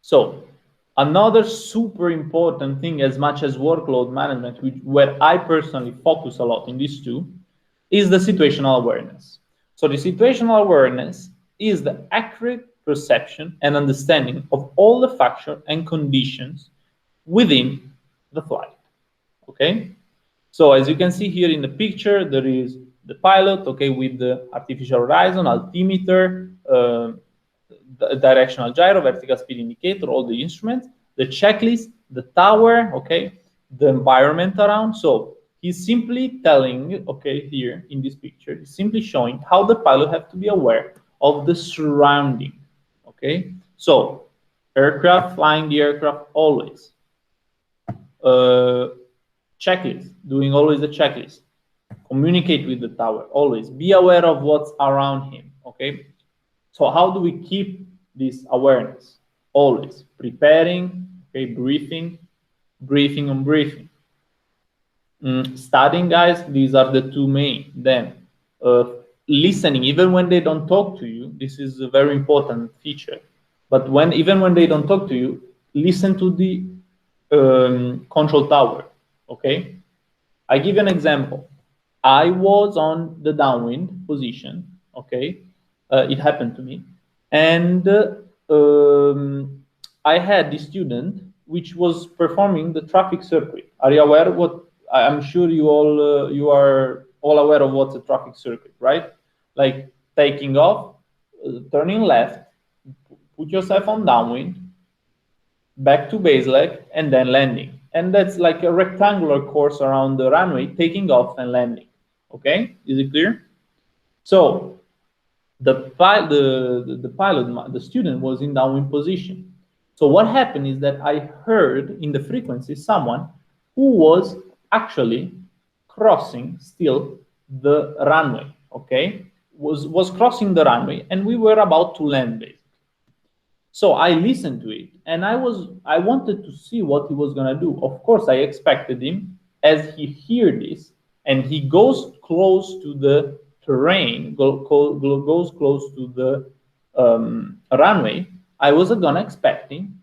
So another super important thing, as much as workload management, where I personally focus a lot in these two, is the situational awareness. So the situational awareness is the accurate perception and understanding of all the factors and conditions within the flight. Okay? So as you can see here in the picture, there is the pilot, okay, with the artificial horizon, altimeter, directional gyro, vertical speed indicator, all the instruments, the checklist, the tower, okay, the environment around. So he's simply telling, okay, here in this picture, he's simply showing how the pilot have to be aware of the surrounding, okay? So aircraft, flying the aircraft always. Checklist, doing always the checklist. Communicate with the tower, always. Be aware of what's around him, okay? So how do we keep this awareness? Always preparing, okay, briefing on briefing. Studying, guys, these are the two main. Then listening, even when they don't talk to you, this is a very important feature. But even when they don't talk to you, listen to the control tower, okay? I give you an example. I was on the downwind position, okay? It happened to me. And I had this student which was performing the traffic circuit. Are you aware what I'm sure you are all aware of what's a traffic circuit, right? Like taking off, turning left, put yourself on downwind, back to base leg, and then landing. And that's like a rectangular course around the runway, taking off and landing. Okay, is it clear? So the pilot, the student was in downwind position. So what happened is that I heard in the frequency someone who was actually crossing still the runway. Okay, was crossing the runway, and we were about to land basically. So I listened to it, and I wanted to see what he was gonna do. Of course, I expected him as he heard this, and he goes close to the terrain, goes close to the runway. I was gonna expect him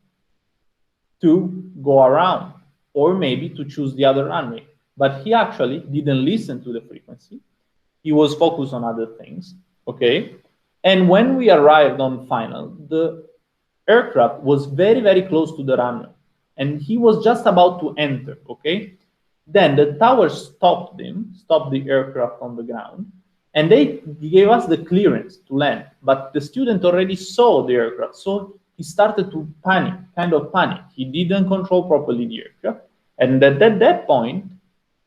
to go around, or maybe to choose the other runway. But he actually didn't listen to the frequency. He was focused on other things. Okay, and when we arrived on final, the aircraft was very, very close to the runway, and he was just about to enter. Okay, then the tower stopped the aircraft on the ground, and they gave us the clearance to land. But the student already saw the aircraft, so he started to panic, kind of panic. He didn't control properly the aircraft, and at that point,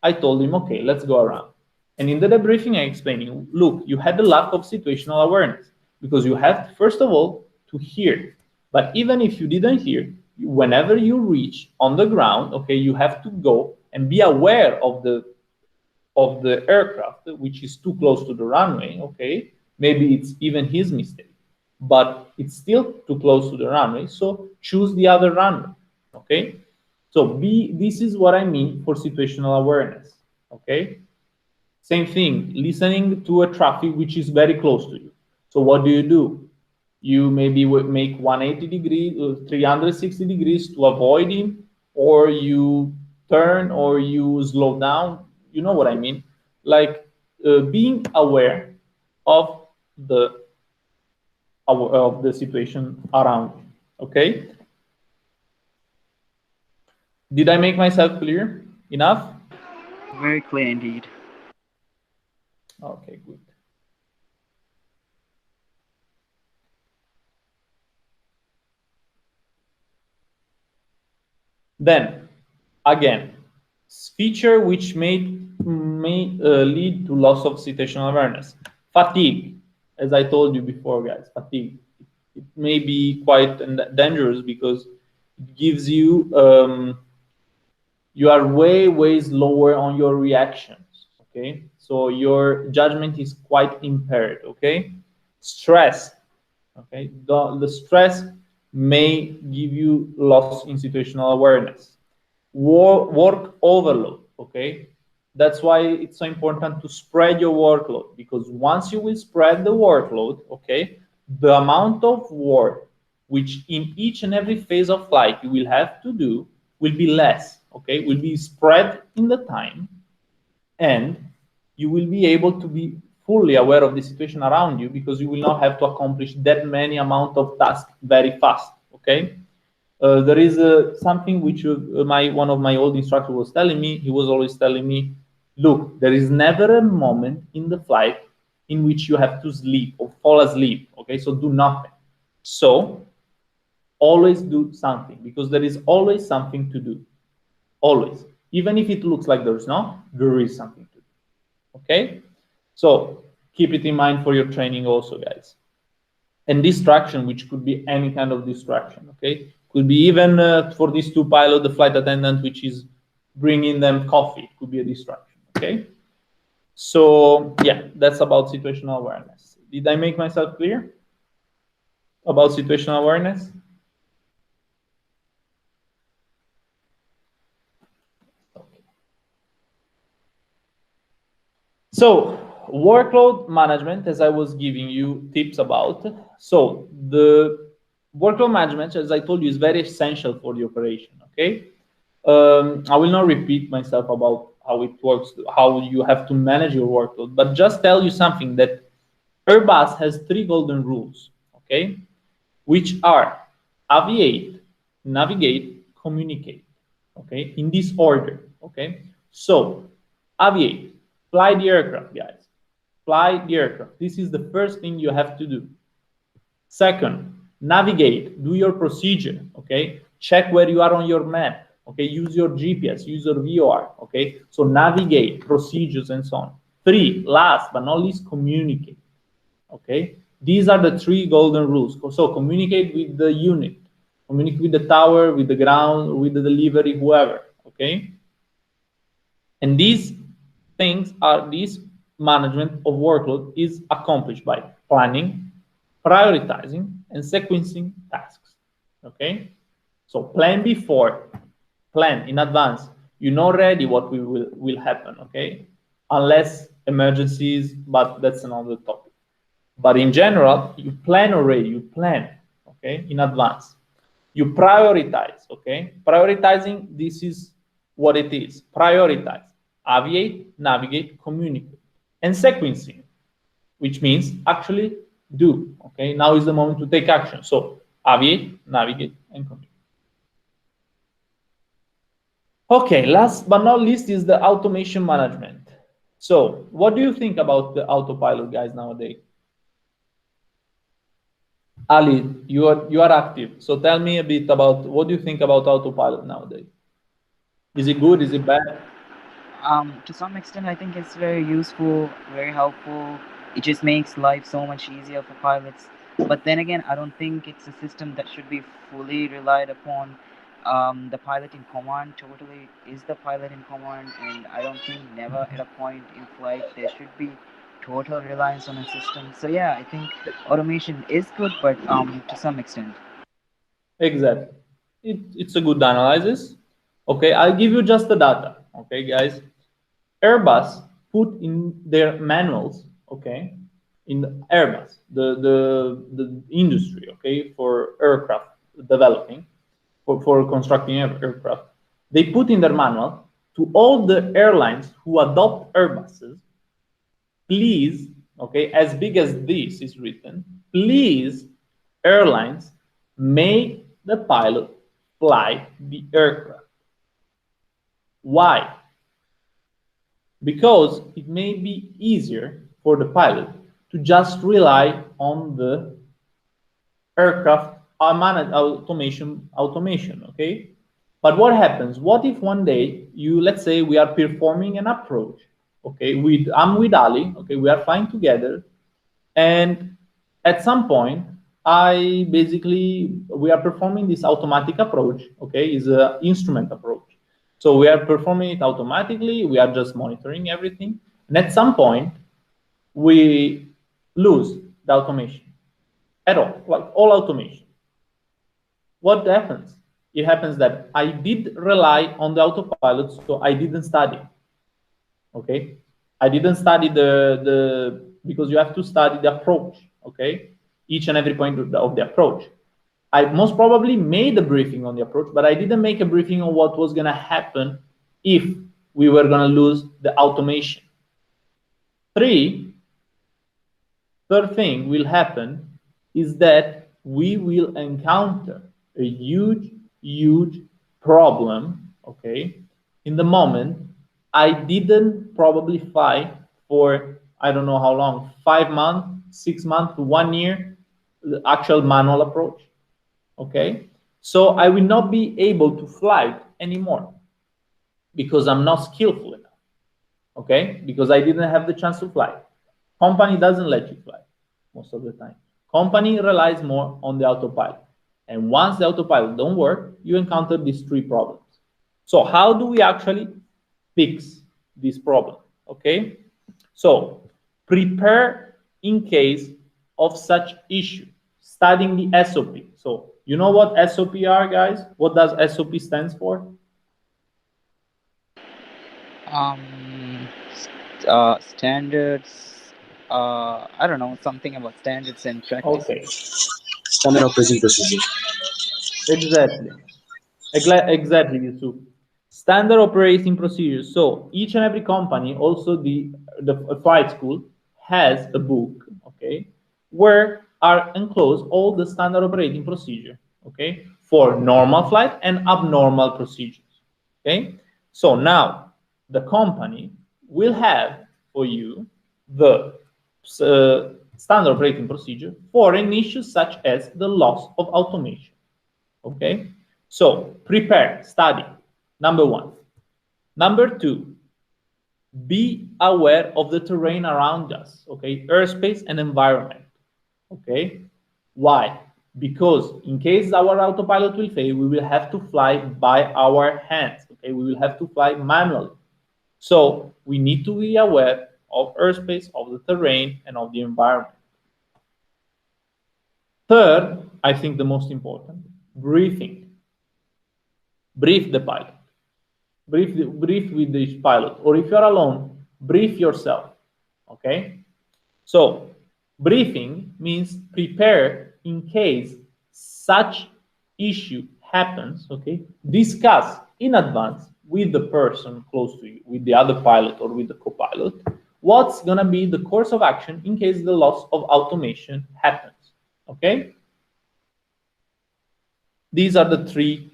I told him, okay, let's go around. And in the debriefing, I explained, look, you had a lack of situational awareness because you have, first of all, to hear. But even if you didn't hear, whenever you reach on the ground, okay, you have to go and be aware of the aircraft, which is too close to the runway. Okay, maybe it's even his mistake, but it's still too close to the runway. So choose the other runway. Okay, so this is what I mean for situational awareness. Okay, same thing, listening to a traffic which is very close to you. So what do? You maybe would make 180 degrees, 360 degrees to avoid him, or you turn, or you slow down. You know what I mean? Like being aware of the situation around you. Okay. Did I make myself clear enough? Very clear indeed. Okay, good. Then, again, feature which may lead to loss of situational awareness. Fatigue, as I told you before, guys, fatigue. It may be quite dangerous because it gives you, you are way slower on your reactions, okay? So your judgment is quite impaired, okay? Stress, okay? The stress may give you loss in situational awareness. Work overload, okay? That's why it's so important to spread your workload, because once you will spread the workload, okay, the amount of work which in each and every phase of flight you will have to do will be less, okay, will be spread in the time, and you will be able to be fully aware of the situation around you because you will not have to accomplish that many amount of tasks very fast, okay? There is something which one of my old instructors was telling me. He was always telling me, look, there is never a moment in the flight in which you have to sleep or fall asleep, okay? So do nothing. So always do something, because there is always something to do, always. Even if it looks like there is not, there is something to do, okay? So keep it in mind for your training also, guys. And distraction, which could be any kind of distraction, okay? Could be even for these two pilots, the flight attendant, which is bringing them coffee. It could be a distraction, okay? So yeah, that's about situational awareness. Did I make myself clear about situational awareness? Okay. So workload management, as I was giving you tips about. So the workload management, as I told you, is very essential for the operation, okay? I will not repeat myself about how it works, how you have to manage your workload, but just tell you something that Airbus has 3 golden rules, okay? Which are aviate, navigate, communicate, okay? In this order, okay? So, aviate, fly the aircraft, guys. Fly the aircraft. This is the first thing you have to do. Second, navigate, do your procedure, okay? Check where you are on your map, okay? Use your GPS, use your VOR, okay? So navigate, procedures, and so on. Three, last but not least, communicate, okay? These are the three golden rules. So communicate with the unit, communicate with the tower, with the ground, with the delivery, whoever, okay? And these things are, this management of workload is accomplished by planning, prioritizing, and sequencing tasks, okay? So plan before, plan in advance. You know already what will happen, okay? Unless emergencies, but that's another topic. But in general, you plan already, you plan, okay, in advance. You prioritize, okay? Prioritizing, this is what it is. Prioritize, aviate, navigate, communicate. And sequencing, which means actually do, okay? Now is the moment to take action. So aviate, navigate, and communicate. Okay, last but not least is the automation management. So what do you think about the autopilot, guys, nowadays? Ali, you are active. So tell me a bit about what do you think about autopilot nowadays? Is it good? Is it bad? To some extent, I think it's very useful, very helpful. It just makes life so much easier for pilots. But then again, I don't think it's a system that should be fully relied upon. The pilot in command totally is the pilot in command, and I don't think never at a point in flight there should be total reliance on a system. So yeah, I think automation is good, but to some extent. Exactly. It's a good analysis. Okay, I'll give you just the data. Okay, guys. Airbus put in their manuals, okay, in Airbus, the industry, okay, for aircraft developing, for constructing aircraft, they put in their manual to all the airlines who adopt Airbuses, please, okay, as big as this is written, please, airlines, make the pilot fly the aircraft. Why? Because it may be easier for the pilot to just rely on the aircraft automation, okay? But what happens? What if one day let's say we are performing an approach, okay? I'm with Ali, okay? We are flying together, and at some point, we are performing this automatic approach, okay? Is a instrument approach. So we are performing it automatically. We are just monitoring everything, and at some point, we lose the automation at all, like all automation. What happens? It happens that I did rely on the autopilot, so I didn't study. Okay, I didn't study because you have to study the approach. Okay, each and every point of the approach. I most probably made a briefing on the approach, but I didn't make a briefing on what was going to happen if we were going to lose the automation. Third thing will happen is that we will encounter a huge problem, okay, in the moment I didn't probably fly for, I don't know how long, 5 months, 6 months, 1 year, the actual manual approach, okay? So I will not be able to fly anymore because I'm not skillful enough, okay? Because I didn't have the chance to fly. Company doesn't let you fly most of the time. Company relies more on the autopilot. And once the autopilot don't work, you encounter these three problems. So how do we actually fix this problem? Okay, so prepare in case of such issue, studying the SOP. So you know what SOP are, guys? What does SOP stands for? Standards. I don't know, something about standards and practices. Okay, Standard operating procedure. exactly. Exactly, Yusuf. Standard operating procedures. So each and every company, also the flight school, has a book, okay, where are enclosed all the standard operating procedure, okay, for normal flight and abnormal procedures. Okay. So now the company will have for you the standard operating procedure for an issue such as the loss of automation. Okay, so prepare, study, number one. Number two, be aware of the terrain around us, okay, airspace and environment. Okay, why? Because in case our autopilot will fail, we will have to fly by our hands. Okay, we will have to fly manually. So we need to be aware of airspace, of the terrain, and of the environment. Third, I think the most important, briefing. Brief the pilot. Brief with the pilot. Or if you're alone, brief yourself. Okay? So briefing means prepare in case such issue happens. Okay? Discuss in advance with the person close to you, with the other pilot or with the co-pilot, what's gonna be the course of action in case the loss of automation happens. Okay? These are the three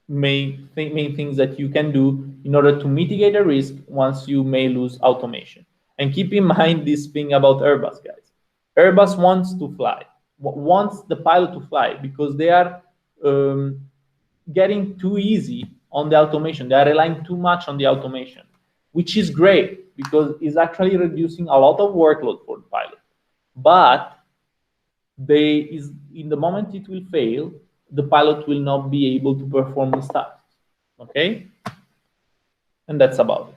main things that you can do in order to mitigate a risk once you may lose automation. And keep in mind this thing about Airbus, guys. Airbus wants to fly, wants the pilot to fly, because they are getting too easy on the automation. They are relying too much on the automation, which is great because it's actually reducing a lot of workload for the pilot. But in the moment it will fail, the pilot will not be able to perform the tasks. Okay? And that's about it.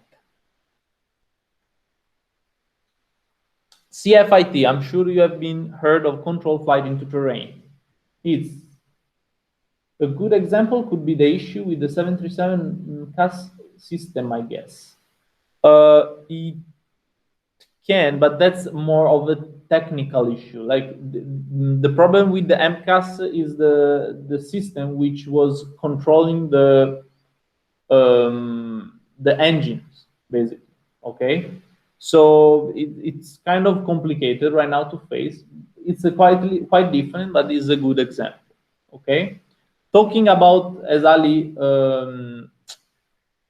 CFIT, I'm sure you have been heard of control flight into terrain. It's a good example could be the issue with the 737 CAS system, I guess. It can, but that's more of a technical issue. Like the problem with the MCAS is the system which was controlling the engines, basically. Okay, so it's kind of complicated right now to face. It's a quite different, but it's a good example. Okay, talking about, as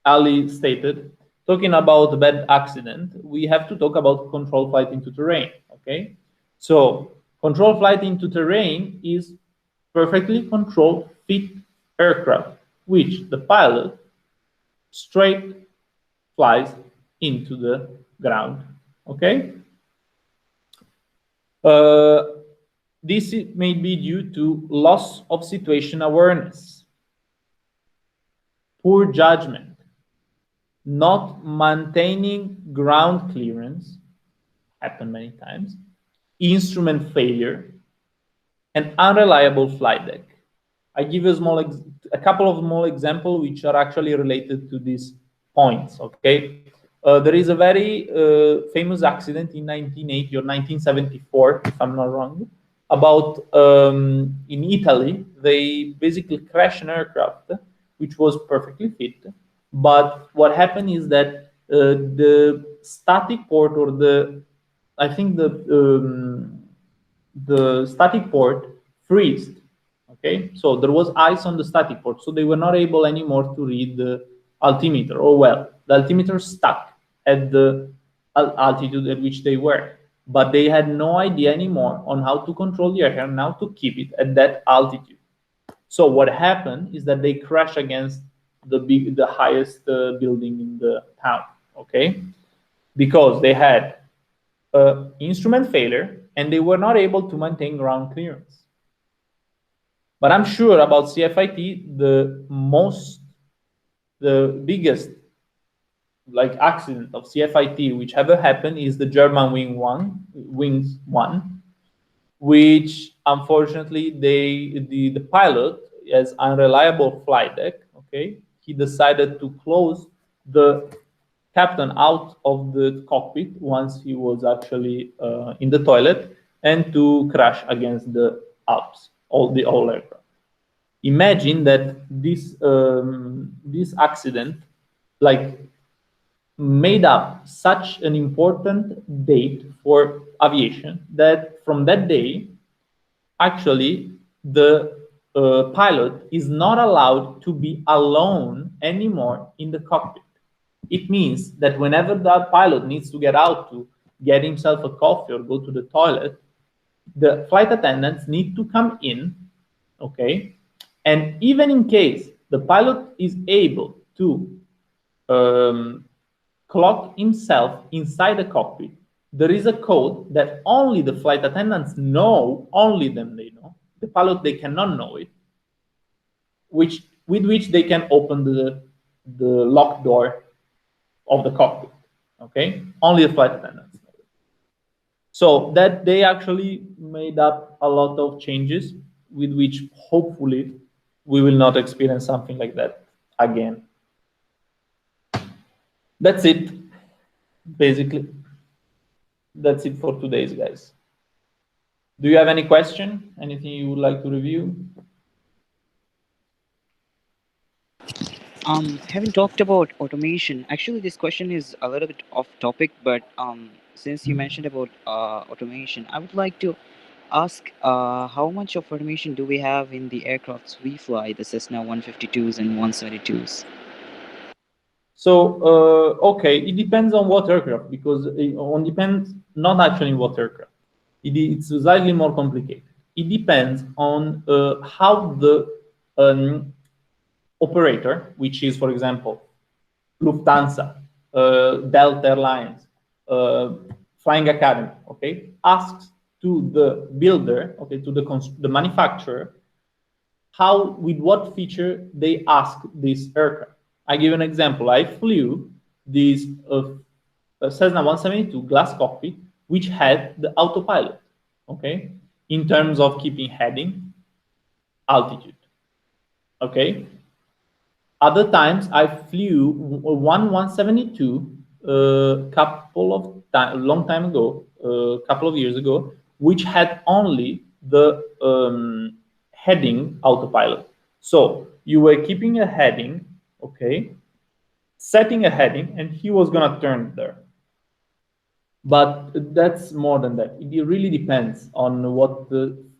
Ali stated, talking about bad accident, we have to talk about control flight into terrain. Okay, so control flight into terrain is perfectly controlled fit aircraft, which the pilot straight flies into the ground. Okay, this may be due to loss of situation awareness, poor judgment, not maintaining ground clearance, happen many times, instrument failure, and unreliable flight deck. I give you a couple of small examples which are actually related to these points. Okay, there is a very famous accident in 1980 or 1974, if I'm not wrong, about in Italy. They basically crashed an aircraft which was perfectly fit, but what happened is that the static port, or I think the static port freezed. Okay, so there was ice on the static port, so they were not able anymore to read the altimeter. Or well, the altimeter stuck at the altitude at which they were, but they had no idea anymore on how to control the aircraft and how to keep it at that altitude. So what happened is that they crashed against the highest building in the town. Okay, because they had instrument failure and they were not able to maintain ground clearance. But I'm sure about CFIT, the biggest accident of CFIT which ever happened is the German Wings 1, which unfortunately the pilot, as unreliable flight deck, okay, he decided to close the captain out of the cockpit once he was actually in the toilet, and to crash against the Alps, all aircraft. Imagine that this accident made up such an important date for aviation that from that day, actually, the pilot is not allowed to be alone anymore in the cockpit. It means that whenever that pilot needs to get out to get himself a coffee or go to the toilet, the flight attendants need to come in, okay? And even in case the pilot is able to um, clock himself inside the cockpit, there is a code that only the flight attendants know, only them they know. The pilot, they cannot know it, which with which they can open the locked door of the cockpit. Okay, only the flight attendants know it. So that they actually made up a lot of changes with which hopefully we will not experience something like that again. That's it, basically. That's it for today's, guys. Do you have any question? Anything you would like to review? Having talked about automation, actually, this question is a little bit off topic, but since you mentioned about automation, I would like to ask how much of automation do we have in the aircrafts we fly, the Cessna 152s and 172s? So, okay, it depends on what aircraft, because it on depends not actually what aircraft. It's slightly more complicated. It depends on how the um, operator, which is, for example, Lufthansa, Delta Airlines, uh, Flying Academy, okay, asks to the builder, okay, to the manufacturer, how, with what feature they ask this aircraft. I give an example. I flew this Cessna 172 glass cockpit, which had the autopilot, okay, in terms of keeping heading, altitude, okay. Other times I flew one 172 couple of time, long time ago, a couple of years ago, which had only the heading autopilot. So you were keeping a heading, okay, setting a heading, and he was gonna turn there. But that's more than that. It really depends on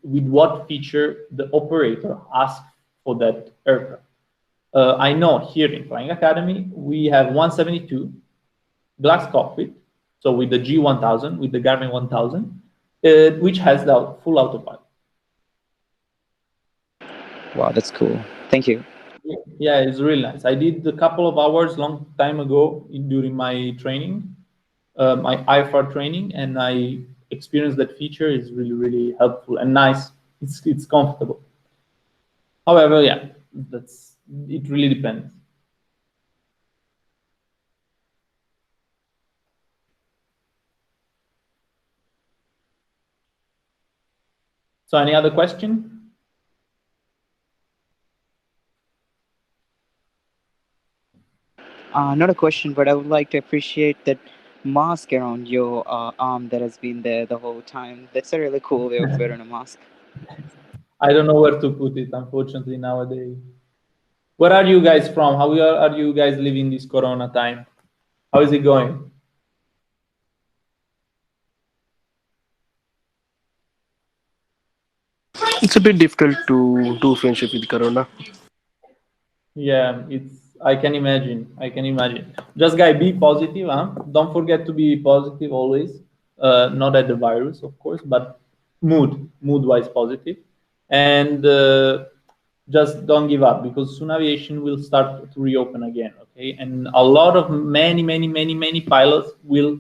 with what feature the operator asks for that aircraft. I know here in Flying Academy, we have 172 glass cockpit, so with the G1000, with the Garmin 1000, which has the full autopilot. Wow, that's cool. Thank you. Yeah, it's really nice. I did a couple of hours long time ago during my training, my IFR training, and I experienced that feature. Is really, really helpful and nice. It's comfortable. However, yeah, it really depends. So any other question? Not a question, but I would like to appreciate that mask around your arm that has been there the whole time. That's a really cool way of wearing a mask. I don't know where to put it, unfortunately, nowadays. Where are you guys from? How are you guys living this Corona time? How is it going? It's a bit difficult to do friendship with Corona. Yeah, I can imagine. I can imagine. Just guy, be positive, huh? Don't forget to be positive always. Not at the virus, of course, but mood-wise positive. And just don't give up, because soon aviation will start to reopen again, okay? And a lot of many pilots will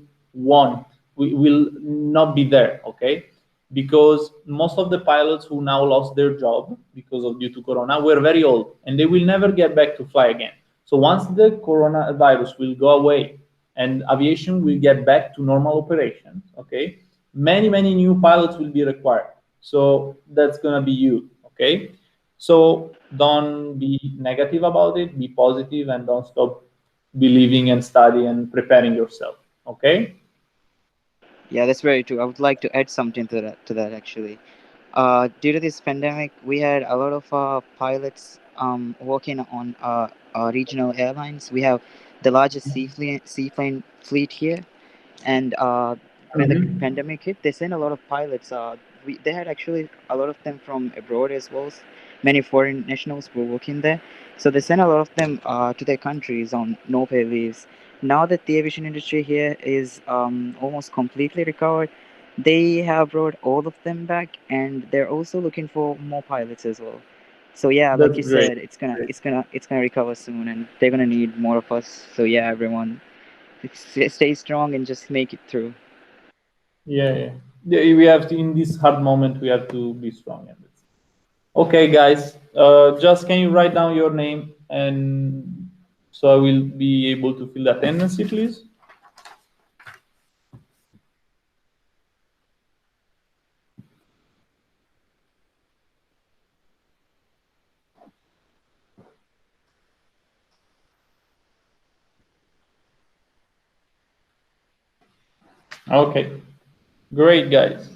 not be there, okay? Because most of the pilots who now lost their job because of due to corona were very old, and they will never get back to fly again. So once the coronavirus will go away and aviation will get back to normal operations, okay, many new pilots will be required. So that's gonna be you, okay? So don't be negative about it, be positive, and don't stop believing and study and preparing yourself, okay? Yeah, that's very true. I would like to add something to that actually. Due to this pandemic, we had a lot of pilots working on regional airlines. We have the largest seaplane fleet here, and when the Mhm. pandemic hit, they sent a lot of pilots. They had actually a lot of them from abroad as well. Many foreign nationals were working there, so they sent a lot of them to their countries on no pay leaves. now that the aviation industry here is almost completely recovered, they have brought all of them back, and they're also looking for more pilots as well. So yeah, like That's you great. said, it's gonna recover soon, and they're gonna need more of us. So yeah, everyone, stay strong and just make it through. Yeah, yeah. Yeah, we have to, in this hard moment, we have to be strong. Okay, guys, just can you write down your name, and so I will be able to fill the attendance, please? Okay, great, guys.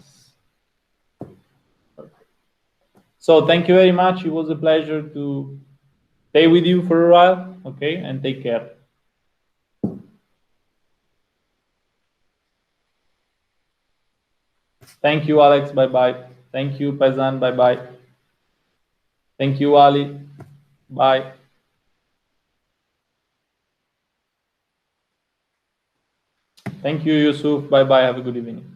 So thank you very much. It was a pleasure to stay with you for a while. Okay, and take care. Thank you, Alex. Bye bye. Thank you, Paisan. Bye bye. Thank you, Ali. Bye. Thank you, Yusuf. Bye bye. Have a good evening.